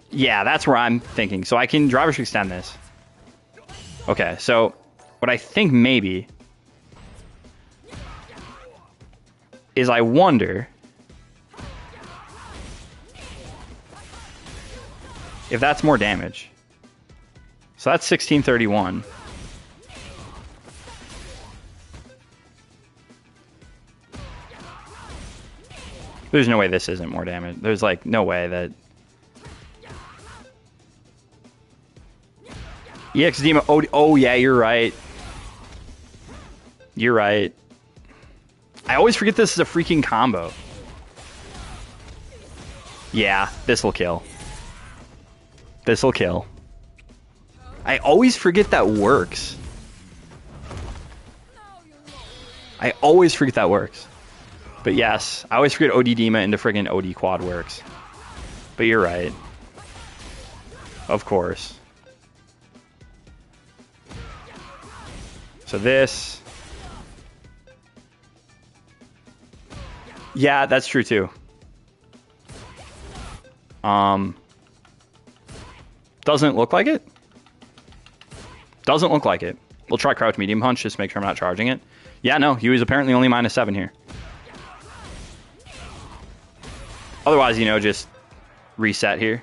Yeah, that's where I'm thinking. So I can drive rush extend this. Okay, so what I think maybe is I wonder if that's more damage. So that's 1631. There's no way this isn't more damage. There's like no way that... EX Dema. Oh, yeah, you're right. You're right. I always forget this is a freaking combo. Yeah, this'll kill. This'll kill. I always forget that works. I always forget that works. But yes, I always forget OD Dema into friggin' OD quad works. But you're right. Of course. So this... Yeah, that's true too. Doesn't look like it. Doesn't look like it. We'll try crouch medium punch just to make sure I'm not charging it. Yeah, no, he was apparently only -7 here. Otherwise, you know, just reset here.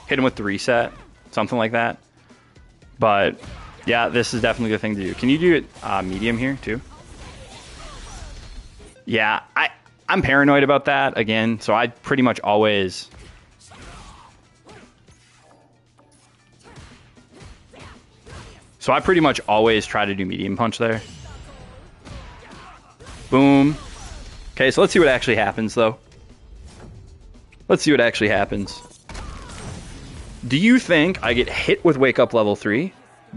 Hit him with the reset. Something like that. But, yeah, this is definitely the thing to do. Can you do it medium here, too? Yeah, I'm paranoid about that, again. So I pretty much always... try to do medium punch there. Boom. Okay, so let's see what actually happens, though. Let's see what actually happens. Do you think I get hit with Wake Up Level 3,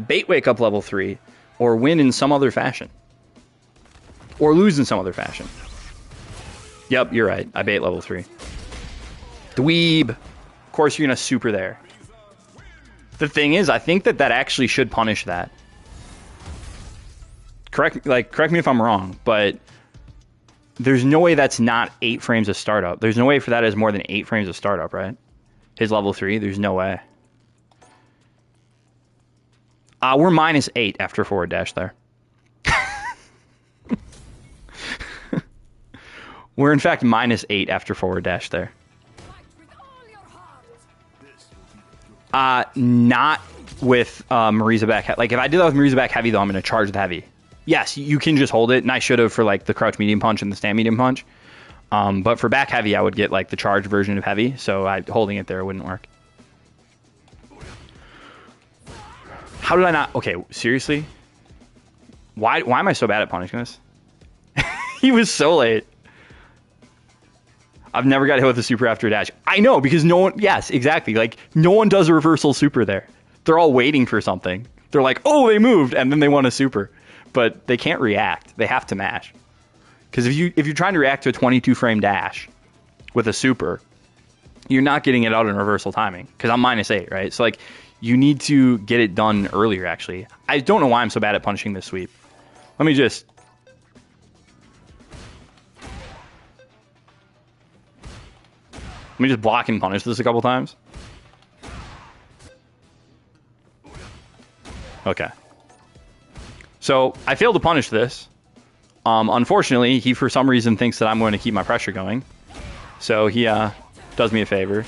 bait Wake Up Level 3, or win in some other fashion? Or lose in some other fashion? Yep, you're right. I bait Level 3. Dweeb. Of course you're going to super there. The thing is, I think that actually should punish that. Correct me if I'm wrong, but there's no way that's not 8 frames of startup. There's no way for that as more than 8 frames of startup, right? His level 3, there's no way. We're -8 after forward dash there. We're in fact -8 after forward dash there. Not with Marisa back. Like if I did that with Marisa back heavy, though, I'm going to charge the heavy. Yes, you can just hold it, and I should have for like the crouch medium punch and the stand medium punch. But for back heavy, I would get like the charged version of heavy, so holding it there wouldn't work. How did I not? Okay, seriously? Why am I so bad at punishing this? He was so late. I've never got hit with a super after a dash. I know, because no one... Yes, exactly. Like, no one does a reversal super there. They're all waiting for something. They're like, oh, they moved, and then they want a super. But they can't react. They have to mash. Because if you're trying to react to a 22 frame dash with a super, you're not getting it out in reversal timing. Because I'm -8, right? So like you need to get it done earlier. Actually, I don't know why I'm so bad at punishing this sweep. Let me just. Let me just block and punish this a couple times. Okay. So I failed to punish this. Unfortunately, he for some reason thinks that I'm going to keep my pressure going. So he does me a favor.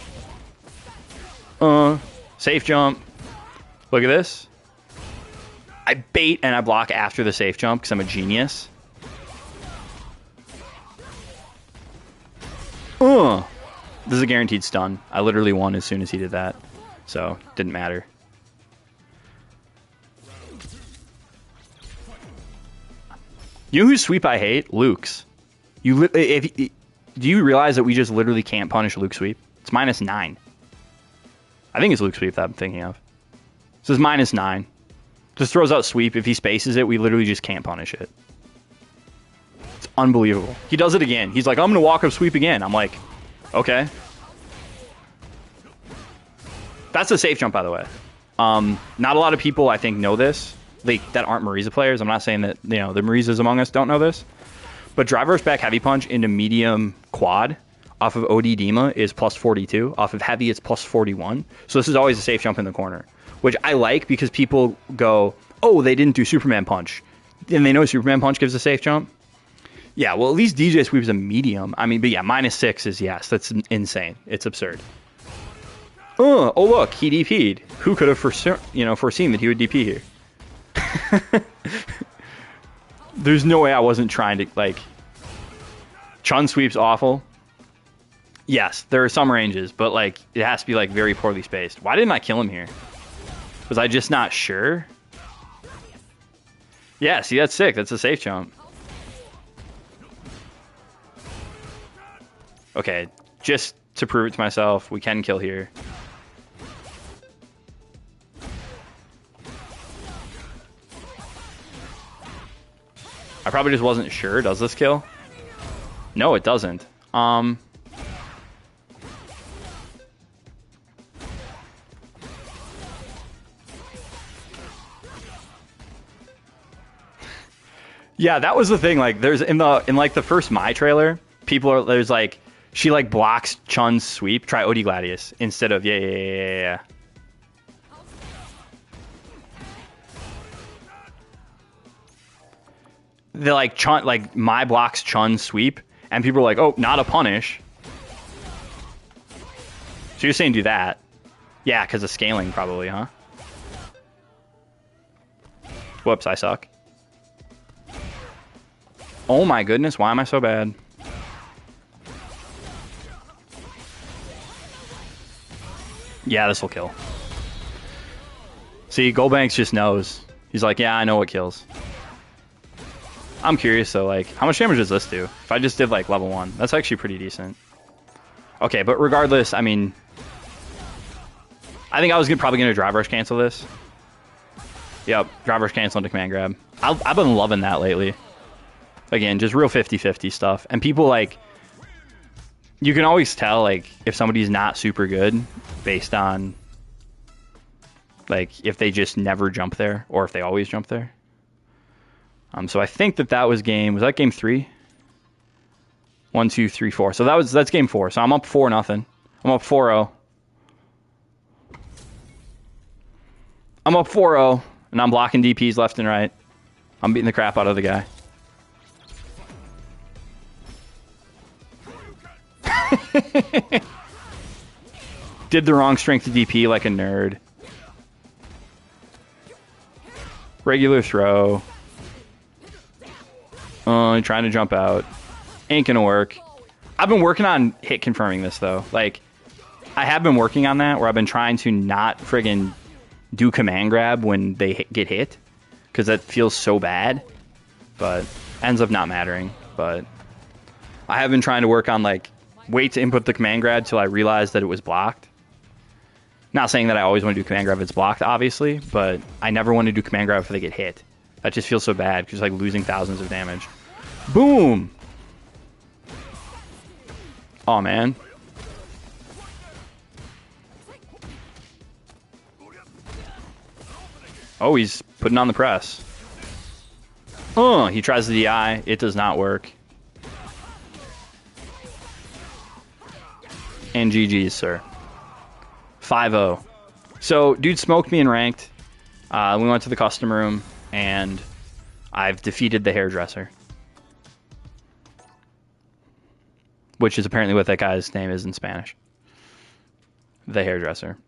Safe jump. Look at this. I bait and I block after the safe jump because I'm a genius. This is a guaranteed stun. I literally won as soon as he did that. So, didn't matter. You know whose sweep I hate? Luke's. Do you realize that we just literally can't punish Luke's sweep? It's -9. I think it's Luke's sweep that I'm thinking of. This is -9. Just throws out sweep. If he spaces it, we literally just can't punish it. It's unbelievable. He does it again. He's like, I'm going to walk up sweep again. I'm like, okay. That's a safe jump, by the way. Not a lot of people, I think, know this. That aren't Marisa players. I'm not saying that the Marisas among us don't know this. But drive rush back heavy punch into medium quad off of OD Dima is +42. Off of heavy, it's +41. So this is always a safe jump in the corner, which I like because people go, oh, they didn't do Superman punch. And they know Superman punch gives a safe jump. Yeah, well, at least DJ sweep is a medium. I mean, but yeah, -6 is yes. That's insane. It's absurd. Oh, look, he DP'd. Who could have foreseen that he would DP here? There's no way I wasn't trying to, like... Chun sweep's awful. Yes, there are some ranges, but, like, it has to be, like, very poorly spaced. Why didn't I kill him here? Was I just not sure? Yeah, see, that's sick. That's a safe jump. Okay, just to prove it to myself, we can kill here. I probably just wasn't sure. Does this kill? No, it doesn't. Yeah, that was the thing. Like, there's in like the first My trailer, there's like she like blocks Chun's sweep. Try OD Gladius instead of yeah. They're like Chun, like My blocks Chun's sweep, and people are like, oh, not a punish. So you're saying do that? Yeah, because of scaling probably, huh? Whoops, I suck. Oh my goodness, why am I so bad? Yeah, this will kill. See, Goldbanks just knows. He's like, yeah, I know what kills. I'm curious though, like, how much damage does this do? If I just did like level 1, that's actually pretty decent. Okay, but regardless, I mean, I think I was probably going to drive rush cancel this. Yep, drive rush cancel into command grab. I've been loving that lately. Again, just real 50-50 stuff. And people, like, you can always tell, like, if somebody's not super good based on, like, if they just never jump there or if they always jump there. So I think that was that game 3? 1, 2, 3, 4. So that's game 4. So I'm up 4-0. I'm up 4-0. I'm up 4-0, and I'm blocking DPs left and right. I'm beating the crap out of the guy. Did the wrong strength to DP like a nerd. Regular throw. Trying to jump out. Ain't gonna work. I've been working on hit confirming this, though. Like, I have been working on that, where I've been trying to not friggin' do command grab when they get hit. Because that feels so bad. But ends up not mattering. But I have been trying to work on, like, wait to input the command grab till I realize that it was blocked. Not saying that I always want to do command grab if it's blocked, obviously. But I never want to do command grab if they get hit. That just feels so bad, because like losing thousands of damage. Boom! Oh, man. Oh, he's putting on the press. Oh, he tries the DI. It does not work. And GG's, sir. 5-0. So, dude smoked me in ranked. We went to the custom room, and I've defeated the hairdresser. Which is apparently what that guy's name is in Spanish. The hairdresser.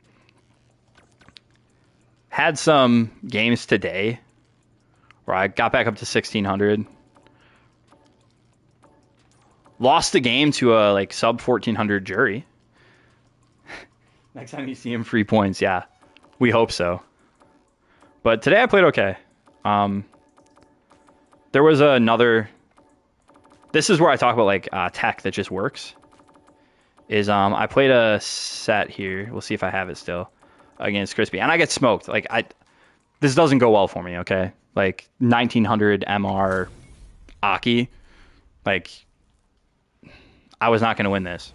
Had some games today where I got back up to 1600. Lost a game to a like sub 1400 jury. Next time you see him, free points. Yeah, we hope so. But today I played okay. There was another. This is where I talk about like tech that just works. I played a set here. We'll see if I have it still against Crispy, and I get smoked. Like this doesn't go well for me. Okay, like 1900 MR Aki. Like I was not going to win this,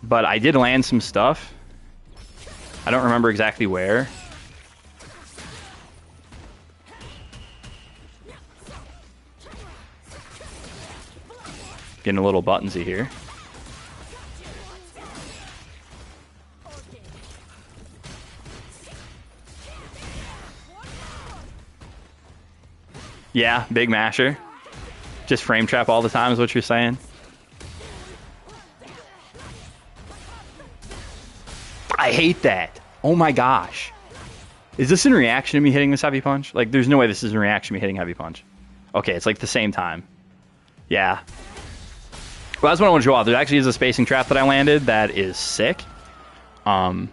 but I did land some stuff. I don't remember exactly where. Getting a little buttonsy here. Yeah, big masher. Just frame trap all the time is what you're saying. I hate that. Oh my gosh. Is this in reaction to me hitting this heavy punch? Like, there's no way this is in reaction to me hitting heavy punch. Okay, it's like the same time. Yeah. Well, that's what I want to show off. There actually is a spacing trap that I landed that is sick. But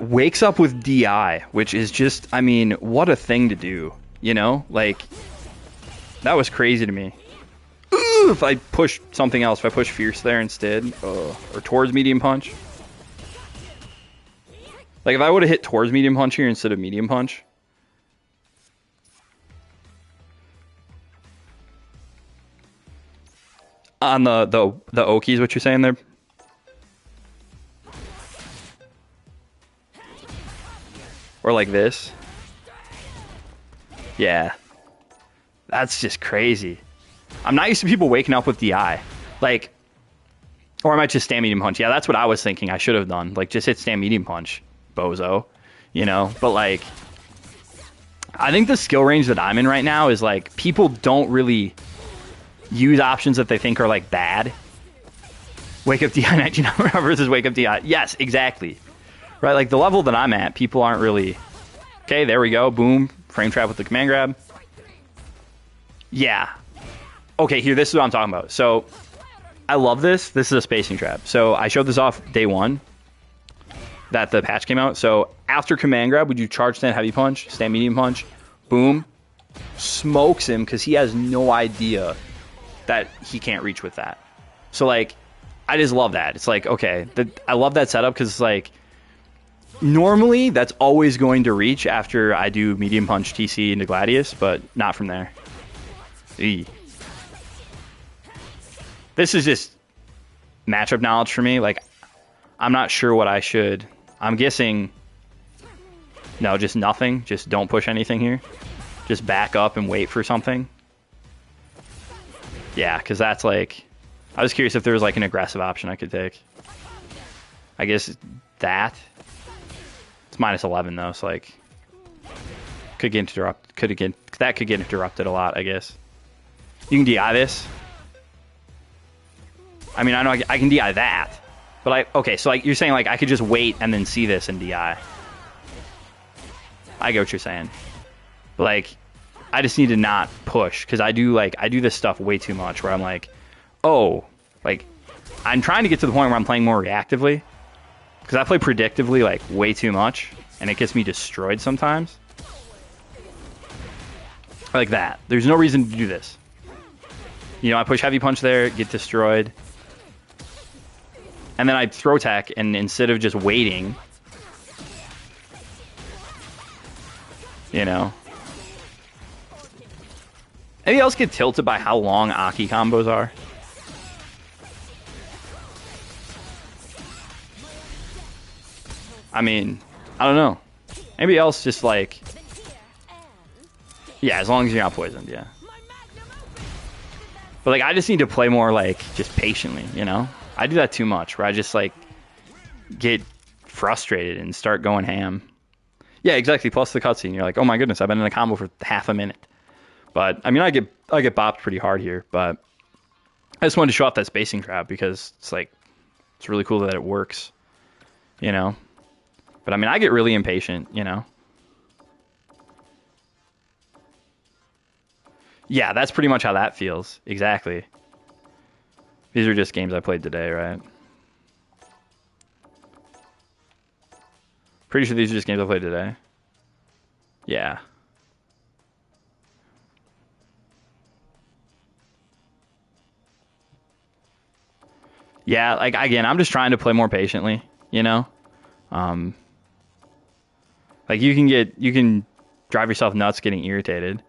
wakes up with DI, which is just, I mean, what a thing to do. You know? Like, that was crazy to me. Ooh, if I push something else, if I push Fierce there instead, or towards medium punch. Like, if I would have hit towards medium punch here instead of medium punch. On the Okies, what you're saying there? Or like this? Yeah. That's just crazy. I'm not used to people waking up with DI. Like, or I might just stand medium punch. Yeah, that's what I was thinking I should have done. Like, just hit stand medium punch, bozo. You know? But like, I think the skill range that I'm in right now is like, people don't really use options that they think are like bad. Wake up DI 19 versus wake up DI. Yes, exactly. Right, like the level that I'm at, people aren't really. Okay, there we go. Boom. Frame trap with the command grab. Yeah. Okay, here, this is what I'm talking about. So, I love this. This is a spacing trap. So, I showed this off day one that the patch came out. So, after command grab, would you charge stand heavy punch, stand medium punch, boom, smokes him because he has no idea that he can't reach with that. So, like, I just love that. It's like, okay, I love that setup because it's like, normally that's always going to reach after I do medium punch TC into Gladius, but not from there. Eee. This is just matchup knowledge for me. Like, I'm not sure what I should. I'm guessing, no, just nothing. Just don't push anything here. Just back up and wait for something. Yeah, because that's like, I was curious if there was like an aggressive option I could take. I guess that. It's minus 11 though, so like, could get interrupted. That could get interrupted a lot, I guess. You can DI this. I mean, I know I can DI that, but okay, so like you're saying like I could just wait and then see this and DI. I get what you're saying, but like, I just need to not push because I do this stuff way too much where I'm like, oh, like I'm trying to get to the point where I'm playing more reactively because I play predictively like way too much and it gets me destroyed sometimes. Like that. There's no reason to do this. You know, I push heavy punch there, get destroyed. And then I throw tech and instead of just waiting, you know, Anybody else get tilted by how long Aki combos are? I mean, I don't know. Anybody else just like... Yeah, as long as you're not poisoned, yeah. But like, I just need to play more like just patiently, you know? I do that too much, where I just like get frustrated and start going ham. Yeah, exactly. Plus the cutscene, you're like, oh my goodness, I've been in a combo for half a minute. But I mean, I get bopped pretty hard here, but I just wanted to show off that spacing trap because it's like it's really cool that it works, you know. But I mean, I get really impatient, you know. Yeah, that's pretty much how that feels. Exactly. These are just games I played today, right? Pretty sure these are just games I played today. Yeah. Yeah, like again, I'm just trying to play more patiently, you know? Like you can drive yourself nuts getting irritated.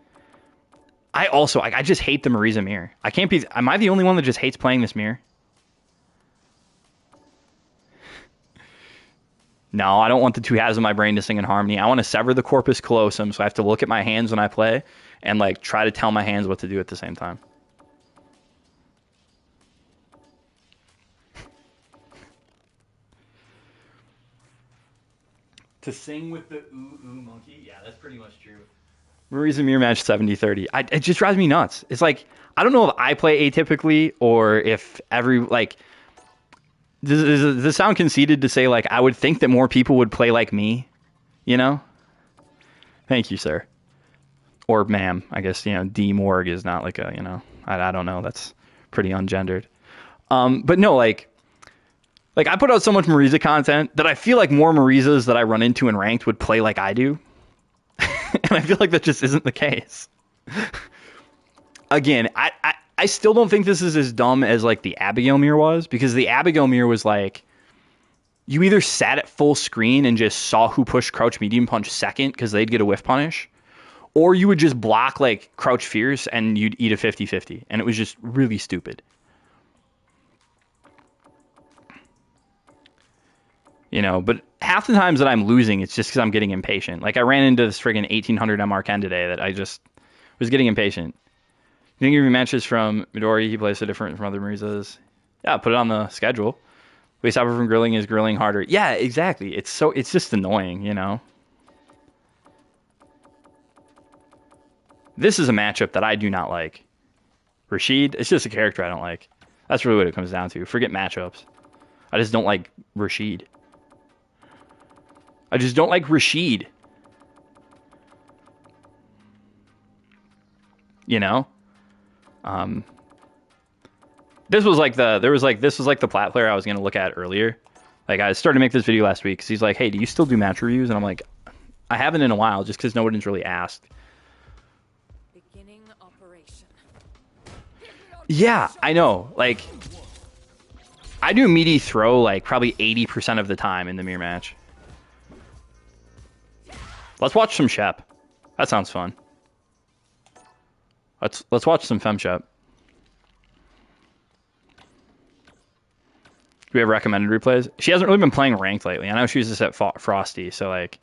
I just hate the Marisa mirror. Am I the only one that just hates playing this mirror? No, I don't want the two halves of my brain to sing in harmony. I want to sever the corpus callosum, so I have to look at my hands when I play and like try to tell my hands what to do at the same time. To sing with the ooh ooh monkey? Yeah, that's pretty much true. Marisa mirror match 70-30. It just drives me nuts. It's like, I don't know if I play atypically or if does this sound conceited to say, like, I would think that more people would play like me, you know? Thank you, sir. Or ma'am. I guess, you know, D Morg is not like a, you know, I don't know. That's pretty ungendered. But no, like I put out so much Marisa content that I feel like more Marisas that I run into in ranked would play like I do. And I feel like that just isn't the case. Again, I still don't think this is as dumb as like the Abigail mirror was, because the Abigail mirror was like, you either sat at full screen and just saw who pushed crouch medium punch second because they'd get a whiff punish, or you would just block like crouch fierce and you'd eat a 50-50, and it was just really stupid. You know, but half the times that I'm losing, it's just because I'm getting impatient. Like I ran into this friggin' 1800 MR Ken today that I just was getting impatient. You think your matches from Midori, he plays so different from other Marisas? Yeah, put it on the schedule. We stop her from grilling is grilling harder. Yeah, exactly. It's just annoying, you know? This is a matchup that I do not like. Rashid, it's just a character I don't like. That's really what it comes down to. Forget matchups. I just don't like Rashid. I just don't like Rashid. You know? This was like the plat player I was gonna look at earlier. Like I started to make this video last week because he's like, hey, do you still do match reviews? And I'm like, I haven't in a while just because no one's really asked. Beginning operation. Yeah, I know. Like, I do meaty throw like probably 80% of the time in the mirror match. Let's watch some Shep. That sounds fun. Let's watch some Fem Shep. Do we have recommended replays? She hasn't really been playing ranked lately. I know she was just at Frosty, so like,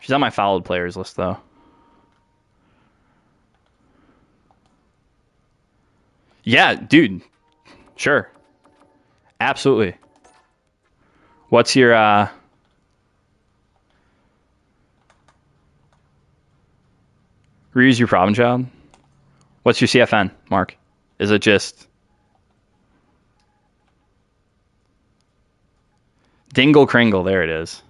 she's on my followed players list though. Yeah, dude. Sure. Absolutely. What's your Ryu's your problem child? What's your CFN, Mark? Is it just Dingle Kringle? There it is.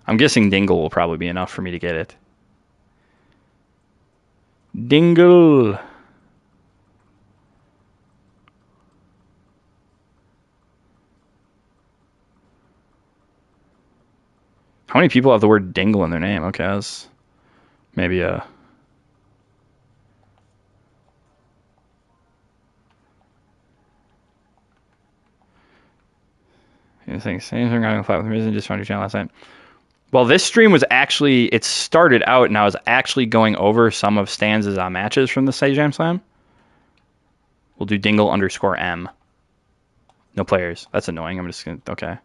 I'm guessing Dingle will probably be enough for me to get it. Dingle. How many people have the word dingle in their name? Okay, that's maybe a... Same thing, I'm gonna fight with Marisa, just found your channel last night. Well, this stream was actually, it started out and I was actually going over some of stanzas on matches from the Sajam Slam. We'll do dingle underscore M. No players. That's annoying. I'm just going to, okay.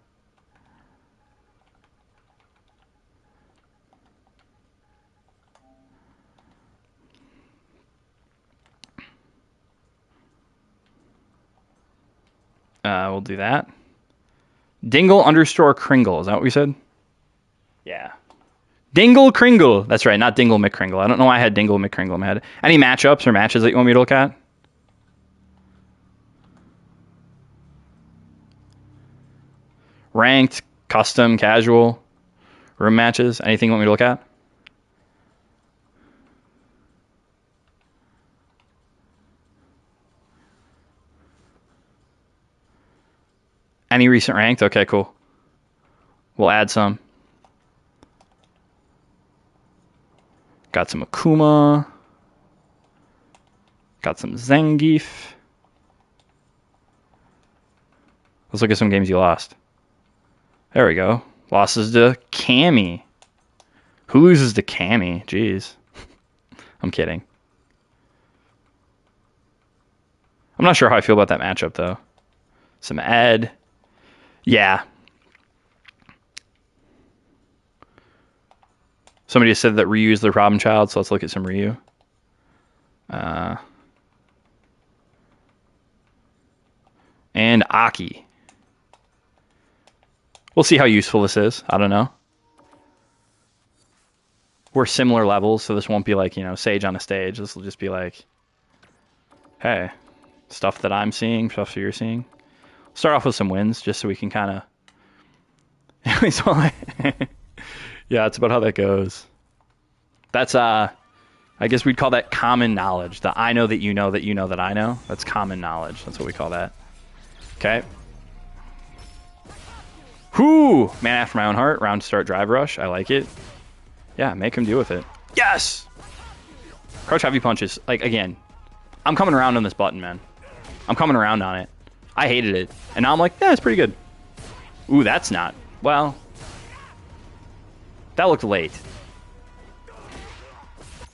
We'll do that. Dingle underscore Kringle. Is that what we said? Yeah. Dingle Kringle. That's right, not Dingle McKringle. I don't know why I had Dingle McKringle in my head. Any matchups or matches that you want me to look at? Ranked, custom, casual, room matches. Anything you want me to look at? Any recent ranked? Okay, cool. We'll add some. Got some Akuma. Got some Zangief. Let's look at some games you lost. There we go. Losses to Cammy. Who loses to Cammy? Jeez. I'm kidding. I'm not sure how I feel about that matchup, though. Some Ed. Yeah. Somebody said that Ryu is the problem child, so let's look at some Ryu. And Aki. We'll see how useful this is. I don't know. We're similar levels, so this won't be like, Sage on a stage. This will just be like, hey, stuff that I'm seeing, stuff that you're seeing. Start off with some wins, just so we can kind of... Yeah, it's about how that goes. That's, I guess we'd call that common knowledge. The I know that you know that you know that I know. That's common knowledge. That's what we call that. Okay. Whoo! Man after my own heart. Round start drive rush. I like it. Yeah, make him deal with it. Yes! Crouch heavy punches. Like, again, I'm coming around on this button, man. I'm coming around on it. I hated it. And now I'm like, yeah, it's pretty good. Ooh, that's not. Well, that looked late.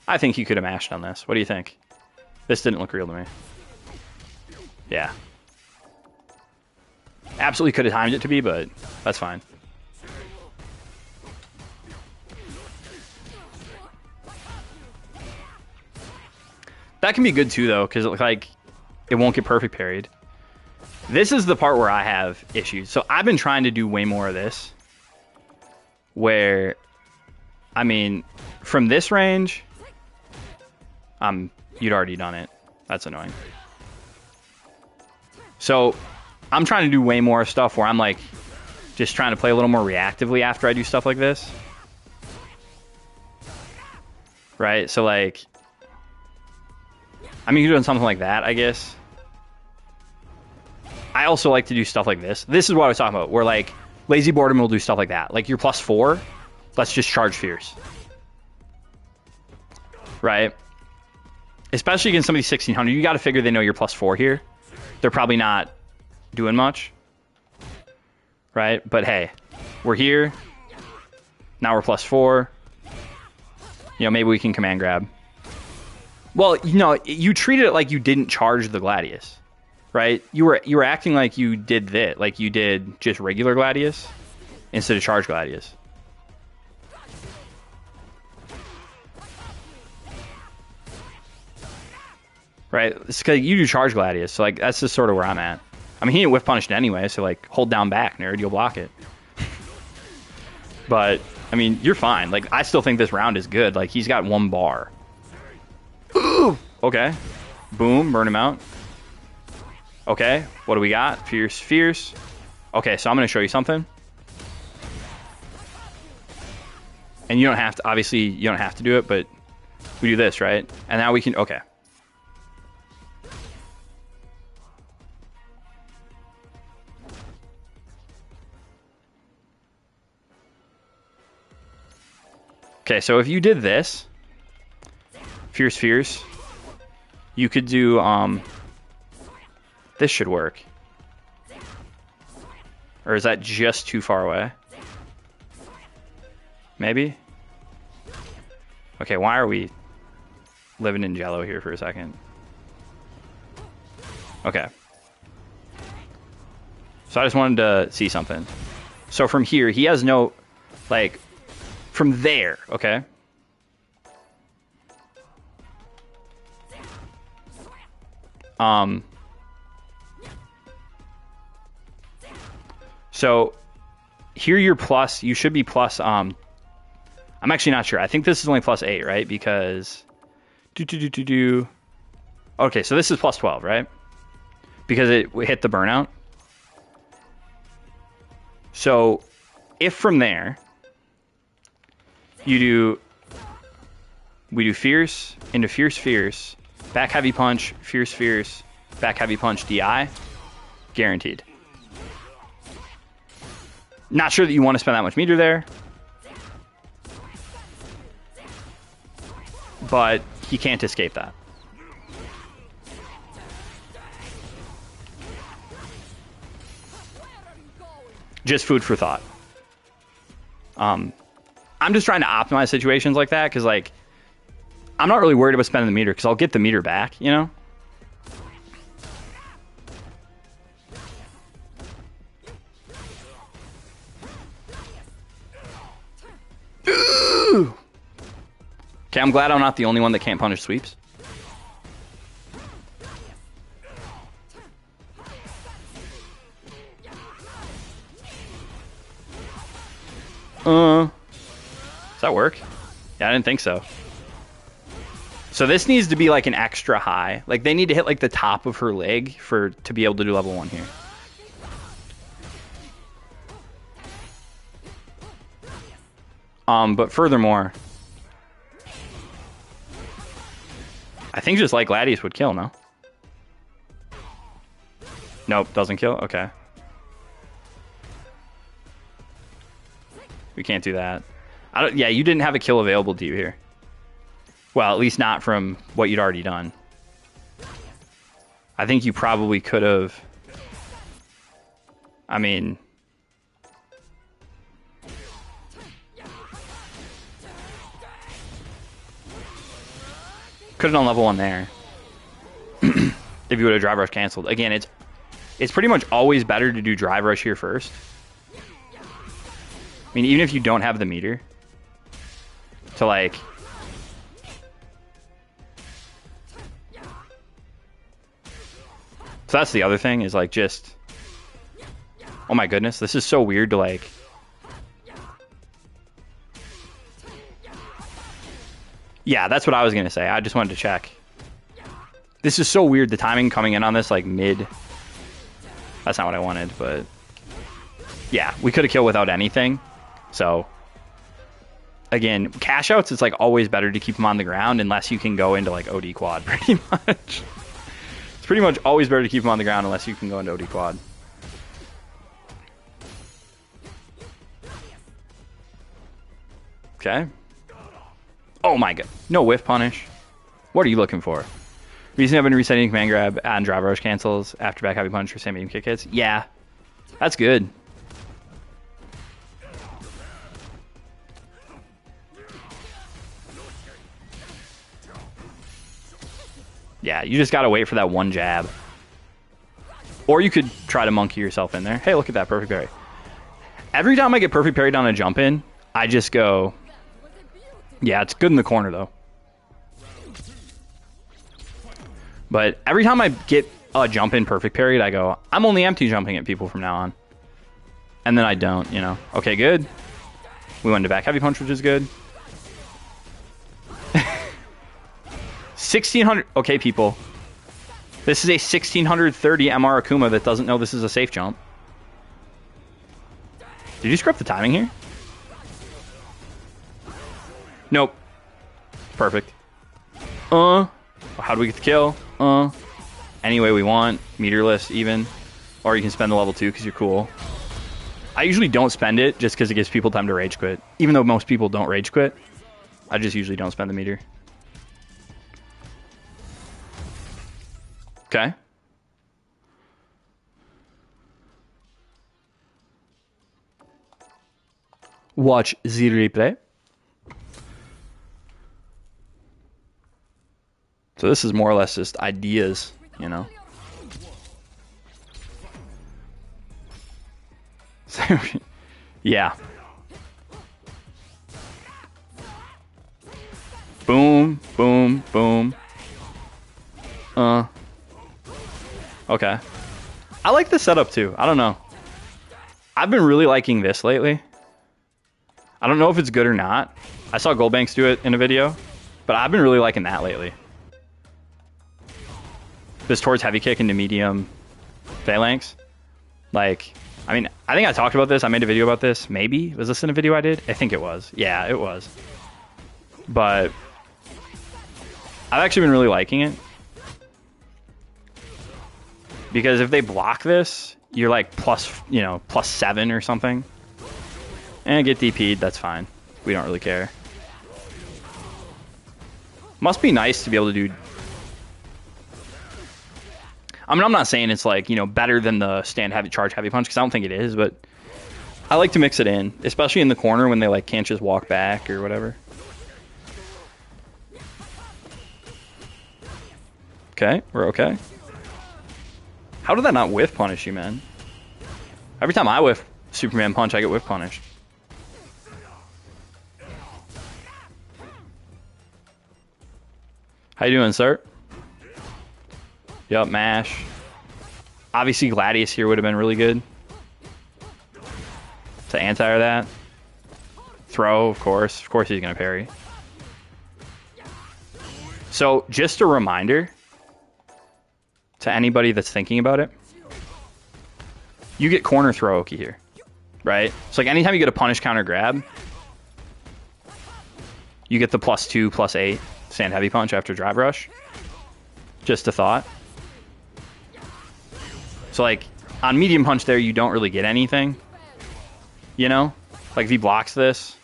I think you could have mashed on this. What do you think? This didn't look real to me. Yeah. Absolutely could have timed it to be, but that's fine. That can be good too, though, because like it won't get perfect parried. This is the part where I have issues. So I've been trying to do way more of this. Where, I mean, from this range, you'd already done it. That's annoying. So I'm trying to do way more stuff where I'm like just trying to play a little more reactively after I do stuff like this. Right? So like, I mean, you're doing something like that, I guess. I also like to do stuff like this. This is what I was talking about, where like Lazy Boredom will do stuff like that. Like you're +4, let's just charge Fierce. Right? Especially against somebody 1600, you got to figure they know you're +4 here. They're probably not doing much. Right? But hey, we're here. Now we're +4. Maybe we can command grab. Well, you treated it like you didn't charge the Gladius. Right? You were acting like you did that, like you did just regular Gladius instead of charge Gladius. Right? It's because you do charge Gladius, so like that's just sort of where I'm at. I mean, he didn't whiff punished anyway, so like hold down back, nerd, you'll block it. But I mean, you're fine. Like I still think this round is good. Like he's got 1 bar. Ooh! Okay. Boom, burn him out. Okay, what do we got? Fierce, fierce. Okay, so I'm going to show you something. And you don't have to, obviously, you don't have to do it, but we do this, right? And now we can, okay. Okay, so if you did this, fierce, fierce, you could do, this should work. Or is that just too far away? Maybe? Okay, why are we living in jello here for a second? Okay. So I just wanted to see something. So from here, he has no, like, from there, okay? So here you're plus, you should be plus, I'm actually not sure. I think this is only plus 8, right? Because, okay, so this is plus 12, right? Because it hit the burnout. So if from there, we do fierce into fierce, fierce, back heavy punch, fierce, fierce, back heavy punch, DI, guaranteed. Not sure that you want to spend that much meter there, but he can't escape that. Just food for thought. I'm just trying to optimize situations like that because, like, I'm not really worried about spending the meter because I'll get the meter back, you know? Ooh! Okay, I'm glad I'm not the only one that can't punish sweeps. Does that work? Yeah, I didn't think so. So this needs to be like an extra high. Like they need to hit like the top of her leg to be able to do level 1 here. But furthermore, I think just like Gladius would kill, no? Nope, doesn't kill? Okay. We can't do that. Yeah, you didn't have a kill available to you here. Well, at least not from what you'd already done. I think you probably could have... I mean... Could have done level 1 there. If you would have drive rush canceled. Again, it's pretty much always better to do drive rush here first. I mean, even if you don't have the meter. To like... So that's the other thing, is like just... Oh my goodness, this is so weird to like... Yeah, that's what I was going to say. I just wanted to check. This is so weird, the timing coming in on this like mid... That's not what I wanted, but... Yeah, we could have killed without anything. So... Again, cash outs, it's like always better to keep them on the ground unless you can go into like OD quad, pretty much. It's pretty much always better to keep them on the ground unless you can go into OD quad. Okay. Oh my god. No whiff punish. What are you looking for? Reason I've been resetting command grab and drive rush cancels after back heavy punch for same medium kick hits? Yeah. That's good. Yeah, you just gotta wait for that one jab. Or you could try to monkey yourself in there. Hey, look at that, perfect parry. Every time I get perfect parried on a jump in, I just go... Yeah, it's good in the corner, though. But every time I get a jump in perfect parried, I go, I'm only empty jumping at people from now on. And then I don't, you know. Okay, good. We went to back heavy punch, which is good. 1600. Okay, people. This is a 1630 MR Akuma that doesn't know this is a safe jump. Did you screw up the timing here? Nope. Perfect. How do we get the kill? Any way we want. Meterless, even. Or you can spend the level 2 because you're cool. I usually don't spend it just because it gives people time to rage quit. Even though most people don't rage quit. I just usually don't spend the meter. Okay. Watch the replay. So this is more or less just ideas, you know. Yeah. Boom, boom, boom. Okay. I like this setup too. I don't know. I've been really liking this lately. I don't know if it's good or not. I saw Goldbanks do it in a video, but I've been really liking that lately. This towards heavy kick into medium phalanx. Like, I mean, I think I talked about this. I made a video about this. Maybe. Was this in a video I did? I think it was. Yeah, it was. But I've actually been really liking it. Because if they block this, you're like plus, you know, +7 or something. And get DP'd, that's fine. We don't really care. Must be nice to be able to do... I mean, I'm not saying it's like, you know, better than the stand heavy, charge heavy punch, because I don't think it is, but I like to mix it in, especially in the corner when they like can't just walk back or whatever. Okay, we're okay. How did that not whiff punish you, man? Every time I whiff Superman punch, I get whiff punished. How you doing, sir? Yup, mash. Obviously, Gladius here would have been really good to anti that. Throw, of course. Of course he's going to parry. So, just a reminder to anybody that's thinking about it. You get corner throw Oki here, right? So, like, anytime you get a punish counter grab, you get the +2, +8 stand heavy punch after drive rush. Just a thought. So, like, on medium punch there, you don't really get anything. You know? Like, if he blocks this,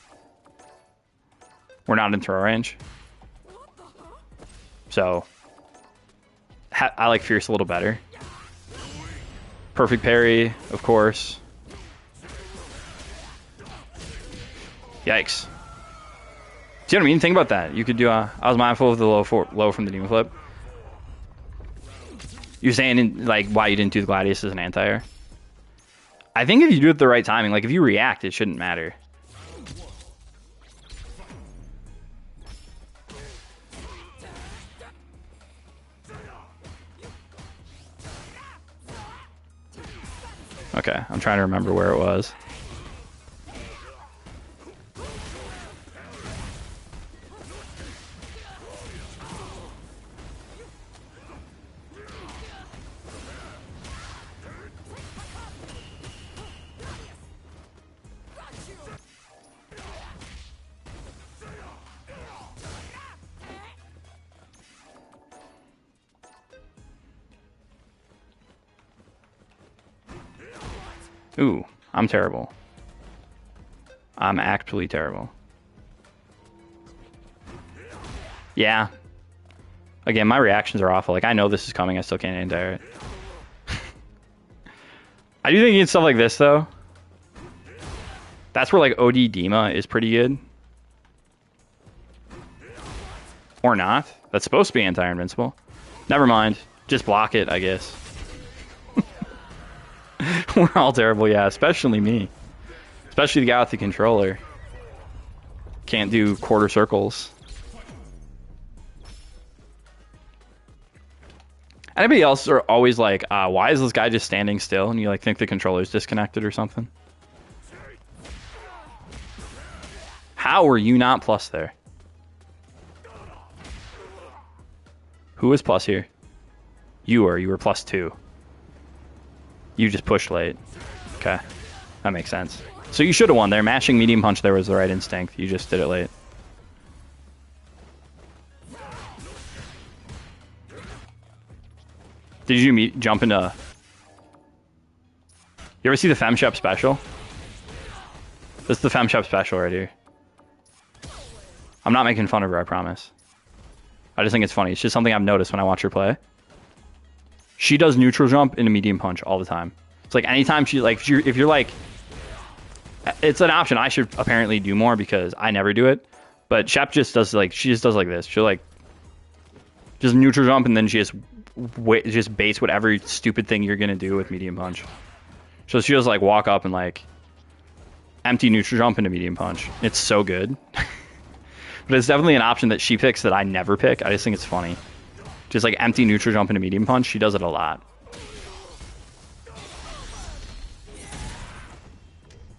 we're not in throw range. So, I like Fierce a little better. Perfect parry, of course. Yikes. Do you know what I mean? Think about that. You could do I was mindful of the low from the Demon Flip. You're saying, like, why you didn't do the Gladius as an anti-air? I think if you do it at the right timing, like, if you react, it shouldn't matter. Okay, I'm trying to remember where it was. Ooh, I'm terrible. I'm actually terrible. Yeah. Again, my reactions are awful. Like, I know this is coming. I still can't anti it. I do think against stuff like this, though, that's where, like, OD Dima is pretty good. Or not. That's supposed to be anti-invincible. Never mind. Just block it, I guess. We're all terrible, yeah, especially me. Especially the guy with the controller. Can't do quarter circles. Anybody else are always like, why is this guy just standing still? And you like think the controller's disconnected or something? How were you not plus there? Who was plus here? You were +2. You just pushed late. Okay. That makes sense. So you should have won there. Mashing medium punch there was the right instinct. You just did it late. Did you jump into... You ever see the FemShep special? This is the FemShep special right here. I'm not making fun of her, I promise. I just think it's funny. It's just something I've noticed when I watch her play. She does neutral jump into medium punch all the time. It's like anytime she like if you're like, it's an option I should apparently do more because I never do it. But Shep just does like she just does like this. She'll like Just neutral jump and then just baits whatever stupid thing you're gonna do with medium punch. So she just like walk up and like empty neutral jump into medium punch. It's so good. But it's definitely an option that she picks that I never pick. I just think it's funny. Just like empty neutral jump into medium punch. She does it a lot.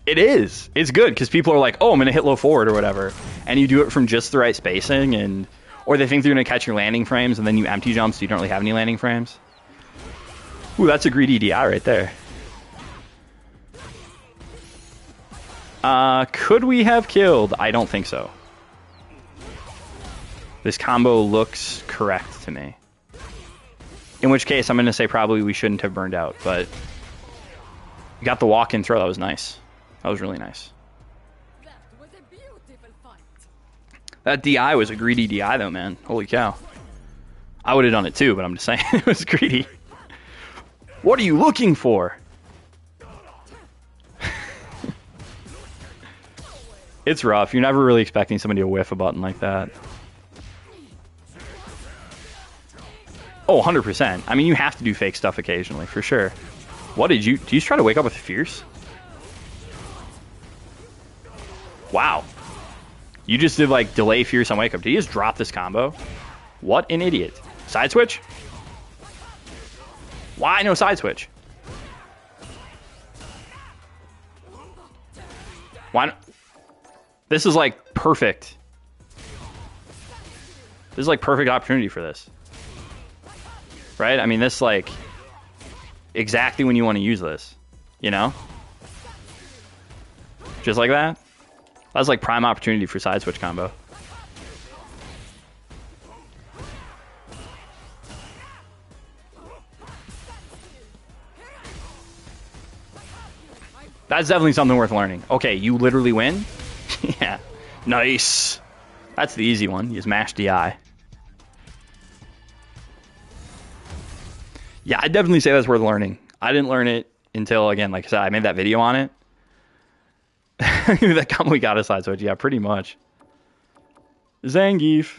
It is. It's good because people are like, oh, I'm going to hit low forward or whatever. And you do it from just the right spacing. Or they think they're going to catch your landing frames and then you empty jump so you don't really have any landing frames. Ooh, that's a greedy DI right there. Could we have killed? I don't think so. This combo looks correct to me. In which case, I'm going to say probably we shouldn't have burned out. But we got the walk-in throw. That was nice. That was really nice. That was a beautiful fight. That DI was a greedy DI, though, man. Holy cow. I would have done it, too, but I'm just saying it was greedy. What are you looking for? It's rough. You're never really expecting somebody to whiff a button like that. Oh, 100%. I mean, you have to do fake stuff occasionally, for sure. What did you just try to wake up with Fierce? Wow. You just did, like, delay Fierce on wake up. Did he just drop this combo? What an idiot. Side switch? Why no side switch? Why not? This is, like, perfect. This is, like, perfect opportunity for this. Right? I mean, this, like, exactly when you want to use this. You know? Just like that. That's, like, prime opportunity for side switch combo. That's definitely something worth learning. Okay, you literally win? Yeah. Nice. That's the easy one. You just mash DI. Yeah, I'd definitely say that's worth learning. I didn't learn it until, again, like I said, I made that video on it. That combo we got a side switch. Yeah, pretty much. Zangief.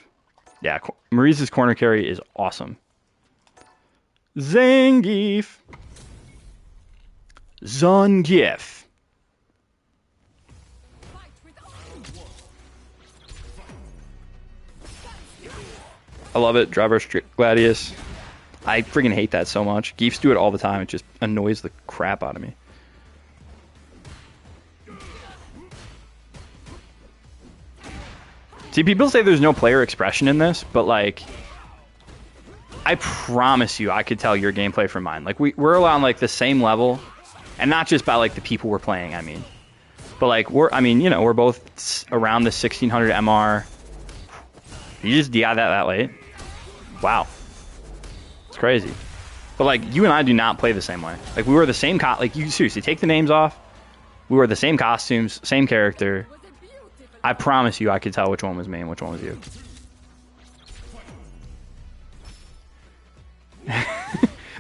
Yeah, Marisa's corner carry is awesome. Zangief. Zangief. I love it. Driver Strict Gladius. I freaking hate that so much. Geefs do it all the time. It just annoys the crap out of me. See, people say there's no player expression in this, but, like, I promise you I could tell your gameplay from mine. Like, we're on, like, the same level, and not just by, like, the people we're playing, I mean. But, like, we're both around the 1600 MR. You just DI that late? Wow. It's crazy. But, like, you and I do not play the same way. Like, we wear the same like, you seriously, take the names off. We wear the same costumes, same character. I promise you I could tell which one was me and which one was you.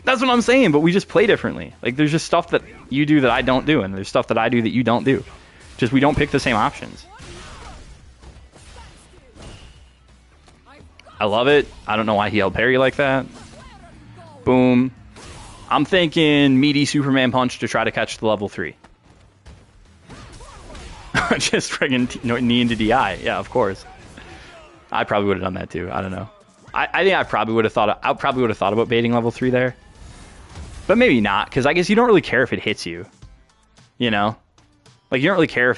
That's what I'm saying, but we just play differently. Like, there's just stuff that you do that I don't do, and there's stuff that I do that you don't do. Just we don't pick the same options. I love it. I don't know why he held parry like that. Boom. I'm thinking meaty Superman punch to try to catch the level 3. Just friggin' knee into DI. Yeah, of course. I probably would have done that too. I don't know. I think I probably would have thought about baiting level 3 there. But maybe not, because I guess you don't really care if it hits you. You know? Like, you don't really care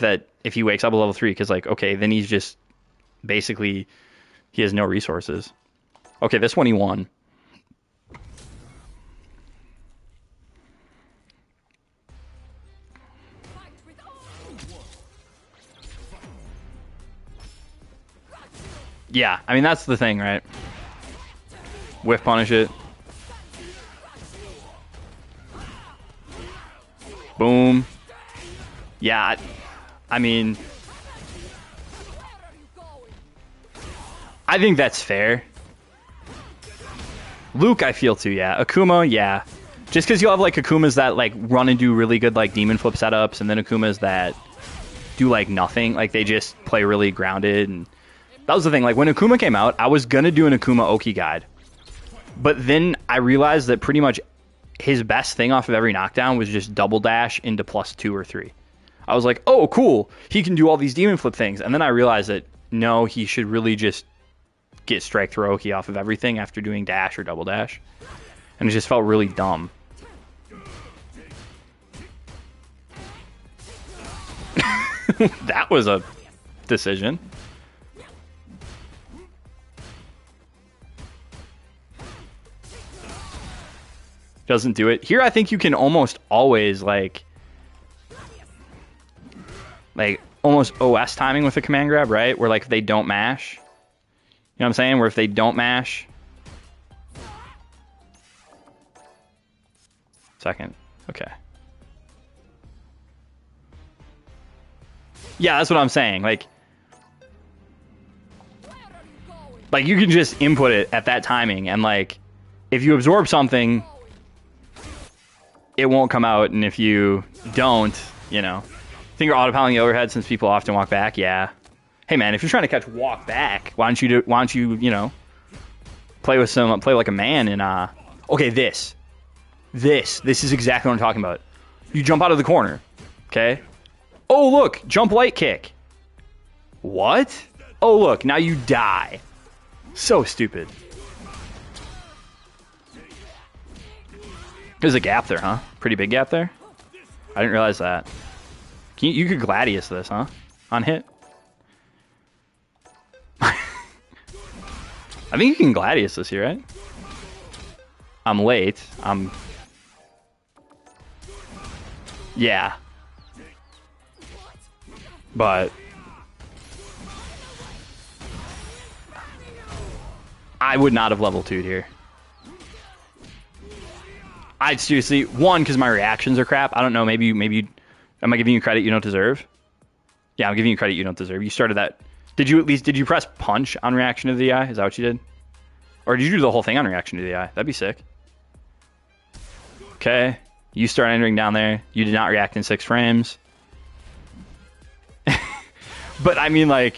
if he wakes up at level 3, because, like, okay, then he's just basically, he has no resources. Okay, this one he won. Yeah, I mean, that's the thing, right? Whiff punish it. Boom. Yeah, I mean, I think that's fair. Luke, I feel too, yeah. Akuma, yeah. Just because you'll have, like, Akumas that, like, run and do really good, like, demon flip setups, and then Akumas that do, like, nothing. Like, they just play really grounded. And that was the thing. Like, when Akuma came out, I was going to do an Akuma Oki guide. But then I realized that pretty much his best thing off of every knockdown was just double dash into +2 or 3. I was like, oh, cool. He can do all these demon flip things. And then I realized that, no, he should really just get strike throw Oki off of everything after doing dash or double dash. And it just felt really dumb. That was a decision. Doesn't do it. Here I think you can almost always like almost OS timing with a command grab, right? Where like if they don't mash. You know what I'm saying? Where if they don't mash. Second. Okay. Yeah, that's what I'm saying. Like you can just input it at that timing, and like if you absorb something, it won't come out, and if you don't, you know. Think you're autopiloting the overhead since people often walk back? Yeah. Hey man, if you're trying to catch walk back, why don't you, you know, play like a man and okay, this is exactly what I'm talking about. You jump out of the corner, okay? Oh look, jump light kick. What? Oh look, now you die. So stupid. There's a gap there, huh? Pretty big gap there. I didn't realize that. You could Gladius this, huh? On hit. I think you can Gladius this here, right? I'm late. Yeah. But I would not have level 2'd here. I'd seriously, one, because my reactions are crap. I don't know, maybe you, am I giving you credit you don't deserve? Yeah, I'm giving you credit you don't deserve. You started that. Did you press punch on reaction to the eye? Is that what you did? Or did you do the whole thing on reaction to the eye? That'd be sick. Okay. You start entering down there. You did not react in 6 frames. But I mean, like,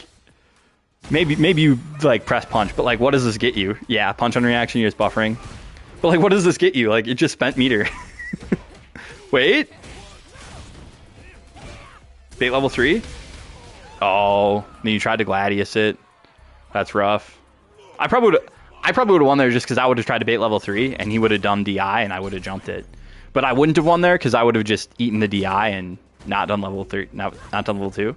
maybe you like press punch, but like, what does this get you? Yeah, punch on reaction, you're just buffering. But like, what does this get you? Like, it just spent meter. Wait. Bait level 3? Oh, then you tried to Gladius it. That's rough. I probably would have won there just because I would have tried to bait level 3 and he would have done DI and I would have jumped it. But I wouldn't have won there because I would have just eaten the DI and not done level 3, not done level 2.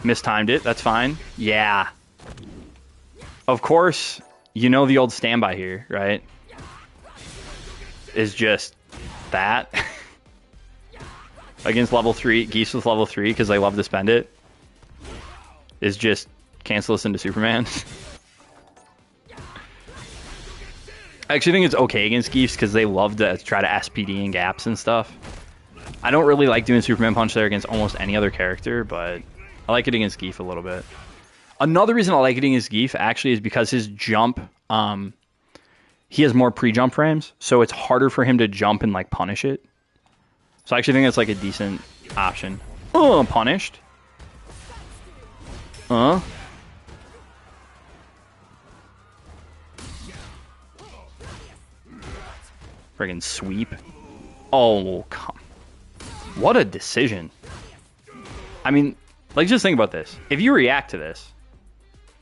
Mistimed it. That's fine. Yeah. Of course, you know the old standby here, right? Is just that. Against level 3, Geese with level 3, because they love to spend it. Is just cancel this into Superman. I actually think it's okay against Geese because they love to try to SPD in gaps and stuff. I don't really like doing Superman Punch there against almost any other character, but I like it against Geef a little bit. Another reason I like it against Geef actually is because his jump, he has more pre-jump frames, so it's harder for him to jump and like punish it. So I actually think that's like a decent option. Punished. Friggin' sweep. Oh, come. What a decision. I mean, like, just think about this. If you react to this,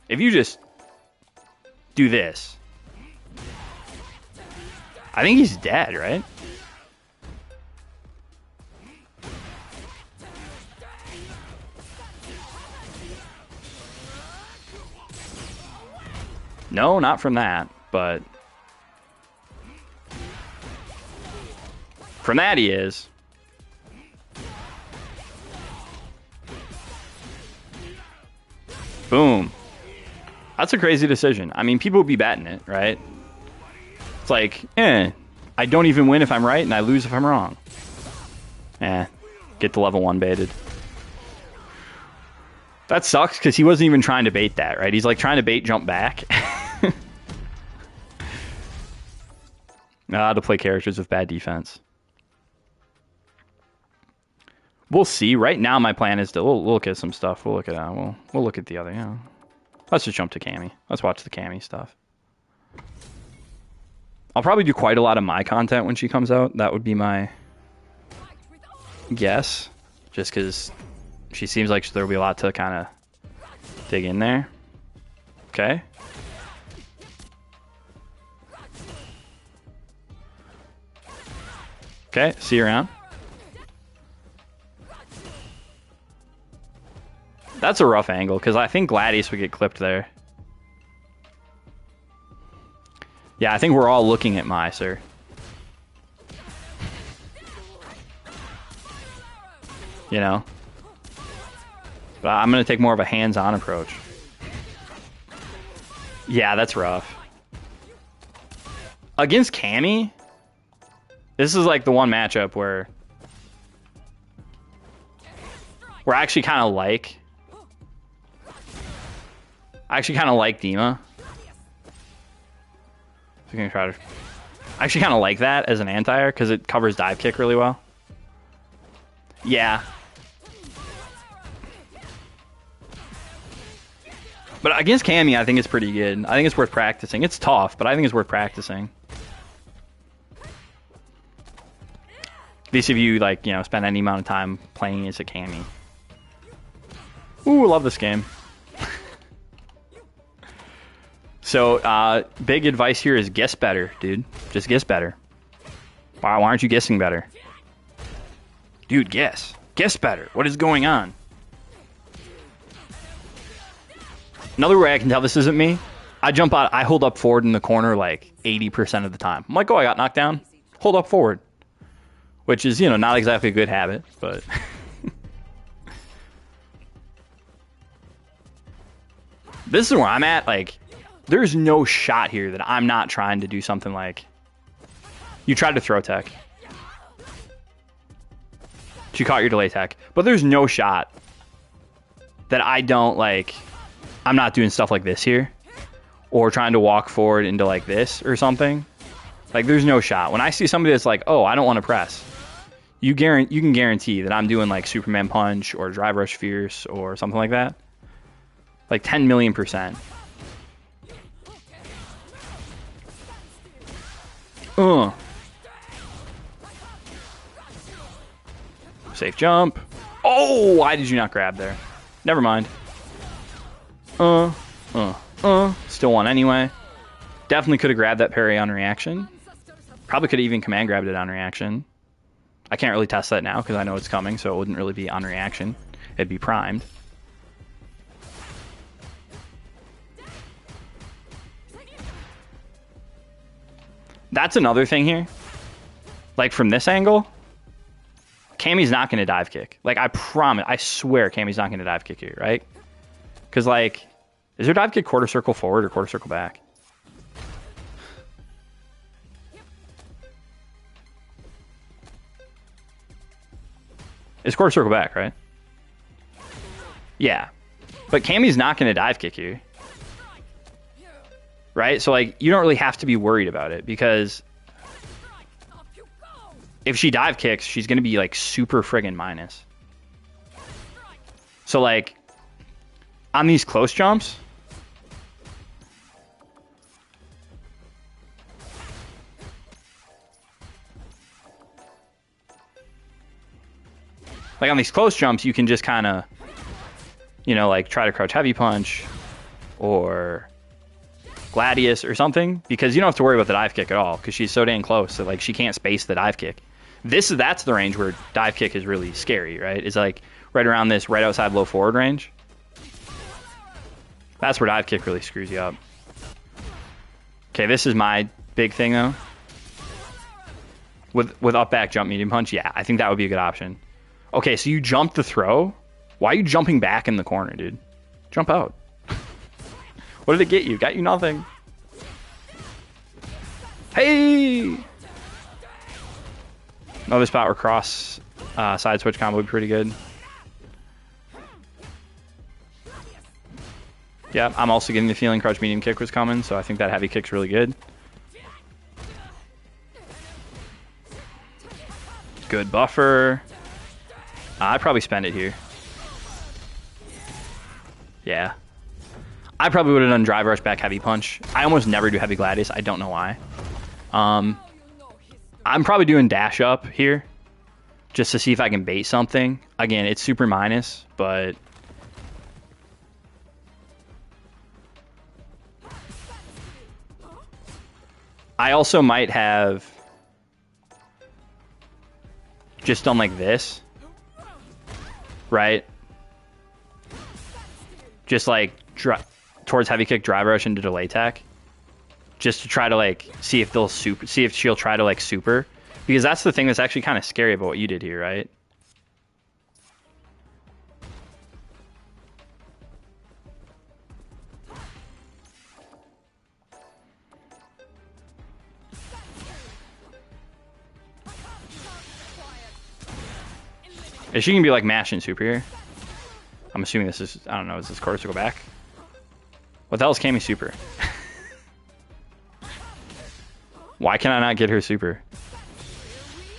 if you just do this, I think he's dead, right? No, not from that, but from that he is. Boom. That's a crazy decision. I mean, people would be batting it, right? It's like, I don't even win if I'm right, and I lose if I'm wrong. Get the level 1 baited. That sucks, because he wasn't even trying to bait that, right? He's like trying to bait jump back. To play characters with bad defense. We'll see. Right now, my plan is to we'll look at some stuff. We'll look at we'll look at the other. Yeah. Let's just jump to Cammy. Let's watch the Cammy stuff. I'll probably do quite a lot of my content when she comes out. That would be my guess, just because she seems like there will be a lot to kind of dig in there. Okay. Okay, see you around. That's a rough angle, because I think Gladius would get clipped there. Yeah, I think we're all looking at Miser. You know? But I'm going to take more of a hands-on approach. Yeah, that's rough. Against Cammy, this is like the one matchup where we're actually kind of like... I actually kind of like Dima. So I'm gonna try to... I actually kind of like that as an anti-air because it covers dive kick really well. Yeah. But against Cammy, I think it's pretty good. I think it's worth practicing. It's tough, but I think it's worth practicing. At least if you, like, you know, spend any amount of time playing as a Cammy. Ooh, love this game. So, big advice here is guess better, dude. Just guess better. Why aren't you guessing better? Dude, guess. Guess better. What is going on? Another way I can tell this isn't me, I jump out, I hold up forward in the corner like 80% of the time. I'm like, oh, I got knocked down. Hold up forward. Which is, you know, not exactly a good habit, but... This is where I'm at, like... There's no shot here that I'm not trying to do something like... You tried to throw tech. She caught your delay tech. But there's no shot that I don't, like... I'm not doing stuff like this here. Or trying to walk forward into, like, this or something. Like, there's no shot. When I see somebody that's like, oh, I don't want to press. You can guarantee that I'm doing, like, Superman Punch or Drive Rush Fierce or something like that. Like, 10 million %. Safe jump. Oh, why did you not grab there? Never mind. Still won anyway. Definitely could have grabbed that parry on reaction. Probably could have even command grabbed it on reaction. I can't really test that now because I know it's coming, so it wouldn't really be on reaction. It'd be primed. That's another thing here. Like, from this angle, Cammy's not going to dive kick. Like, I promise, I swear Cammy's not going to dive kick here, right? Because, like, is there dive kick quarter circle forward or quarter circle back? It's quarter circle back, right? Yeah. But Cammy's not going to dive kick here. Right? So, like, you don't really have to be worried about it because if she dive kicks, she's going to be, like, super friggin' minus. So, like, on these close jumps, you can just kind of, you know, like, try to crouch heavy punch or Gladius or something, because you don't have to worry about the dive kick at all because she's so dang close that, like, she can't space the dive kick. That's the range where dive kick is really scary, right? It's like right around this, right outside low forward range. That's where dive kick really screws you up. Okay, this is my big thing though. With up back jump medium punch, yeah, I think that would be a good option. Okay, so you jumped the throw. Why are you jumping back in the corner, dude? Jump out. What did it get you? Got you nothing. Hey! Another spot where cross side switch combo would be pretty good. Yeah, I'm also getting the feeling crouch medium kick was coming, so I think that heavy kick's really good. Good buffer. I'd probably spend it here. Yeah. I probably would have done drive rush back heavy punch. I almost never do heavy gladius. I don't know why. I'm probably doing dash up here just to see if I can bait something. Again, it's super minus, but I also might have just done like this, right? Just like towards heavy kick, drive rush into delay attack, just to try to like see if they'll super, see if she'll try to like super, because that's the thing that's actually kind of scary about what you did here, right? Is she gonna be like mashing super here? I'm assuming this is, I don't know, is this quarter circle back? What the hell is Cammy super? Why can I not get her super?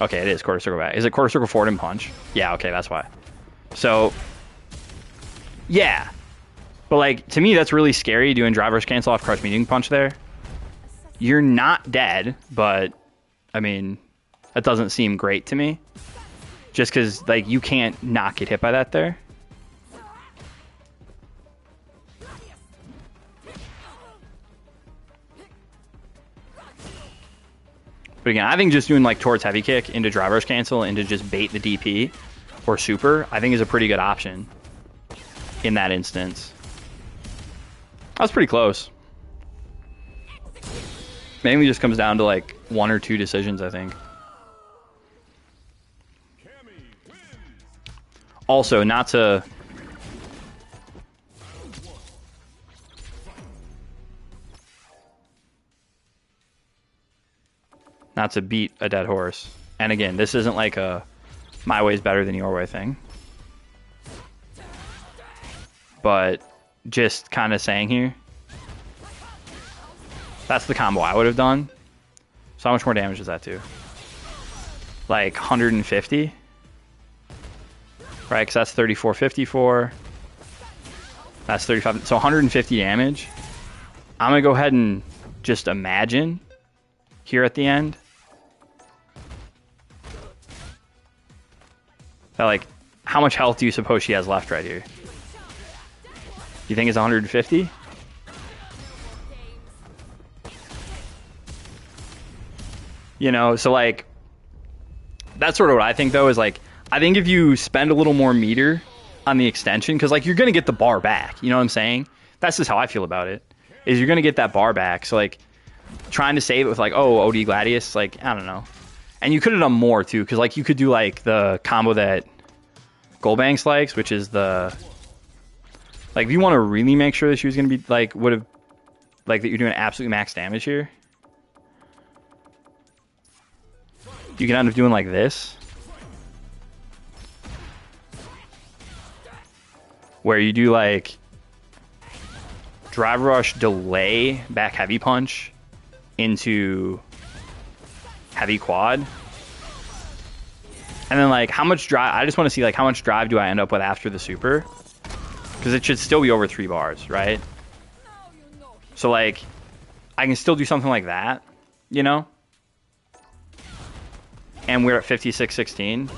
Okay, it is quarter circle back. Is it quarter circle forward and punch? Yeah, okay, that's why. So, yeah. But like, to me, that's really scary doing drive rush cancel off crush medium punch there. You're not dead, but, I mean, that doesn't seem great to me. Just because, like, you can't not get hit by that there. But again, I think just doing like towards heavy kick into drive rush cancel into just bait the DP or super, I think is a pretty good option in that instance. That was pretty close. Mainly just comes down to like 1 or 2 decisions, I think. Also, not to beat a dead horse. And again, this isn't like a my way is better than your way thing. But just kind of saying here, that's the combo I would have done. So how much more damage does that do? Like 150? Right, because that's 34, 54. That's 35. So 150 damage. I'm going to go ahead and just imagine here at the end that, like, how much health do you suppose she has left right here? You think it's 150? You know, so like, that's sort of what I think though, is like, I think if you spend a little more meter on the extension, because like you're going to get the bar back, you know what I'm saying? That's just how I feel about it, is you're going to get that bar back. So like trying to save it with like, oh, OD Gladius, like, I don't know. And you could have done more too, because like you could do like the combo that Goldbanks likes, which is the, like if you want to really make sure that she was going to be like, would have, like that you're doing absolute max damage here, you can end up doing like this, where you do like drive rush delay back heavy punch into heavy quad, and then like how much drive, I just want to see like how much drive do I end up with after the super, because it should still be over 3 bars, right? So like I can still do something like that, you know, and we're at 56-16.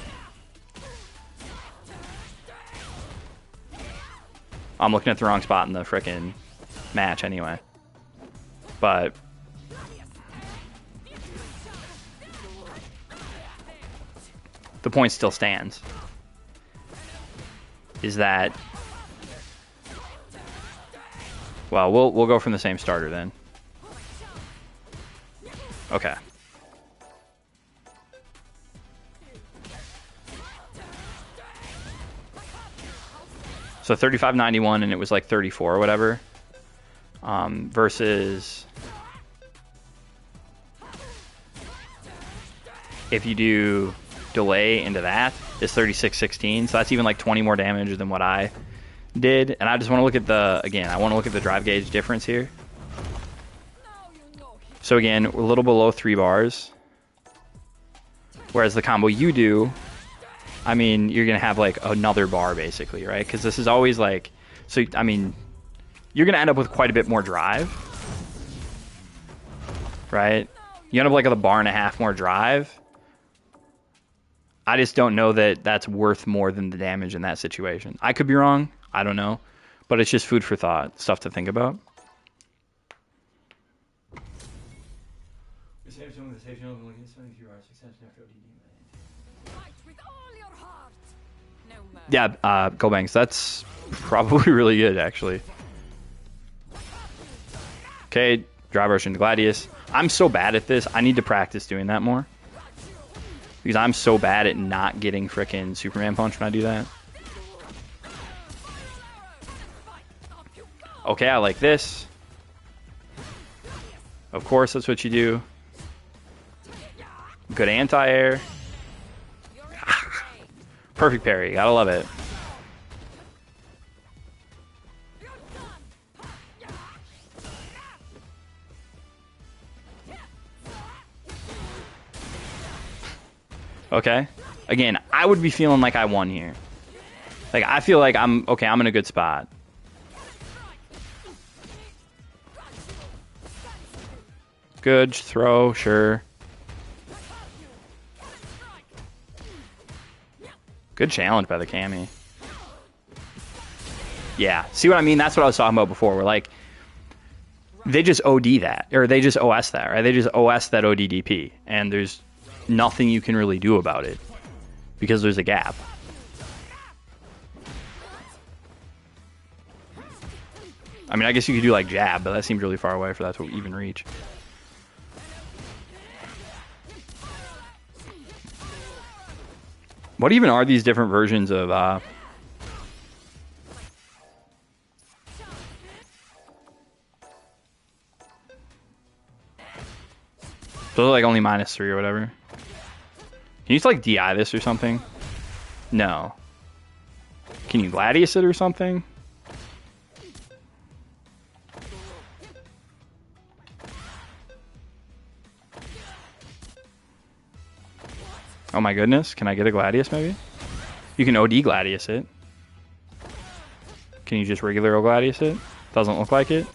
I'm looking at the wrong spot in the frickin' match anyway. But the point still stands. Is that, well, we'll go from the same starter then. Okay. So 35.91 and it was like 34 or whatever. Versus if you do delay into that, it's 36.16. So that's even like 20 more damage than what I did. And I just want to look at the, again, I want to look at the drive gauge difference here. So again, we're a little below 3 bars. Whereas the combo you do I mean, you're going to have like another bar basically, right? Because this is always like, so, I mean, you're going to end up with quite a bit more drive, right? You end up like with a bar and a half more drive. I just don't know that that's worth more than the damage in that situation. I could be wrong. I don't know. But it's just food for thought, stuff to think about. Fight with all your heart. No mercy. Yeah, Go Bangs. That's probably really good, actually. Okay, drive rush into Gladius. I'm so bad at this. I need to practice doing that more. Because I'm so bad at not getting frickin' Superman Punch when I do that. Okay, I like this. Of course, that's what you do. Good anti-air. Perfect parry. Gotta love it. Okay. Again, I would be feeling like I won here. Like, I feel like I'm in a good spot. Good throw, sure. Good challenge by the Cammy. Yeah, see what I mean? That's what I was talking about before. Where like they just OD that, or they just OS that, right? They just OS that ODDP, and there's nothing you can really do about it because there's a gap. I mean, I guess you could do like jab, but that seems really far away for that to even reach. What even are these different versions of those are like only -3 or whatever. Can you just like DI this or something? No. Can you Gladius it or something? Oh my goodness, can I get a Gladius maybe? You can OD Gladius it. Can you just regular Gladius it? Doesn't look like it.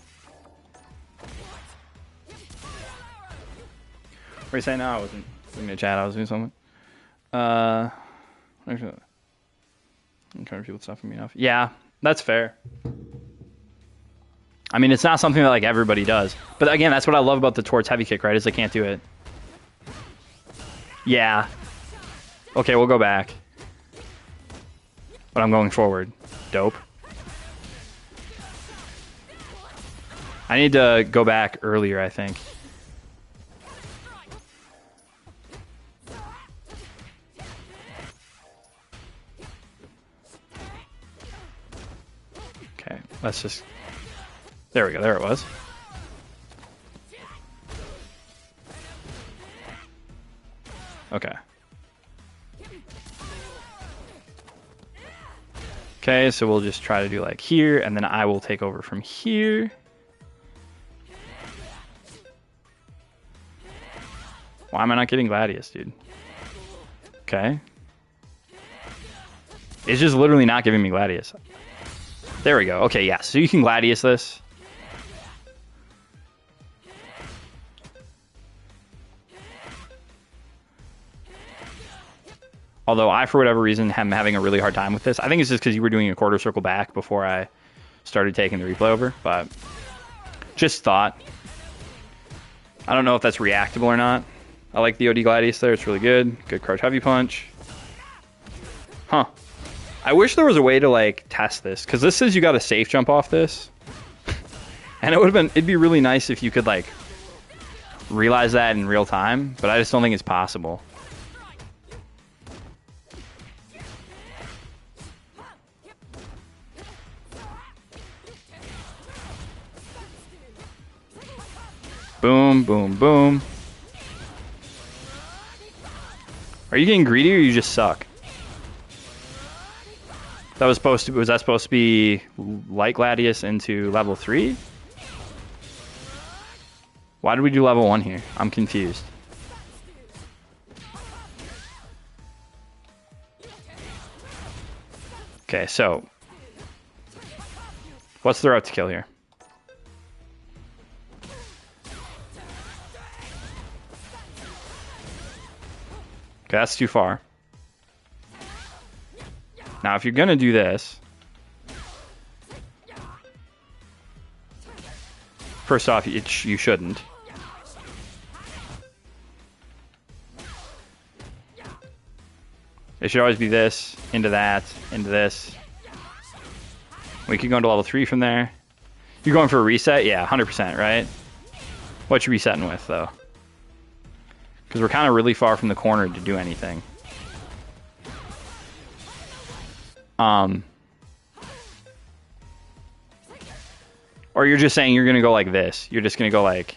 What are you saying? No, I wasn't looking at chat, I was doing something. I'm trying to people stuff from me enough. Yeah, that's fair. I mean, it's not something that like everybody does. But again, that's what I love about the Torts heavy kick, right? Is they can't do it. Yeah. Okay, we'll go back. But I'm going forward. Dope. I need to go back earlier, I think. Okay, let's just... There we go, there it was. Okay. Okay, so we'll just try to do like here, and then I will take over from here. Why am I not getting Gladius, dude? Okay. It's just literally not giving me Gladius. There we go. Okay, yeah, so you can Gladius this. Although I, for whatever reason, am having a really hard time with this. I think it's just because you were doing a quarter circle back before I started taking the replay over. But just thought. I don't know if that's reactable or not. I like the OD Gladius there. It's really good. Good crouch heavy punch. Huh. I wish there was a way to like test this. Because this says you got a safe jump off this. And it'd be really nice if you could like realize that in real time. But I just don't think it's possible. Boom, boom, boom. Are you getting greedy or you just suck? Was that supposed to be light Gladius into level 3? Why did we do level 1 here? I'm confused. Okay, so what's the route to kill here? Okay, that's too far. Now, if you're gonna do this, first off, you shouldn't. It should always be this, into that, into this. We could go into level 3 from there. You're going for a reset? Yeah, 100%, right? What you resetting with, though? Because we're kind of really far from the corner to do anything. Or you're just saying you're going to go like this. You're just going to go like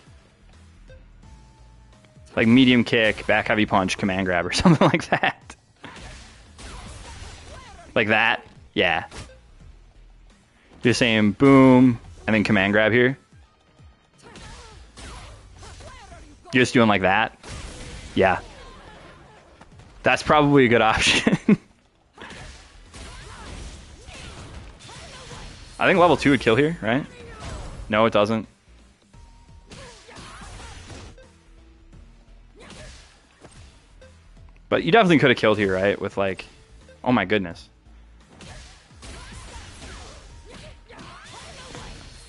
medium kick, back heavy punch, command grab, or something like that. Like that? Yeah. Just saying boom, and then command grab here. You're just doing like that? Yeah. That's probably a good option. I think level 2 would kill here, right? No, it doesn't. But you definitely could have killed here, right? With like, oh my goodness.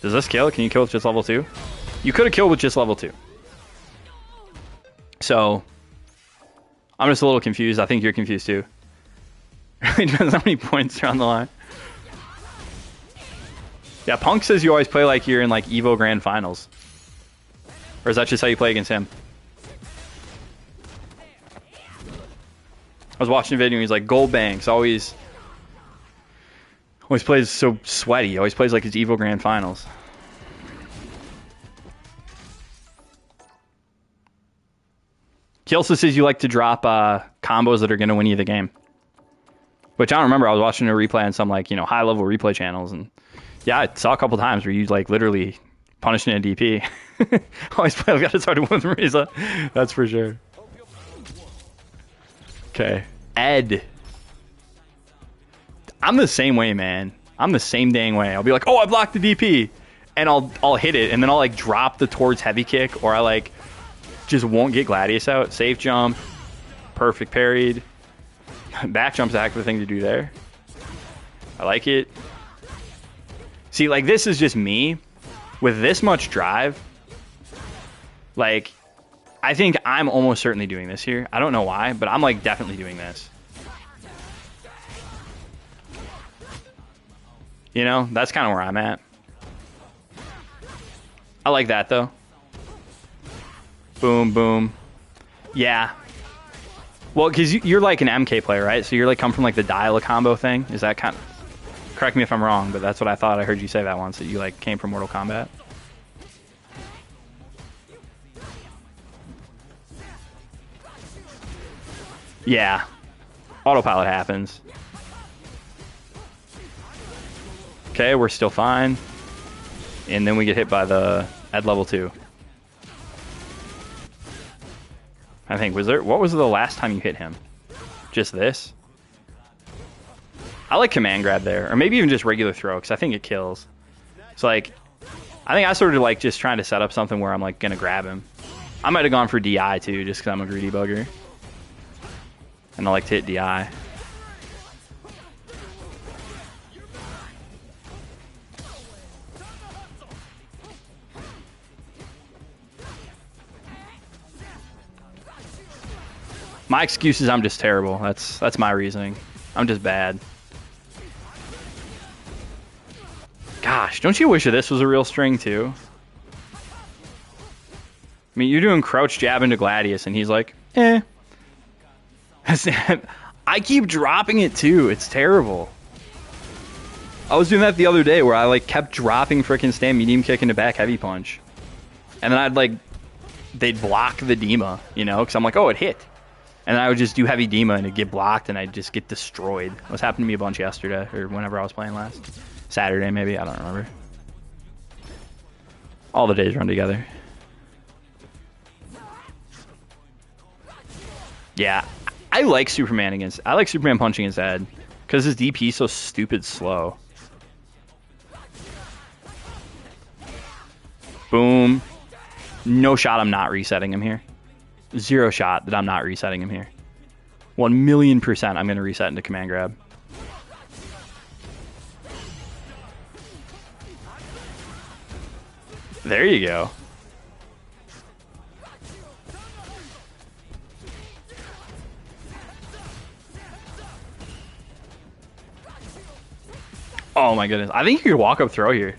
Does this kill? Can you kill with just level 2? You could have killed with just level 2. So, I'm just a little confused. I think you're confused too. It depends how many points are on the line. Yeah, Punk says you always play like you're in like Evo Grand Finals. Or is that just how you play against him? I was watching a video and he's like, Gold Banks always plays so sweaty. He always plays like his Evo Grand Finals. He also says you like to drop combos that are going to win you the game. Which I don't remember. I was watching a replay on some like, you know, high level replay channels, and yeah, I saw a couple times where you like literally punishing a DP. Always play like that started with Marisa. That's for sure. Okay. Ed. I'm the same way, man. I'm the same dang way. I'll be like, oh, I blocked the DP. And I'll hit it, and then I'll like drop the towards heavy kick, or I like just won't get Gladius out. Safe jump. Perfect parried. Back jump's a heck of a thing to do there. I like it. See, like, this is just me. With this much drive, like, I think I'm almost certainly doing this here. I don't know why, but I'm, like, definitely doing this. You know, that's kind of where I'm at. I like that, though. Boom, boom. Yeah. Well, because you're like an MK player, right? So you're like come from like the dial a combo thing. Is that kind of... Correct me if I'm wrong, but that's what I thought. I heard you say that once, that you like came from Mortal Kombat. Yeah. Autopilot happens. Okay, we're still fine. And then we get hit by the at level 2. I think, what was the last time you hit him? Just this? I like command grab there, or maybe even just regular throw, because I think it kills. So like, I think I sort of like just trying to set up something where I'm like gonna grab him. I might have gone for DI too, just because I'm a greedy bugger. And I like to hit DI. My excuse is I'm just terrible. That's my reasoning. I'm just bad. Gosh, don't you wish that this was a real string too? I mean, you're doing crouch jab into Gladius, and he's like, eh. I keep dropping it too. It's terrible. I was doing that the other day where I like kept dropping frickin' stand medium kick into back heavy punch. And then I'd like, they'd block the Dima, you know, because I'm like, oh, it hit. And then I would just do heavy Dima and it'd get blocked and I'd just get destroyed. It was happening to me a bunch yesterday, or whenever I was playing last. Saturday, maybe. I don't remember. All the days run together. Yeah. I like Superman punching his head. Because his DP is so stupid slow. Boom. No shot I'm not resetting him here. Zero shot that I'm not resetting him here. 1,000,000% I'm going to reset into command grab. There you go. Oh my goodness. I think you could walk up throw here.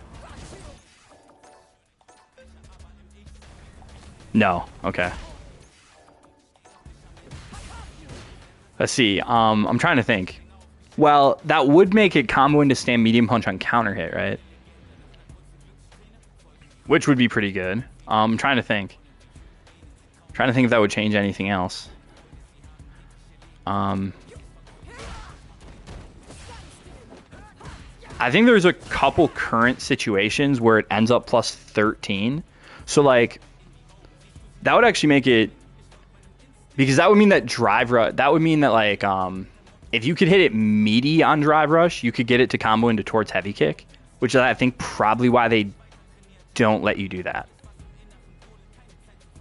No. Okay. Let's see. I'm trying to think. Well, that would make it combo into stand medium punch on counter hit, right? Which would be pretty good. I'm trying to think. Trying to think if that would change anything else. I think there's a couple current situations where it ends up plus 13. So, like, that would actually make it... Because that would mean that drive rush... That would mean that, like, if you could hit it meaty on drive rush, you could get it to combo into towards heavy kick. Which is, I think, probably why they don't let you do that.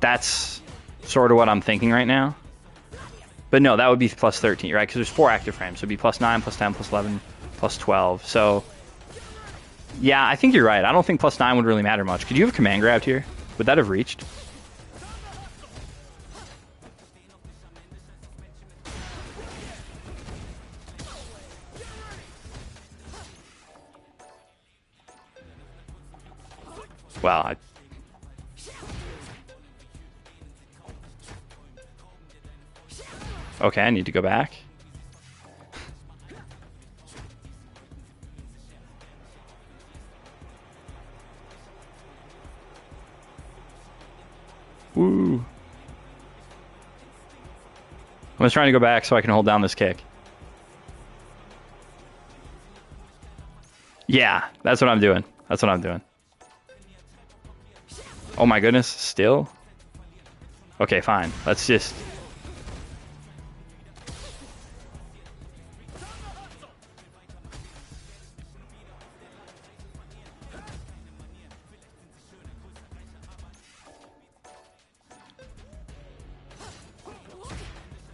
That's sort of what I'm thinking right now. But no, that would be plus 13, right? Because there's 4 active frames. So it'd be plus 9, plus 10, plus 11, plus 12. So... Yeah, I think you're right. I don't think plus 9 would really matter much. Could you have command grabbed here? Would that have reached? Wow. Okay, I need to go back. Woo. I'm just trying to go back so I can hold down this kick. Yeah, that's what I'm doing. That's what I'm doing. Oh my goodness, still? Okay, fine. Let's just...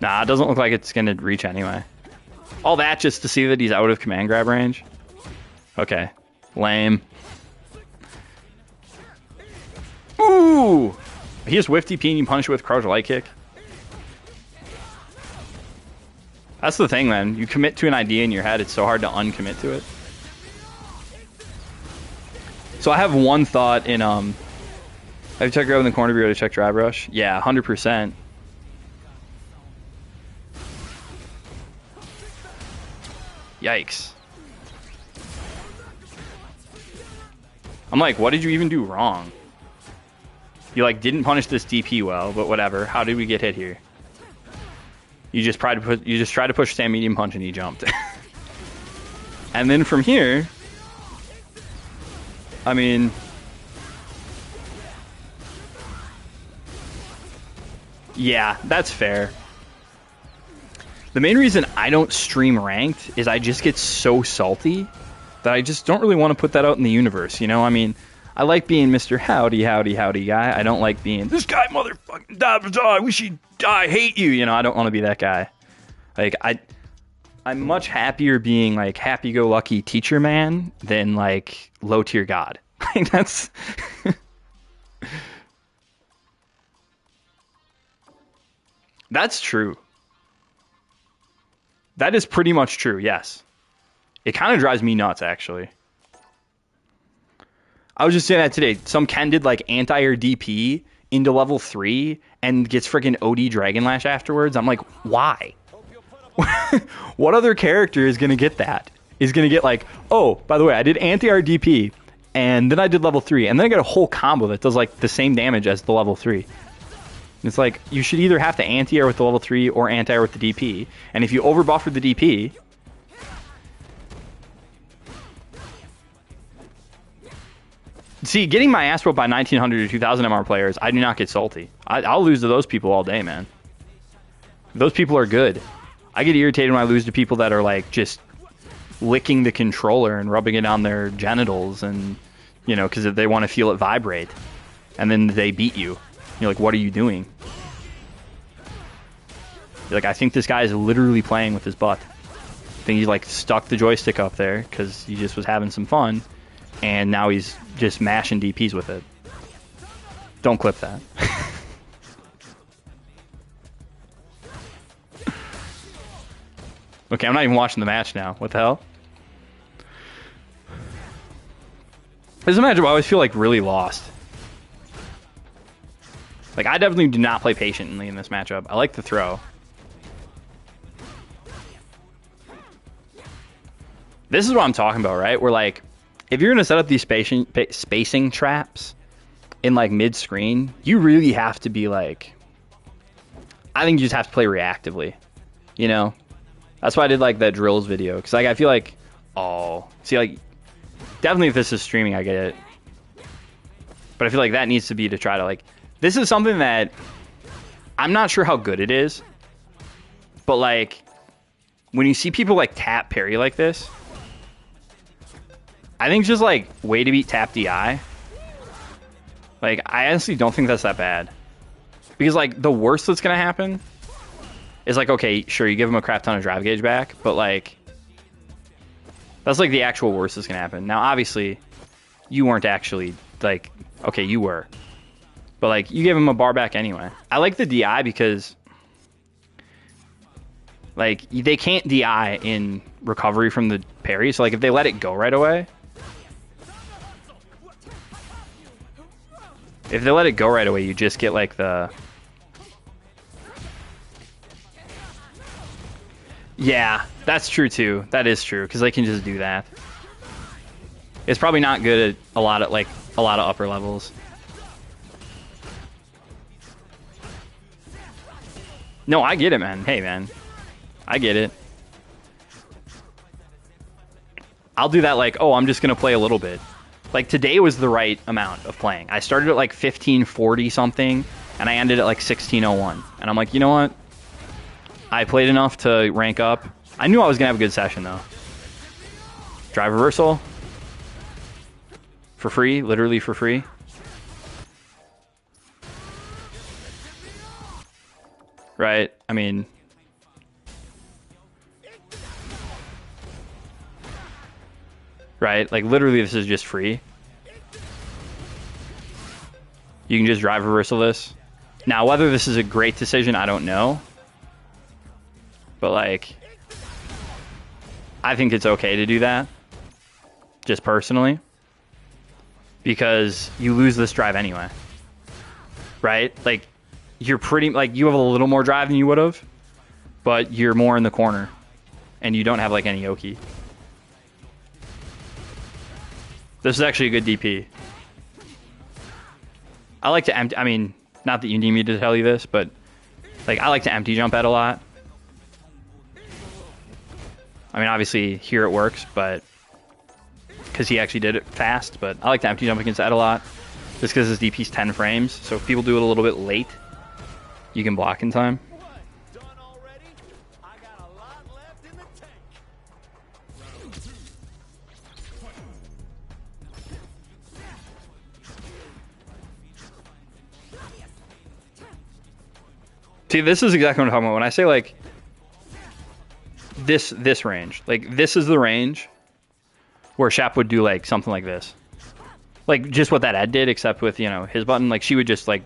Nah, it doesn't look like it's going to reach anyway. All that just to see that he's out of command grab range? Okay. Lame. Ooh! He just whiffed DP and you punish it with crouch light kick. That's the thing, man. You commit to an idea in your head, it's so hard to uncommit to it. So I have one thought in... Have you checked grab in the corner bureau to check drive rush? Yeah, 100%. Yikes. I'm like, what did you even do wrong? You like didn't punish this DP well, but whatever. How did we get hit here? You just tried to push stand medium punch and he jumped. And then from here, I mean, yeah, that's fair. The main reason I don't stream ranked is I just get so salty that I just don't really want to put that out in the universe, you know? I mean, I like being Mr. Howdy, howdy, howdy guy. I don't like being, this guy motherfucking died, I wish he'd die, I hate you, you know? I don't want to be that guy. Like, I'm much happier being, like, happy-go-lucky teacher man than, like, low-tier god. Like, that's... That's true. That is pretty much true, yes. It kind of drives me nuts, actually. I was just saying that today. Some Ken did, like, anti-air DP into level 3 and gets freaking OD Dragon Lash afterwards. I'm like, why? What other character is going to get that? Is going to get, like, oh, by the way, I did anti-air DP, and then I did level 3, and then I got a whole combo that does, like, the same damage as the level 3. It's like, you should either have to anti-air with the level 3 or anti-air with the DP. And if you overbuff with the DP... See, getting my ass whooped by 1900 or 2000 MR players, I do not get salty. I'll lose to those people all day, man. Those people are good. I get irritated when I lose to people that are, like, just licking the controller and rubbing it on their genitals, and you know, because they want to feel it vibrate, and then they beat you. You're like, what are you doing? You're like, I think this guy is literally playing with his butt. I think he like stuck the joystick up there because he just was having some fun, and now he's just mashing DPs with it. Don't clip that. Okay, I'm not even watching the match now. What the hell? This matchup, I always feel like really lost. Like, I definitely do not play patiently in this matchup. I like the throw. This is what I'm talking about, right? Where, like, if you're going to set up these spacing traps in, like, mid-screen, you really have to be, like... I think you just have to play reactively, you know? That's why I did, like, that drills video. Because, like, I feel like... Oh. See, like... Definitely if this is streaming, I get it. But I feel like that needs to be to try to, like... This is something that... I'm not sure how good it is. But, like... When you see people, like, tap parry like this... I think just, like, way to beat tap DI. Like, I honestly don't think that's that bad. Because, like, the worst that's going to happen... is like, okay, sure, you give him a crap ton of drive gauge back, but like, that's like the actual worst that's gonna happen. Now, obviously, you weren't actually, like, okay, you were. But like, you gave him a bar back anyway. I like the DI because, like, they can't DI in recovery from the parry, so like, if they let it go right away, you just get like the... Yeah, that's true too. That is true because they can just do that. It's probably not good at a lot of upper levels. No, I get it, man. Hey, man, I get it. I'll do that. Like, oh, I'm just gonna play a little bit. Like today was the right amount of playing. I started at like 1540 something, and I ended at like 1601. And I'm like, you know what? I played enough to rank up. I knew I was going to have a good session, though. Drive reversal. For free. Literally for free. Right? I mean... Right? Like, literally, this is just free. You can just drive reversal this. Now, whether this is a great decision, I don't know. But, like, I think it's okay to do that. Just personally. Because you lose this drive anyway. Right? Like, you're pretty... Like, you have a little more drive than you would have. But you're more in the corner. And you don't have, like, any Yoki. This is actually a good DP. I like to empty... I mean, not that you need me to tell you this, but... Like, I like to empty jump Ed a lot. I mean, obviously, here it works, but... Because he actually did it fast, but I like to empty jump against Ed a lot. Just because his DP's 10 frames, so if people do it a little bit late, you can block in time. Done already? I got a lot left in the tank. See, this is exactly what I'm talking about. When I say, like, this range. Like, this is the range where Shap would do, like, something like this. Like, just what that Ed did, except with, you know, his button. Like, she would just, like,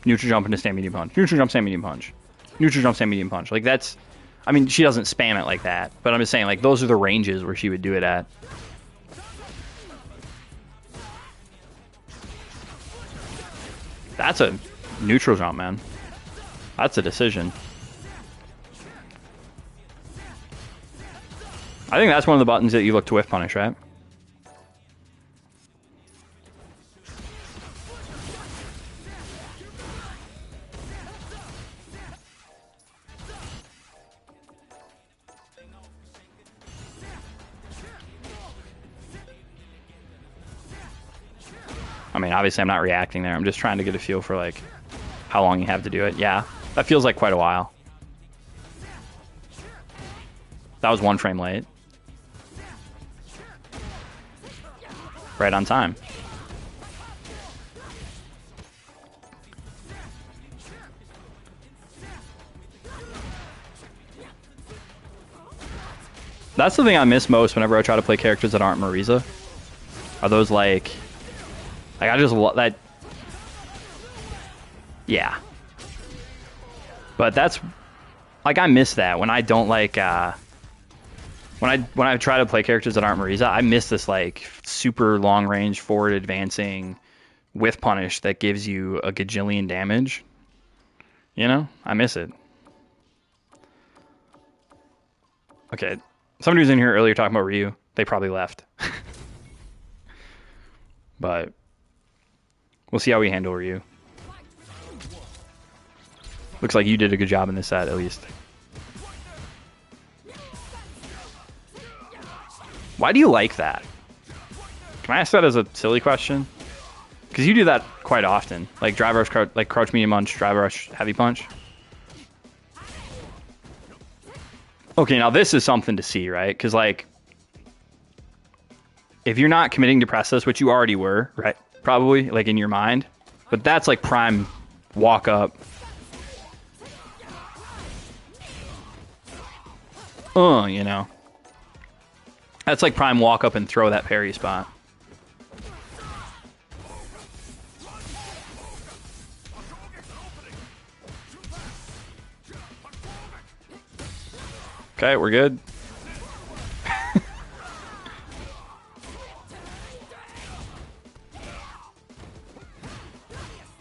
neutral jump into stand medium punch. Neutral jump, stand medium punch. Neutral jump, stand medium punch. Like, that's... I mean, she doesn't spam it like that. But I'm just saying, like, those are the ranges where she would do it at. That's a neutral jump, man. That's a decision. I think that's one of the buttons that you look to whiff punish, right? I mean, obviously I'm not reacting there. I'm just trying to get a feel for, like, how long you have to do it. Yeah, that feels like quite a while. That was 1 frame late. right on time. That's the thing I miss most whenever I try to play characters that aren't Marisa. Are those like I just love that. Yeah. But that's like, I miss that when I don't like when I try to play characters that aren't Marisa. I miss this like super long range forward advancing with punish that gives you a gajillion damage. You know, I miss it. Okay, somebody was in here earlier talking about Ryu. They probably left. But we'll see how we handle Ryu. Looks like you did a good job in this set, at least. Why do you like that? Can I ask that as a silly question? Because you do that quite often. Like drive rush, like crouch medium punch, drive rush, heavy punch. Okay, now this is something to see, right? Because like, if you're not committing to press this, which you already were, right? Probably, like in your mind. But that's like prime walk up. You know. That's like prime walk up and throw that parry spot. Okay, we're good.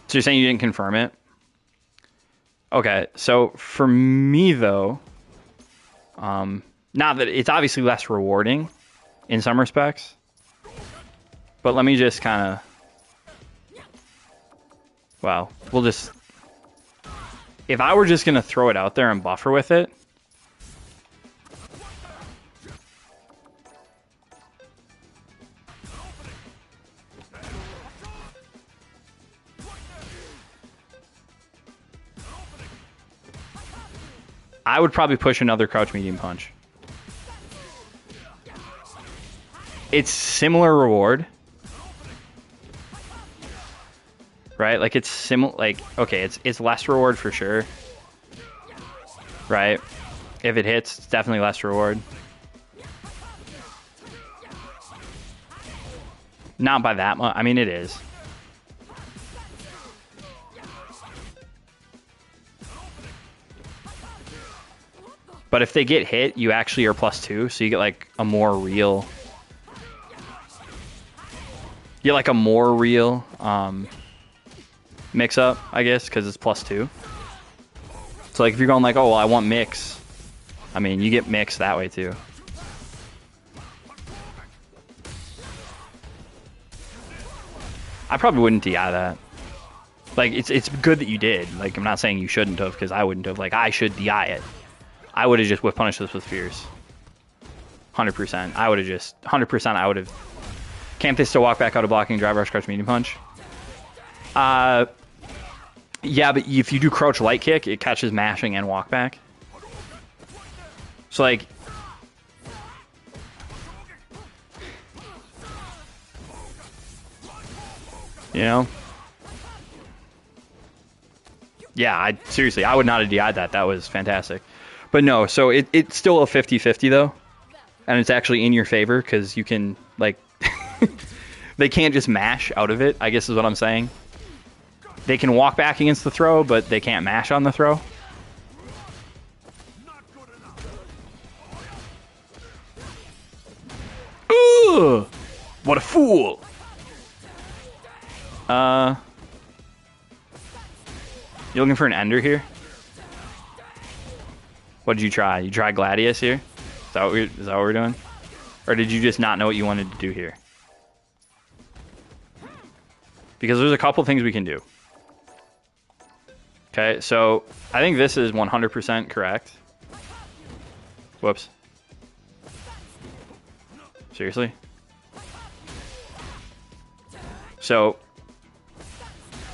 So you're saying you didn't confirm it? Okay, so for me though, now that it's obviously less rewarding in some respects, but let me just kind of, well, we'll just, if I were just going to throw it out there and buffer with it, I would probably push another crouch medium punch. It's similar reward, right? Like it's similar. Like okay, it's less reward for sure, right? If it hits, it's definitely less reward. Not by that much. I mean, it is. But if they get hit, you actually are +2, so you get like a more real. You get like a more real mix up, I guess, because it's +2. So like if you're going like, oh, well, I want mix. I mean, you get mix that way too. I probably wouldn't DI that. Like it's good that you did. Like I'm not saying you shouldn't have, because I wouldn't have. Like I should DI it. I would have just whip punished this with Fierce. 100%. I would have just 100%. I would have camped this to walk back out of blocking, drive rush, crouch medium punch. Yeah, but if you do crouch light kick, it catches mashing and walk back. So like, you know, yeah. Seriously, I would not have DI'd that. That was fantastic. But no, so it's still a 50-50 though, and it's actually in your favor because you can like, they can't just mash out of it, I guess is what I'm saying. They can walk back against the throw, but they can't mash on the throw. Ugh! What a fool! You looking for an ender here? What did you try? You tried Gladius here? Is that what we're doing? Or did you just not know what you wanted to do here? Because there's a couple things we can do. Okay, so I think this is 100% correct. Whoops. Seriously? So,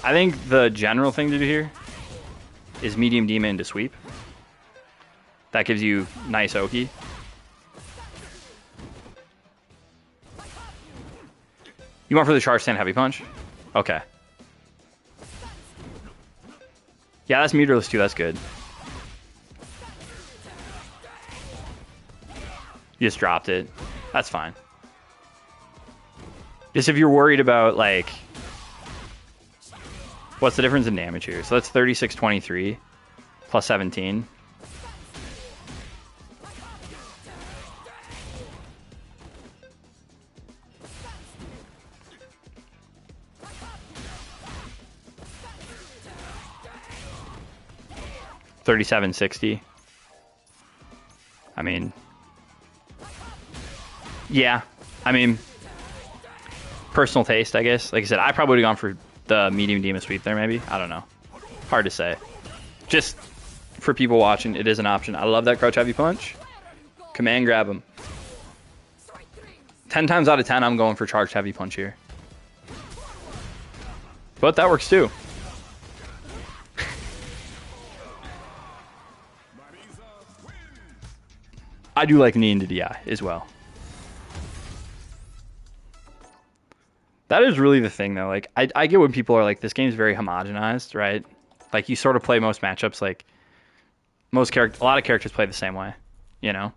I think the general thing to do here is medium demon to sweep. That gives you nice Oki. You want for the charge stand heavy punch? Okay. Yeah, that's meterless too. That's good. You just dropped it. That's fine. Just if you're worried about, like, what's the difference in damage here? So that's 3623 plus 17. $37.60. I mean, yeah. I mean, personal taste, I guess. Like I said, I probably would have gone for the medium demon sweep there, maybe. I don't know. Hard to say. Just for people watching, it is an option. I love that crouch heavy punch. Command grab him. 10 times out of 10, I'm going for charged heavy punch here. But that works too. I do like knee into DI as well. That is really the thing, though. Like, I get when people are like, this game's very homogenized, right? Like, you sort of play most matchups, like, a lot of characters play the same way, you know?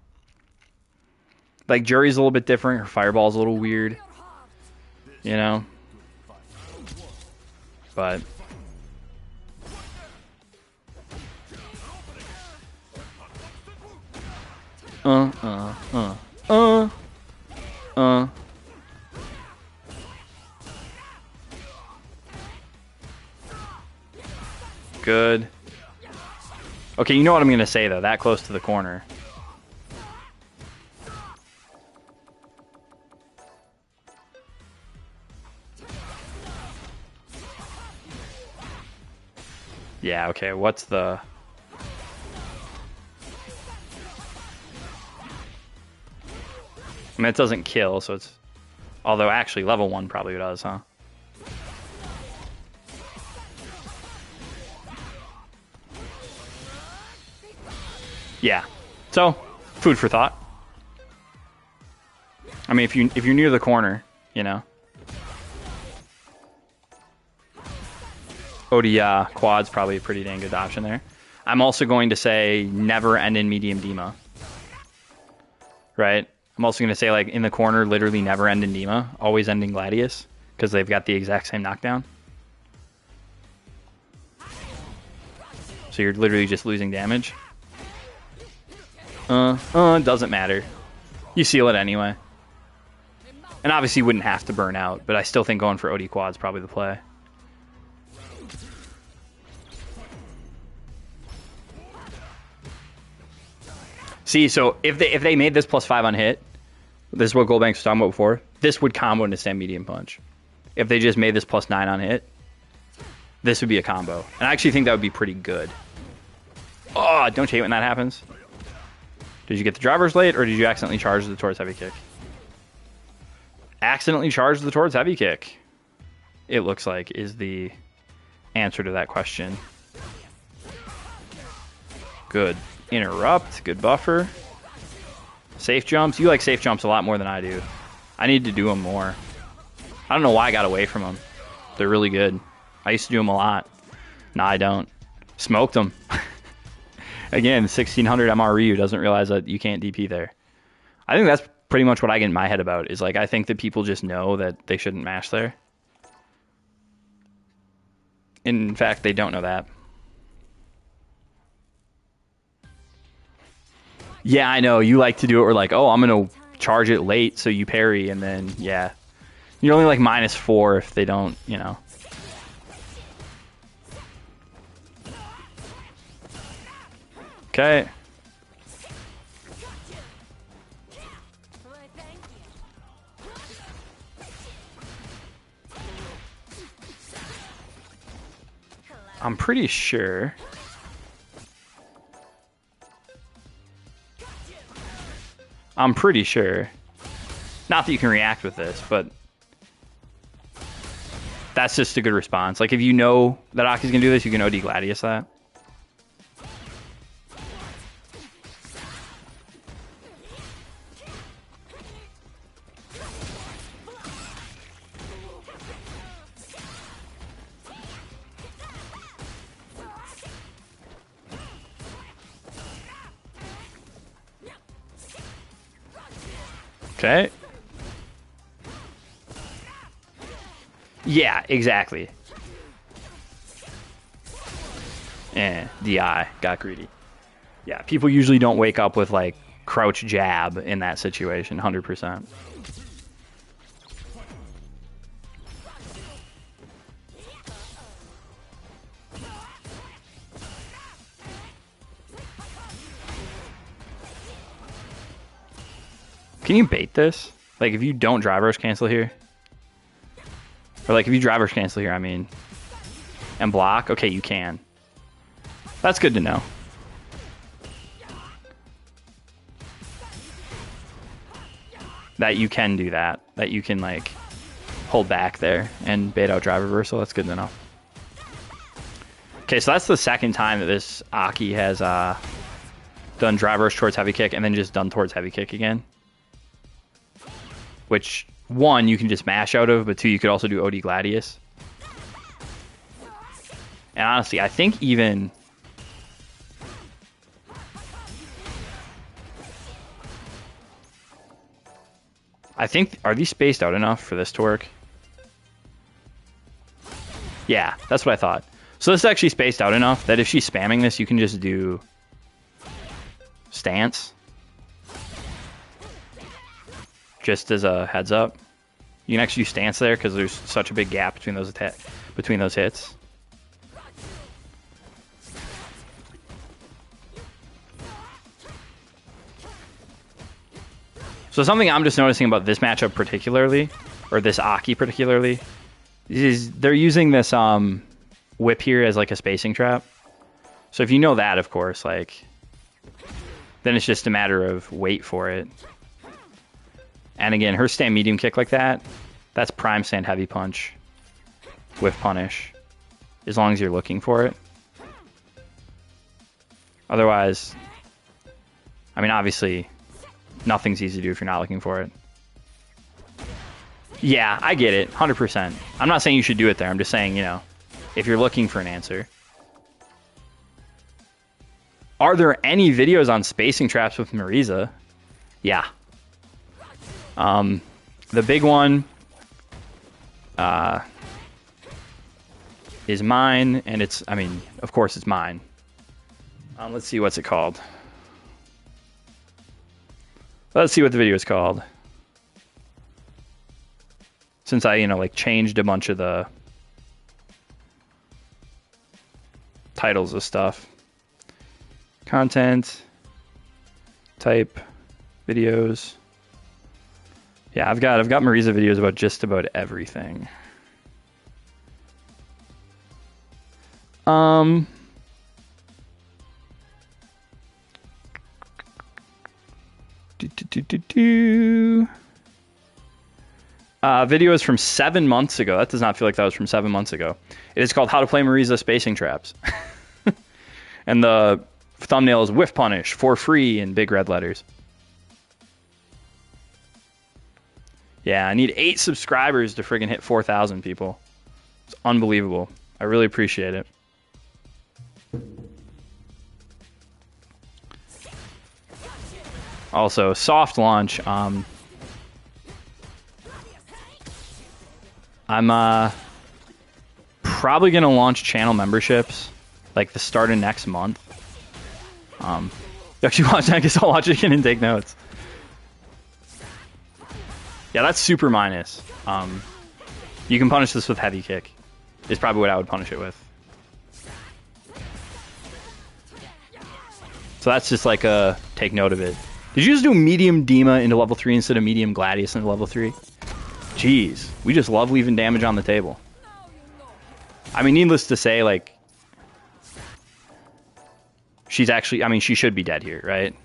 Like, Jury's a little bit different. Her Fireball's a little weird, you know? But... Good. Okay, you know what I'm going to say, though. That close to the corner. Yeah, okay, what's the... I mean, it doesn't kill, so it's... Although, actually, level 1 probably does, huh? Yeah. So, food for thought. I mean, if you're near the corner, you know. OD quad's probably a pretty dang good option there. I'm also going to say never end in medium Dema. Right? I'm also going to say, like, in the corner, literally never end in Dema. Always end in Gladius, because they've got the exact same knockdown. So you're literally just losing damage. Doesn't matter. You seal it anyway. And obviously you wouldn't have to burn out, but I still think going for OD quad's probably the play. See, so if they made this +5 on hit, this is what Goldbanks was talking about before, this would combo into Stand Medium Punch. If they just made this +9 on hit, this would be a combo. And I actually think that would be pretty good. Oh, don't you hate when that happens? Did you get the drivers late, or did you accidentally charge the towards heavy kick? Accidentally charged the towards heavy kick, it looks like, is the answer to that question. Good interrupt, good buffer. Safe jumps. You like safe jumps a lot more than I do. I need to do them more. I don't know why I got away from them. They're really good. I used to do them a lot. Nah, I don't. Smoked them. Again, 1600 MRU doesn't realize that you can't DP there. I think that's pretty much what I get in my head about, is like, I think that people just know that they shouldn't mash there. In fact, they don't know that. Yeah, I know. You like to do it where, like, oh, I'm going to charge it late so you parry, and then, yeah. You're only like -4 if they don't, you know. Okay. I'm pretty sure. Not that you can react with this, but that's just a good response. Like, if you know that Aki's gonna do this, you can OD Gladius that. Okay. Yeah, exactly. DI. Got greedy. Yeah, people usually don't wake up with, like, crouch jab in that situation, 100%. Can you bait this? Like, if you don't drive rush cancel here? Or, like, if you drive rush cancel here, I mean, and block? Okay, you can. That's good to know. That you can do that. That you can, like, hold back there and bait out drive reversal. That's good to know. Okay, so that's the second time that this Aki has done drive rush towards heavy kick and then just done towards heavy kick again. Which, one, you can just mash out of, but two, you could also do OD Gladius. And honestly, I think even... are these spaced out enough for this to work? Yeah, that's what I thought. So this is actually spaced out enough that if she's spamming this, you can just do stance. Just as a heads up. You can actually do stance there because there's such a big gap between those hits. So something I'm just noticing about this matchup particularly, or this Aki particularly, is they're using this whip here as like a spacing trap. So if you know that, of course, like, then it's just a matter of wait for it. And again, her stand medium kick like that, that's prime stand heavy punch with punish, as long as you're looking for it. Otherwise, I mean, obviously, nothing's easy to do if you're not looking for it. Yeah, I get it, 100%. I'm not saying you should do it there. I'm just saying, you know, if you're looking for an answer. Are there any videos on spacing traps with Marisa? Yeah. The big one is mine, and it's, I mean, of course it's mine. Let's see, what's it called? Let's see what the video is called. Since I, you know, like, changed a bunch of the titles of stuff. Content, type, videos. Yeah, I've got Marisa videos about just about everything. Video is from 7 months ago. That does not feel like that was from 7 months ago. It is called How to Play Marisa Spacing Traps. And the thumbnail is Whiff Punish for free in big red letters. Yeah, I need 8 subscribers to friggin' hit 4,000 people. It's unbelievable. I really appreciate it. Also, soft launch. I'm probably gonna launch channel memberships like the start of next month. You actually watch that? I guess I'll watch it again and take notes. Yeah, that's super minus. You can punish this with heavy kick. Is probably what I would punish it with. So that's just like a take note of it. Did you just do medium Dima into level 3 instead of medium Gladius into level 3? Jeez, we just love leaving damage on the table. I mean, needless to say, like, she's actually, I mean, she should be dead here, right?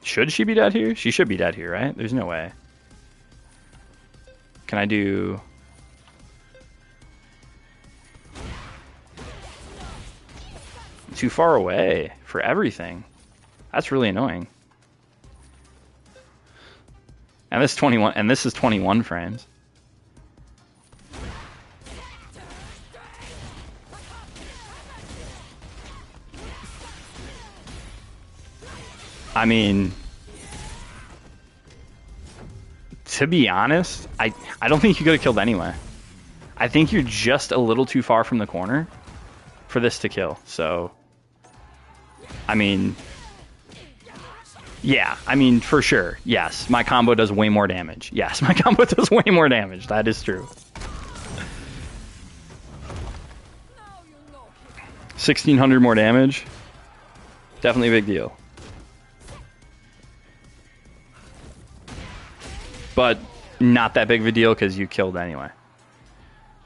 Should she be dead here? She should be dead here, right? There's no way. Can I do... Too far away for everything. That's really annoying. And this is 21 frames. I mean, to be honest, I don't think you could have killed anyway. I think you're just a little too far from the corner for this to kill. So, I mean, yeah, I mean, for sure. Yes, my combo does way more damage. Yes, my combo does way more damage. That is true. 1,600 more damage. Definitely a big deal. But not that big of a deal because you killed anyway.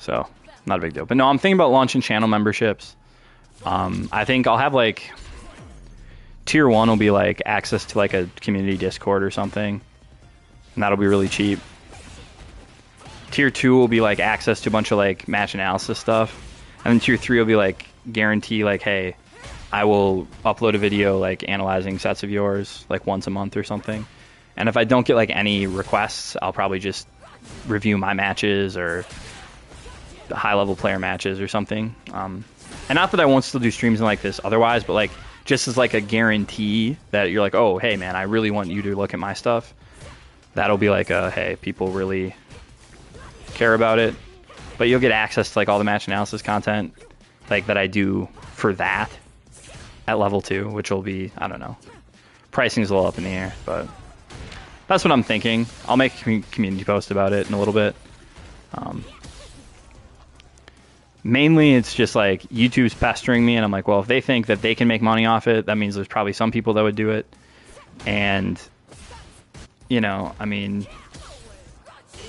So, not a big deal. But no, I'm thinking about launching channel memberships. I think I'll have like... Tier 1 will be like access to like a community Discord or something. And that'll be really cheap. Tier 2 will be like access to a bunch of like match analysis stuff. And then Tier 3 will be like guarantee like, hey, I will upload a video like analyzing sets of yours like once a month or something. And if I don't get like any requests, I'll probably just review my matches or the high level player matches or something. And not that I won't still do streams and like this otherwise, but like just as like a guarantee that you're like, oh, hey man, I really want you to look at my stuff. That'll be like a, hey, people really care about it. But you'll get access to like all the match analysis content like that I do for that at level 2, which will be, I don't know. Pricing's a little up in the air, but that's what I'm thinking. I'll make a community post about it in a little bit. Mainly, it's just like YouTube's pestering me, and I'm like, well, if they think that they can make money off it, that means there's probably some people that would do it. And, you know, I mean,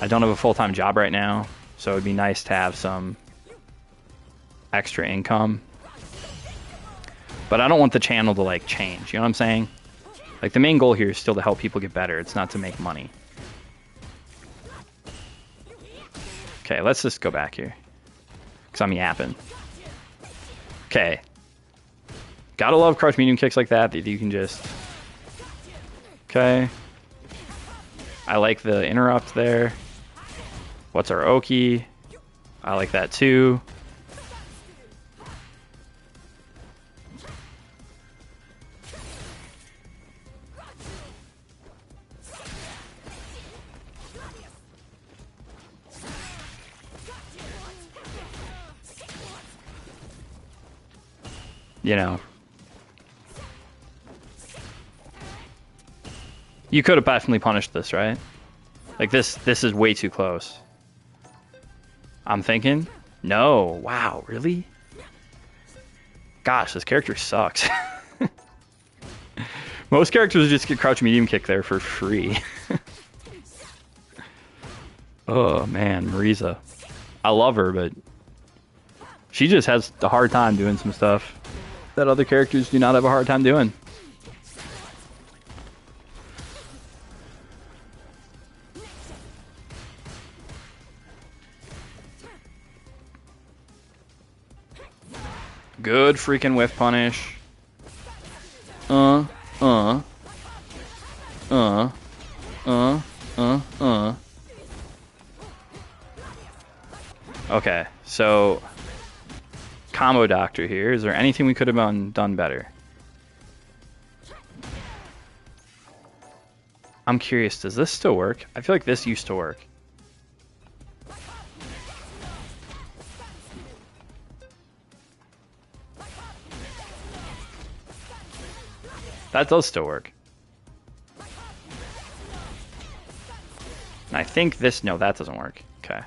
I don't have a full-time job right now, so it'd be nice to have some extra income. But I don't want the channel to, like, change, you know what I'm saying? Like, the main goal here is still to help people get better. It's not to make money. Okay, let's just go back here. Because I'm yapping. Okay. Gotta love crouch medium kicks like that you can just... Okay. I like the interrupt there. What's our Oki? I like that too. You know, you could have definitely punished this, right? Like this is way too close. I'm thinking, no, wow, really? Gosh, this character sucks. Most characters just get crouch medium kick there for free. Oh man, Marisa. I love her, but she just has a hard time doing some stuff that other characters do not have a hard time doing. Good freaking whiff punish. Okay, so combo doctor here. Is there anything we could have done better? I'm curious, does this still work? I feel like this used to work. That does still work. And I think this, no, that doesn't work. Okay.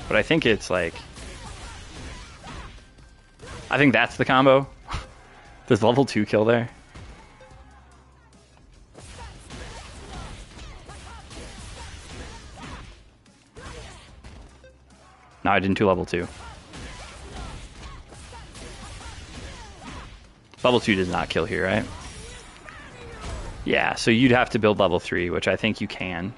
But I think it's like, I think that's the combo. Does level 2 kill there? No, I didn't do level 2. Level 2 does not kill here, right? Yeah, so you'd have to build level 3, which I think you can.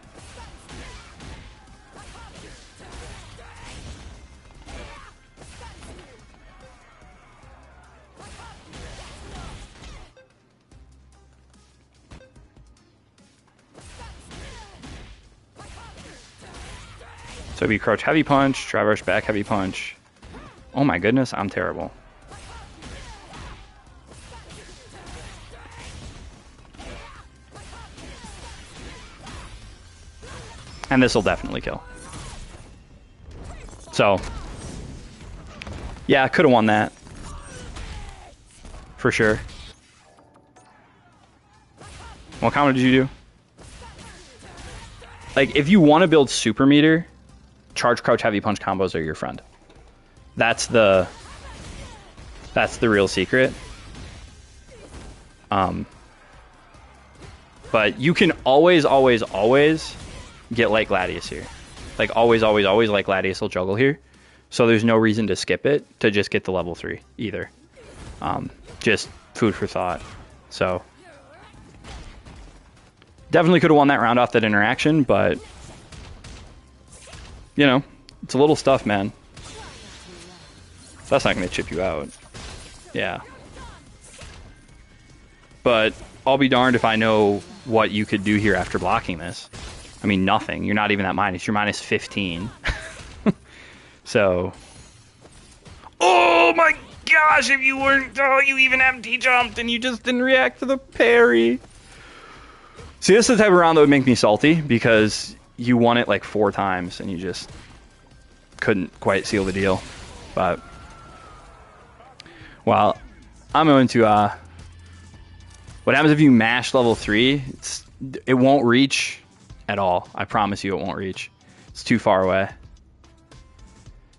So it'd be crouch heavy punch, traverse back heavy punch. Oh my goodness, I'm terrible. And this will definitely kill. So, yeah, could have won that. For sure. What combo did you do? Like, if you want to build super meter, charge, crouch, heavy punch combos are your friend. That's the real secret. But you can always get Light Gladius here. Like, always Light Gladius will juggle here. So there's no reason to skip it to just get the level 3 either. Just food for thought. So definitely could have won that round off that interaction, but you know, it's a little stuff, man. That's not going to chip you out. Yeah. But I'll be darned if I know what you could do here after blocking this. I mean, nothing. You're not even that minus. You're minus 15. So. Oh my gosh, if you weren't. Oh, you even empty jumped and you just didn't react to the parry. See, this is the type of round that would make me salty because you won it like 4 times and you just couldn't quite seal the deal. But. Well, I'm going to. What happens if you mash level 3? It won't reach at all. I promise you it won't reach. It's too far away.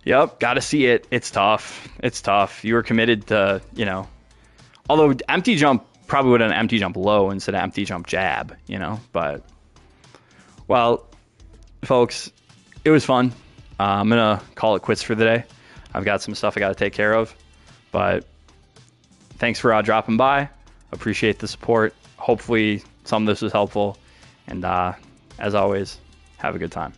Yep, gotta see it. It's tough. It's tough. You were committed to, you know. Although empty jump probably would have an empty jump low instead of empty jump jab, you know. But, well, folks, it was fun. I'm going to call it quits for the day. I've got some stuff I got to take care of. But thanks for dropping by. Appreciate the support. Hopefully some of this was helpful. And as always, have a good time.